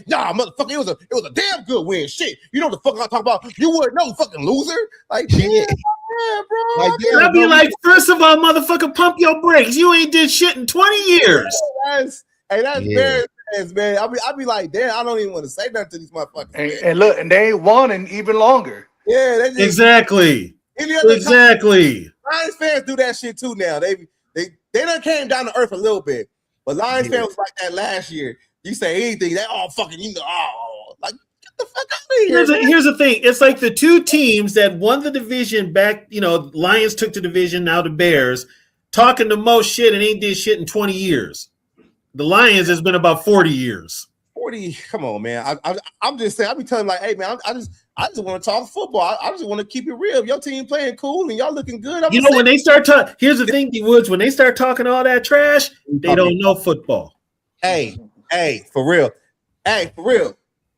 Nah, motherfucker, it was a damn good win. Shit, you know what the fuck I'm talking about? You wouldn't know, fucking loser. Like, yeah, bro. Like, I'd be like, first of all, motherfucker, pump your brakes. You ain't did shit in 20 years. That's Bears fans, man. I'll be like, damn, I don't even want to say nothing to these motherfuckers. And look, and they ain't won in even longer. Yeah, they just, exactly. Lions fans do that shit too now. They done came down to earth a little bit, but Lions fans was like that last year. You say anything, they all fucking like get the fuck out of here. Here's the thing. It's like the two teams that won the division back, Lions took the division, now the Bears, talking the most shit and ain't did shit in 20 years. The Lions has been about 40 years. 40, come on, man. I'm just saying, I be telling them, like, hey man, I just want to talk football. I just want to keep it real. If your team playing cool and y'all looking good. When they start talking, here's the thing, D Woods, when they start talking all that trash, they don't know football. Hey, for real.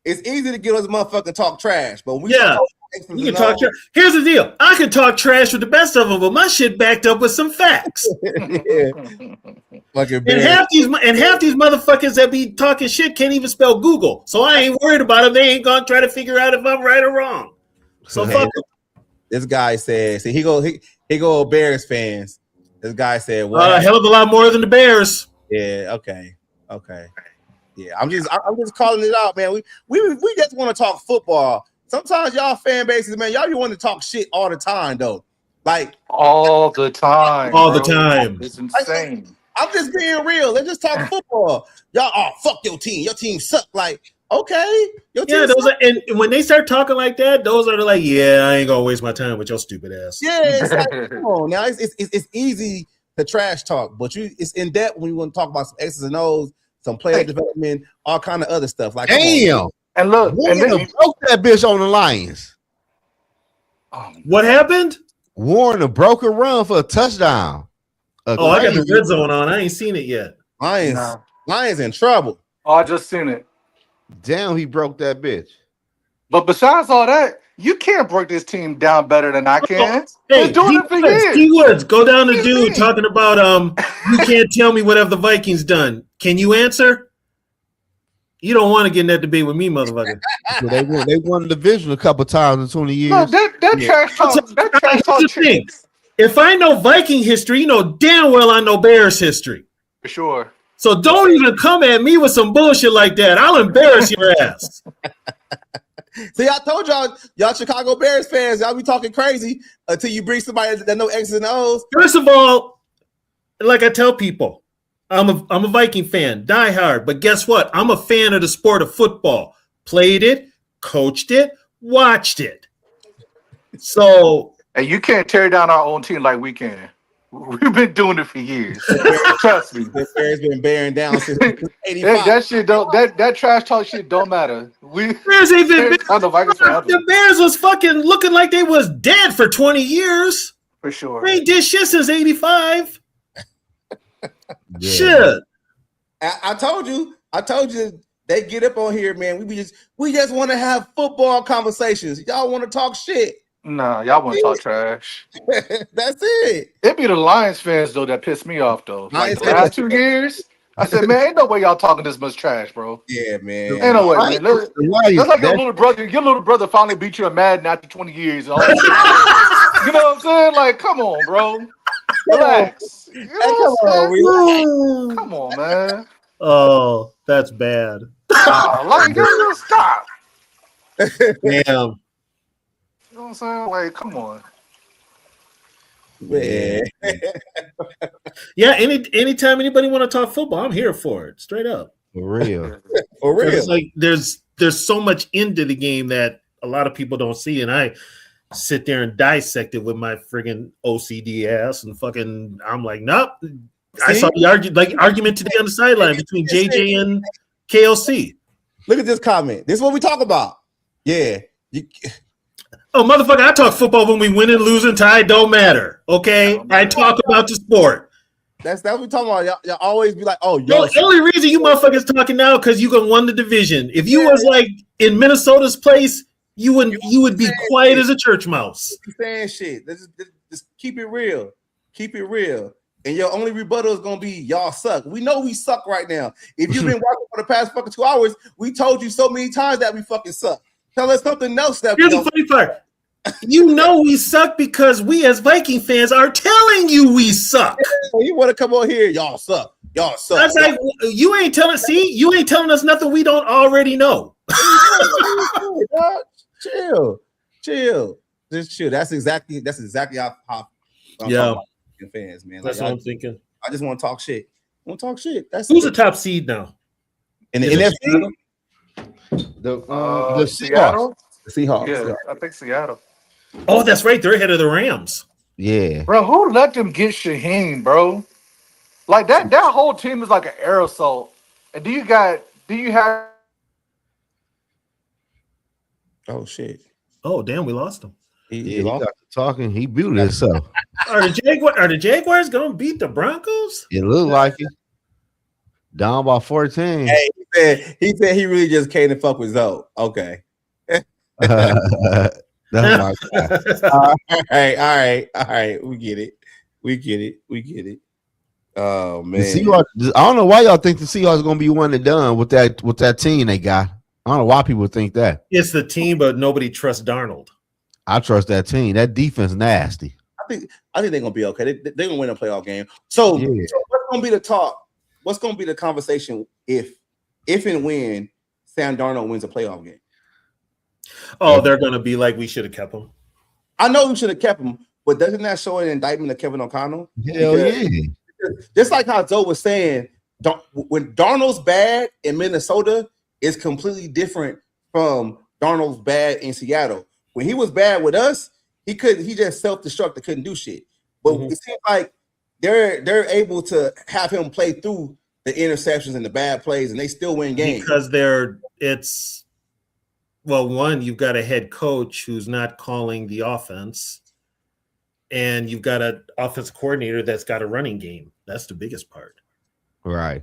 It's easy to get us motherfucking talk trash, but we you can talk trash. Here's the deal. I can talk trash with the best of them, but my shit backed up with some facts. Like and half these motherfuckers that be talking shit can't even spell Google. So I ain't worried about it. They ain't gonna try to figure out if I'm right or wrong. So fuck it. This guy said, see, he go Bears fans. This guy said, well, a hell of a lot more than the Bears. Yeah, okay. Yeah, I'm just calling it out, man. We just want to talk football. Sometimes y'all fan bases, man, y'all want to talk shit all the time, though. Like all the time. The time. It's insane. I'm just being real. Let's just talk football. Y'all, fuck your team. Your team suck. Like, okay. Your team and when they start talking like that, those are like, yeah, I ain't gonna waste my time with your stupid ass. Yeah, it's like, come on now. It's easy to trash talk, but it's in depth when you want to talk about some X's and O's, some player development, all kind of other stuff. Like, damn. And look, Warner broke that bitch on the Lions. What happened? Warner broke a run for a touchdown. I got the red zone on. I ain't seen it yet. Lions in trouble. Oh, I just seen it. Damn, he broke that bitch. But besides all that, you can't break this team down better than I can. Hey, D Woods, go down the dude talking about you can't tell me what have the Vikings done. Can you answer? You don't want to get in that debate with me, motherfucker. So they won the division a couple times in 20 years. No, that trash talk. That trash talk. If I know Viking history, you know damn well I know Bears history. For sure. So don't even come at me with some bullshit like that. I'll embarrass your ass. See, I told y'all Chicago Bears fans, y'all be talking crazy until you bring somebody that know X's and O's. First of all, like I tell people, I'm a Viking fan, diehard. But guess what? I'm a fan of the sport of football. Played it, coached it, watched it. So, And you can't tear down our own team like we can. We've been doing it for years. Trust me. The Bears been bearing down since '85. That shit don't that trash talk shit don't matter. Bears ain't been, the Vikings forever. the Bears was fucking looking like they was dead for 20 years. For sure. They ain't did shit since '85. Yeah. Shit. I told you they get up on here, man. We just want to have football conversations. Y'all want to talk shit. Nah, y'all want to talk trash. That's it. It be the Lions fans though that piss me off though. Like Lions the last 2 years, I said, man, ain't no way y'all talking this much trash, bro. Yeah, man. Ain't no way, man. That's like your little brother. Your little brother finally beat you in Madden after 20 years. And all that shit. You know what I'm saying? Like, come on, bro. Relax. You know what I'm saying? Come on, man. Oh, that's bad. Like, just stop. Damn. You know what I'm saying? Like, come on. Man. Yeah, anytime anybody want to talk football, I'm here for it. Straight up. For real. For real. It's like there's so much into the game that a lot of people don't see, and I sit there and dissect it with my friggin' OCD ass and fucking. I'm like, nope. I saw the argument today on the sideline between JJ and KLC. Look at this comment. This is what we talk about. Yeah. Oh, motherfucker, I talk football when we win and lose and tie. Don't matter. Okay? I talk about the sport. That's what we talking about. Y'all always be like, oh, Yo, the only reason you motherfuckers talking now because you gonna won the division. If you was like in Minnesota's place, you would be quiet as a church mouse. Saying shit. Just keep it real. Keep it real. And your only rebuttal is gonna be y'all suck. We know we suck right now. If you've been watching for the past fucking 2 hours, we told you so many times that we fucking suck. Tell us something else that here's the funny part. You know we suck because we as Viking fans are telling you we suck. You want to come on here, y'all suck. Y'all suck. That's like you ain't telling us nothing we don't already know. Chill. Just chill. That's exactly how fans, man. That's what I'm thinking. I just want to talk shit. That's who's the top seed now? In the NFC? The Seattle. The Seahawks. Yeah, I think Seattle. Oh, that's right. They're ahead of the Rams. Yeah. Bro, who let them get Shaheen, bro? Like that whole team is like an aerosol. And do you have Oh shit. Oh, damn, we lost him. He got to talking. He muted himself. Are the Jaguars gonna beat the Broncos? It looked like it. Down by 14. Hey, he said he really just came to fuck with Zoe. Okay. That's my guy. All right. We get it. Oh man. The Seahawks, I don't know why y'all think the Seahawks are gonna be one and done with that team they got. I don't know why people think that. It's the team, but nobody trusts Darnold. I trust that team. That defense nasty. I think they're gonna be okay. They're gonna win a playoff game. So what's gonna be the talk? What's gonna be the conversation if and when Sam Darnold wins a playoff game? Oh, they're gonna be like, we should have kept him. I know we should have kept him, but doesn't that show an indictment of Kevin O'Connell? Hell yeah. Just like how Zoe was saying, when Darnold's bad in Minnesota, it's completely different from Darnold's bad in Seattle. When he was bad with us, he just self-destructed, couldn't do shit. But it seems like they're able to have him play through the interceptions and the bad plays, and they still win games. Because one, you've got a head coach who's not calling the offense, and you've got an offensive coordinator that's got a running game. That's the biggest part. Right.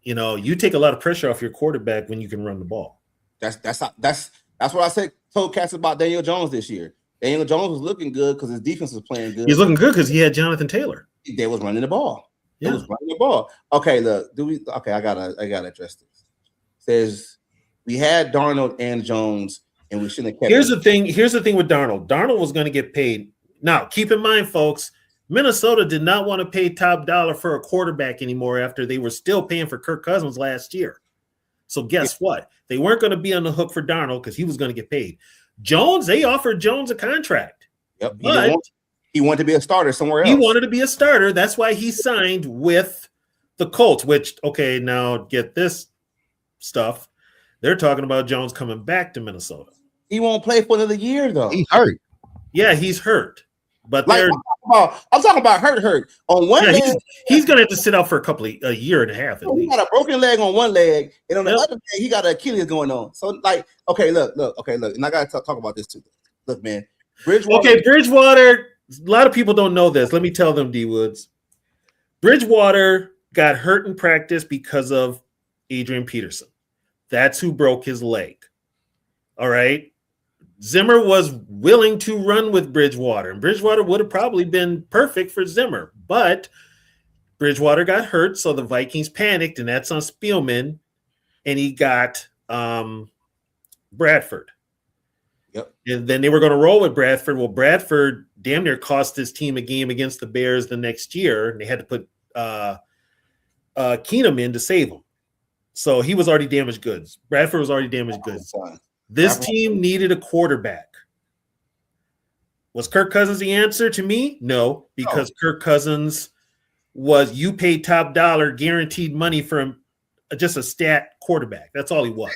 You know, you take a lot of pressure off your quarterback when you can run the ball. That's what I told Cass about Daniel Jones this year. Daniel Jones was looking good because his defense was playing good. He's looking good because he had Jonathan Taylor. They was running the ball. Yeah. It was running the ball. Okay, look, I gotta address this. Says we had Darnold and Jones, and we shouldn't have kept Here's the thing with Darnold. Darnold was going to get paid. Now, keep in mind, folks, Minnesota did not want to pay top dollar for a quarterback anymore after they were still paying for Kirk Cousins last year. So guess what? They weren't going to be on the hook for Darnold because he was going to get paid. Jones, they offered Jones a contract. Yep. But he wanted to be a starter somewhere else. He wanted to be a starter. That's why he signed with the Colts, which, okay, now get this stuff. They're talking about Jones coming back to Minnesota. He won't play for another year, though. He's hurt. Yeah, he's hurt. But like, I'm talking about hurt. On one leg, he's going to have to sit out for a year and a half at least. He got a broken leg on one leg, and on the other leg, he got an Achilles going on. So, like, okay, look. And I got to talk about this too. Look, man. Bridgewater, a lot of people don't know this. Let me tell them, D Woods. Bridgewater got hurt in practice because of Adrian Peterson. That's who broke his leg. All right. Zimmer was willing to run with Bridgewater, and Bridgewater would have probably been perfect for Zimmer, but Bridgewater got hurt, so the Vikings panicked, and that's on Spielman, and he got Bradford. Yep. And then they were going to roll with Bradford. Well, Bradford damn near cost his team a game against the Bears the next year, and they had to put Keenum in to save him. So he was already damaged goods. Bradford was already damaged goods. This team needed a quarterback. Was Kirk Cousins the answer to me? No, because Kirk Cousins you paid top dollar, guaranteed money for him, just a stat quarterback. That's all he was.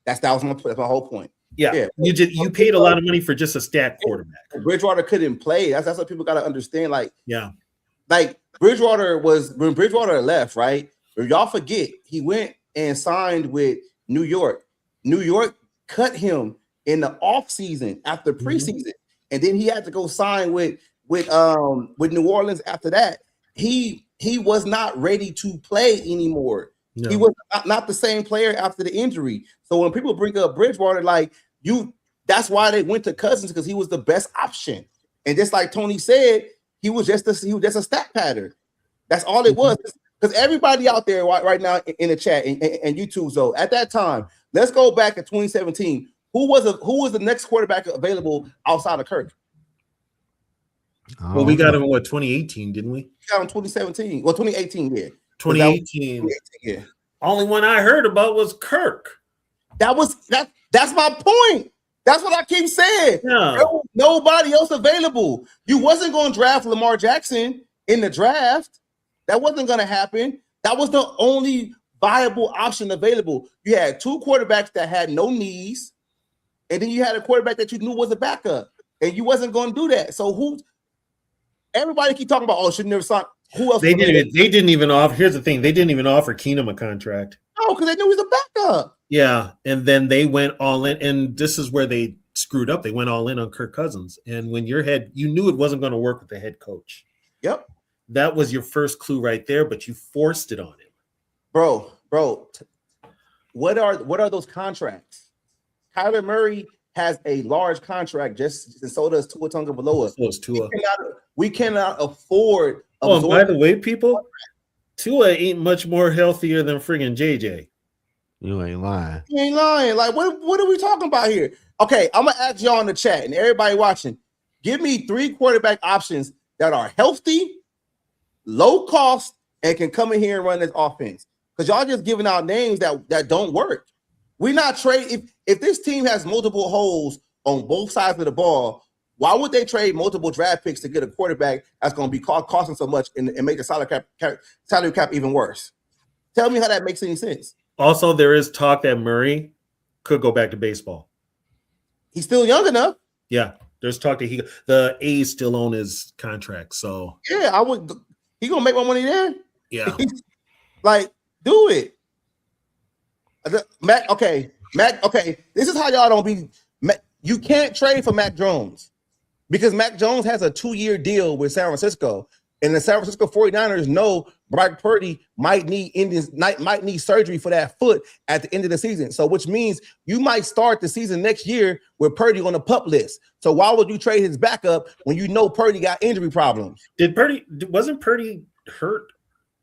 That was my whole point. Yeah. You paid a lot of money for just a stat quarterback. Bridgewater couldn't play. That's what people got to understand. Like when Bridgewater left, right? If y'all forget, he went and signed with New York. New York cut him in the off season after preseason, and then he had to go sign with New Orleans after that. He was not ready to play anymore. No. He was not the same player after the injury. So when people bring up Bridgewater, that's why they went to Cousins, because he was the best option. And just like Tony said, he was just a stat pattern. That's all it was. Because everybody out there right now in the chat and YouTube, so at that time, let's go back to 2017. Who was the next quarterback available outside of Kirk? Well, we got him in 2018, didn't we? We got him in 2017. Well, 2018, yeah. 2018, yeah. Only one I heard about was Kirk. That's my point. That's what I keep saying. Yeah. There was nobody else available. You wasn't going to draft Lamar Jackson in the draft. That wasn't going to happen. That was the only viable option available. You had two quarterbacks that had no knees, and then you had a quarterback that you knew was a backup, and you wasn't going to do that. So everybody keep talking about, should never sign. Who else? They didn't even offer. Here's the thing: they didn't even offer Keenum a contract. No, because they knew he was a backup. Yeah, and then they went all in, and this is where they screwed up. They went all in on Kirk Cousins, and when you knew it wasn't going to work with the head coach. Yep. That was your first clue right there, but you forced it on him. Bro, what are those contracts? Kyler Murray has a large contract, and so does Tua Tagovailoa. So does Tua. We cannot afford. Oh, and by the way, people, Tua ain't much more healthier than friggin' JJ. You ain't lying. You ain't lying. Like, what are we talking about here? Okay, I'm gonna ask y'all in the chat and everybody watching. Give me 3 quarterback options that are healthy, low cost, and can come in here and run this offense. Because y'all just giving out names that don't work. We're not trade. If this team has multiple holes on both sides of the ball, why would they trade multiple draft picks to get a quarterback that's going to be costing so much and make the salary cap even worse? Tell me how that makes any sense. Also, there is talk that Murray could go back to baseball. He's still young enough. Yeah, there's talk that the A's still own his contract. So yeah, I would. He gonna make more money there. Yeah, do it. Mac. Okay. This is how y'all don't be. You can't trade for Mac Jones because Mac Jones has a 2-year deal with San Francisco, and the San Francisco 49ers know Brock Purdy might need surgery for that foot at the end of the season. So, which means you might start the season next year with Purdy on the PUP list. So, why would you trade his backup when you know Purdy got injury problems? Wasn't Purdy hurt?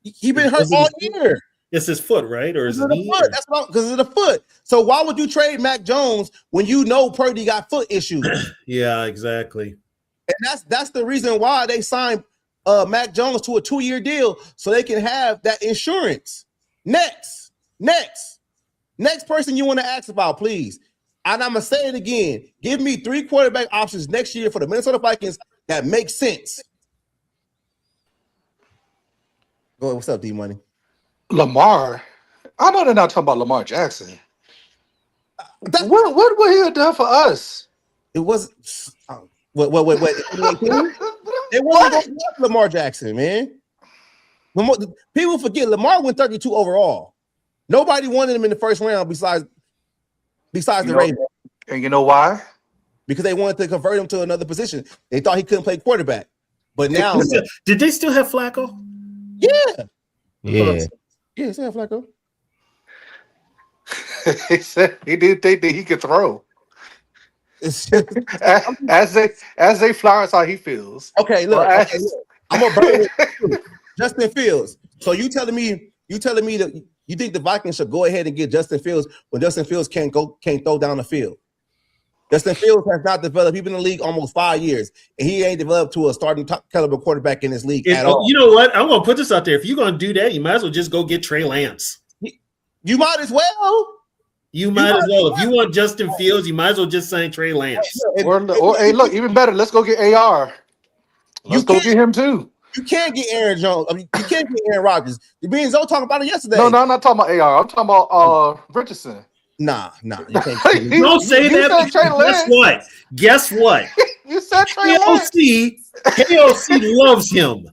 He been hurt all year. It's his foot, right? Or is it the foot? That's because of the foot. So why would you trade Mac Jones when you know Purdy got foot issues? Yeah, exactly. And that's the reason why they signed Mac Jones to a 2-year deal so they can have that insurance. Next person you want to ask about, please. And I'm gonna say it again. Give me 3 quarterback options next year for the Minnesota Vikings that make sense. Go ahead. What's up, D Money? Lamar. I know they're not talking about Lamar Jackson. What would he have done for us? It was wait. They wasn't going to Lamar Jackson, man. People forget Lamar went 32 overall. Nobody wanted him in the first round besides the Ravens. And you know why? Because they wanted to convert him to another position. They thought he couldn't play quarterback. But now, did they still have Flacco? Yeah. Yeah. Yeah, still have Flacco. He said he did think that he could throw. It's just, As they flowers how he feels. okay, look. I'm gonna burn it. Justin Fields. So you telling me that you think the Vikings should go ahead and get Justin Fields when Justin Fields can't throw down the field? Justin Fields has not developed. He's been in the league almost 5 years, and he ain't developed to a starting top caliber quarterback in this league at all. You know what? I'm gonna put this out there. If you're gonna do that, you might as well just go get Trey Lance. You might as well. You might as well. If you want Justin Fields, you might as well just sign Trey Lance. Or hey, look, even better. Let's go get AR. Let's go get him too. You can't get Aaron Jones. I mean, you can't get Aaron Rodgers. Me and Zoe talking about it yesterday. No, I'm not talking about AR. I'm talking about Richardson. Nah. You can't. Don't say that. Guess what? You said Trey Lance. KOC loves him.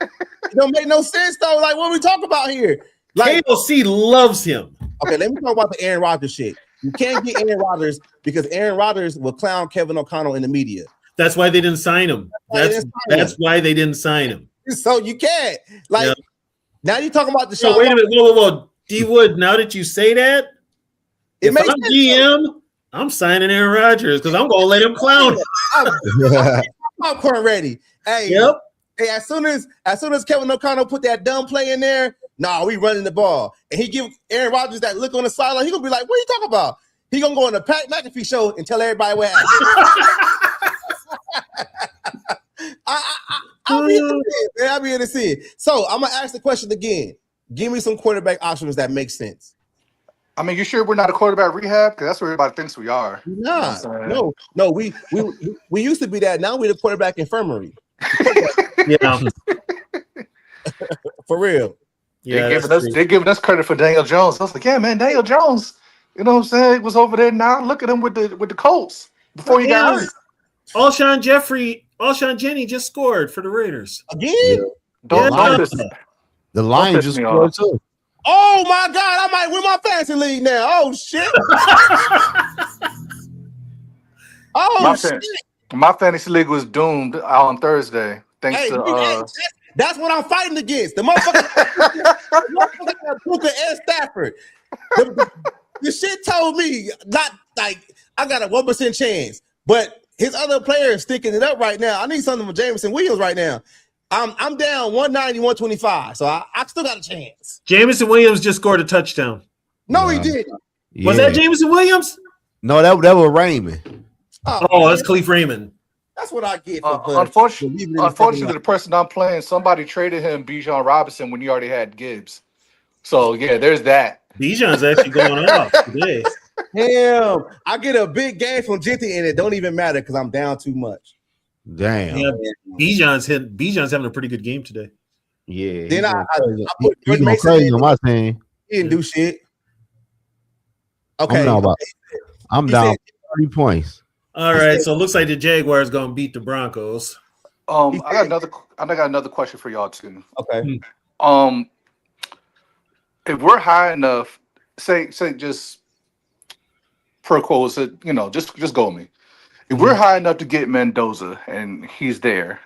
It don't make no sense though. Like, what are we talking about here? Like, KOC loves him. Okay, let me talk about the Aaron Rodgers shit. You can't get Aaron Rodgers because Aaron Rodgers will clown Kevin O'Connell in the media. That's why they didn't sign him. That's why they didn't sign him. So you can't. Like, now you're talking about the show. So wait a minute. Whoa. D Wood, now that you say that, if I'm GM, I'm signing Aaron Rodgers because I'm gonna let him clown. I'm popcorn ready. Hey, yep. Hey, as soon as Kevin O'Connell put that dumb play in there, we running the ball. And he give Aaron Rodgers that look on the sideline, he gonna be like, what are you talking about? He gonna go on the Pat McAfee show and tell everybody what happened. I'll be in to see it. So I'm gonna ask the question again. Give me some quarterback options that make sense. I mean, you sure we're not a quarterback rehab? Because that's what everybody thinks we are. Nah, no. We used to be that. Now we're the quarterback infirmary. Yeah, for real. Yeah, they're giving us credit for Daniel Jones. I was like, yeah, man, Daniel Jones. You know what I'm saying? Was over there now. Look at him with the Colts before he got hurt. Alshon Jennings just scored for the Raiders again. The Lions just scored too. Oh my God! I might win my fantasy league now. Oh shit! My fantasy league was doomed on Thursday. Thanks to that's what I'm fighting against. The motherfucker Puka and Stafford. The shit told me not like I got a 1% chance, but his other player is sticking it up right now. I need something from Jameson Williams right now. I'm down 190, 125, so I still got a chance. Jameson Williams just scored a touchdown. No, he didn't. Yeah. Was that Jameson Williams? No, that was Raymond. Oh, that's Khalif Raymond. That's what I get. Unfortunately, the person I'm playing, somebody traded him Bijan Robinson when he already had Gibbs. So yeah, there's that. Bijan's actually going off today. Damn, I get a big game from Genty and it don't even matter because I'm down too much. Damn. Yeah, Bijan's having a pretty good game today. Yeah. Then I put Jordan Mason crazy on my team. He didn't do shit. Okay. I'm down 30 points. All right, so it looks like the Jaguars gonna beat the Broncos. I got another question for y'all too. Okay. If we're high enough, say just per quote, just go with me. If we're high enough to get Mendoza and he's there,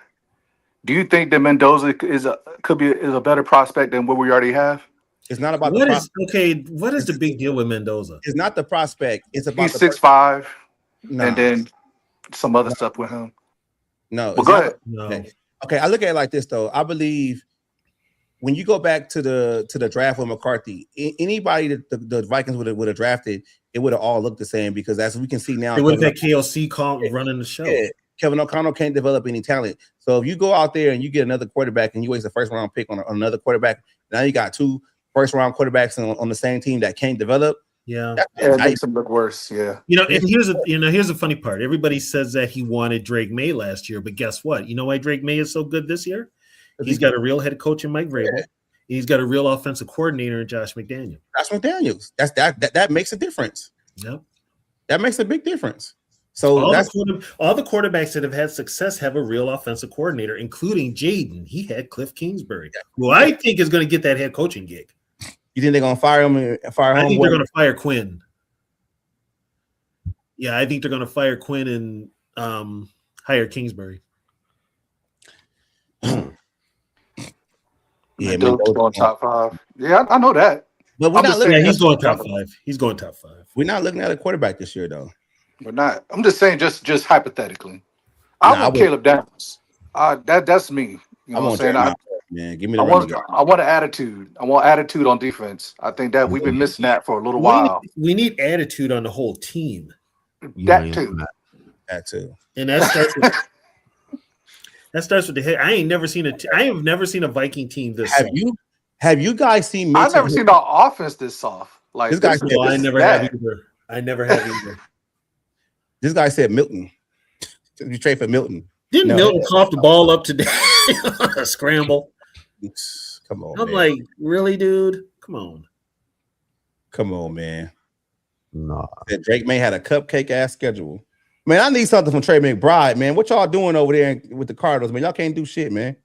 do you think that Mendoza is a better prospect than what we already have? It's not about what is the big deal with Mendoza? It's not the prospect. It's about he's 6'5", and then some other stuff with him. No, go ahead. No. Okay, I look at it like this though. I believe when you go back to the draft with McCarthy, anybody that the Vikings would have drafted, it would have all looked the same because as we can see now, they would have had KLC running the show. Yeah, Kevin O'Connell can't develop any talent. So if you go out there and you get another quarterback and you waste a first round pick on another quarterback, now you got 2 first round quarterbacks on the same team that can't develop. Yeah, it makes him look worse. Yeah, and here's the funny part. Everybody says that he wanted Drake May last year, but guess what? You know why Drake May is so good this year? He's got a real head coach in Mike Vrabel. Yeah. He's got a real offensive coordinator in Josh McDaniels. That makes a difference. Yep, that makes a big difference. So all the quarterbacks that have had success have a real offensive coordinator, including Jaden. He had Cliff Kingsbury, who I think is going to get that head coaching gig. You think they're going to fire him? I think they're going to fire Quinn. Yeah, I think they're going to fire Quinn and hire Kingsbury. Yeah, going top 5. Yeah, I know that. But we're not looking. He's going top 5. He's going top 5. We're not looking at a quarterback this year, though. We're not. I'm just saying, just hypothetically. I want Caleb Downs. That's me. You know what I'm saying? Man, give me the I want an attitude. I want attitude on defense. I think that we've been missing that for a little while. We need attitude on the whole team. That too. And that starts with the head. I have never seen a Viking team this soft. Have you guys seen I've never seen the offense this soft. Like this guy said, I never have either. This guy said Milton. You trade for Milton. Didn't Milton cough the ball up today? A scramble. Come on. I'm like, really, dude? Come on, man. No. Drake May had a cupcake ass schedule. Man, I need something from Trey McBride, man. What y'all doing over there with the Cardinals, man? Y'all can't do shit, man.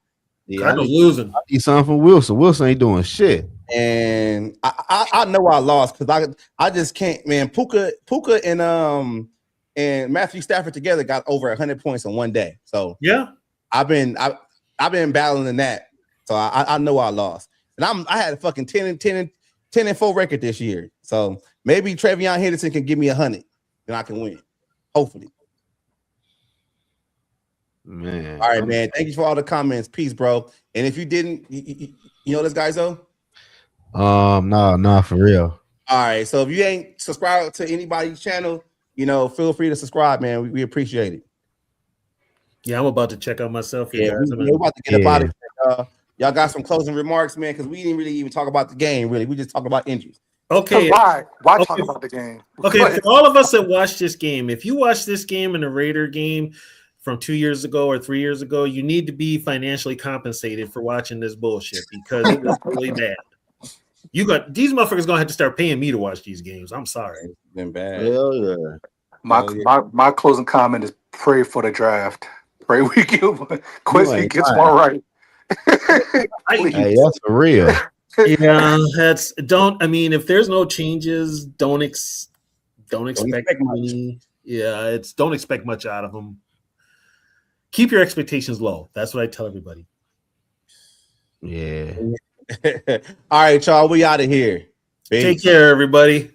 Yeah, Cardinals losing. I need something from Wilson. Wilson ain't doing shit. And I know I lost because I just can't, man. Puka and Matthew Stafford together got over 100 points in one day. So yeah, I've been battling in that. So I know I lost. And I had a fucking 10-4 record this year. So maybe Travion Henderson can give me 100 and I can win. Hopefully. Man. All right, man. Thank you for all the comments. Peace, bro. And if you didn't, you know this guy, Zoe? No, for real. All right. So if you ain't subscribed to anybody's channel, feel free to subscribe, man. We appreciate it. Yeah, I'm about to check out myself. We're about to get up out of here. Y'all got some closing remarks, man, because we didn't really even talk about the game, really. We just talked about injuries. Okay. Why talk about the game? Okay, for all of us that watched this game, if you watched this game and the Raider game from 2 years ago or 3 years ago, you need to be financially compensated for watching this bullshit because it was really bad. These motherfuckers gonna have to start paying me to watch these games. I'm sorry. It's been bad. Hell yeah. My closing comment is pray for the draft. Pray we get Quincy gets one right. Hey, that's for real. Yeah, if there's no changes, don't expect money. Yeah, don't expect much out of them. Keep your expectations low. That's what I tell everybody. Yeah. All right, y'all. We out of here. Peace. Take care, everybody.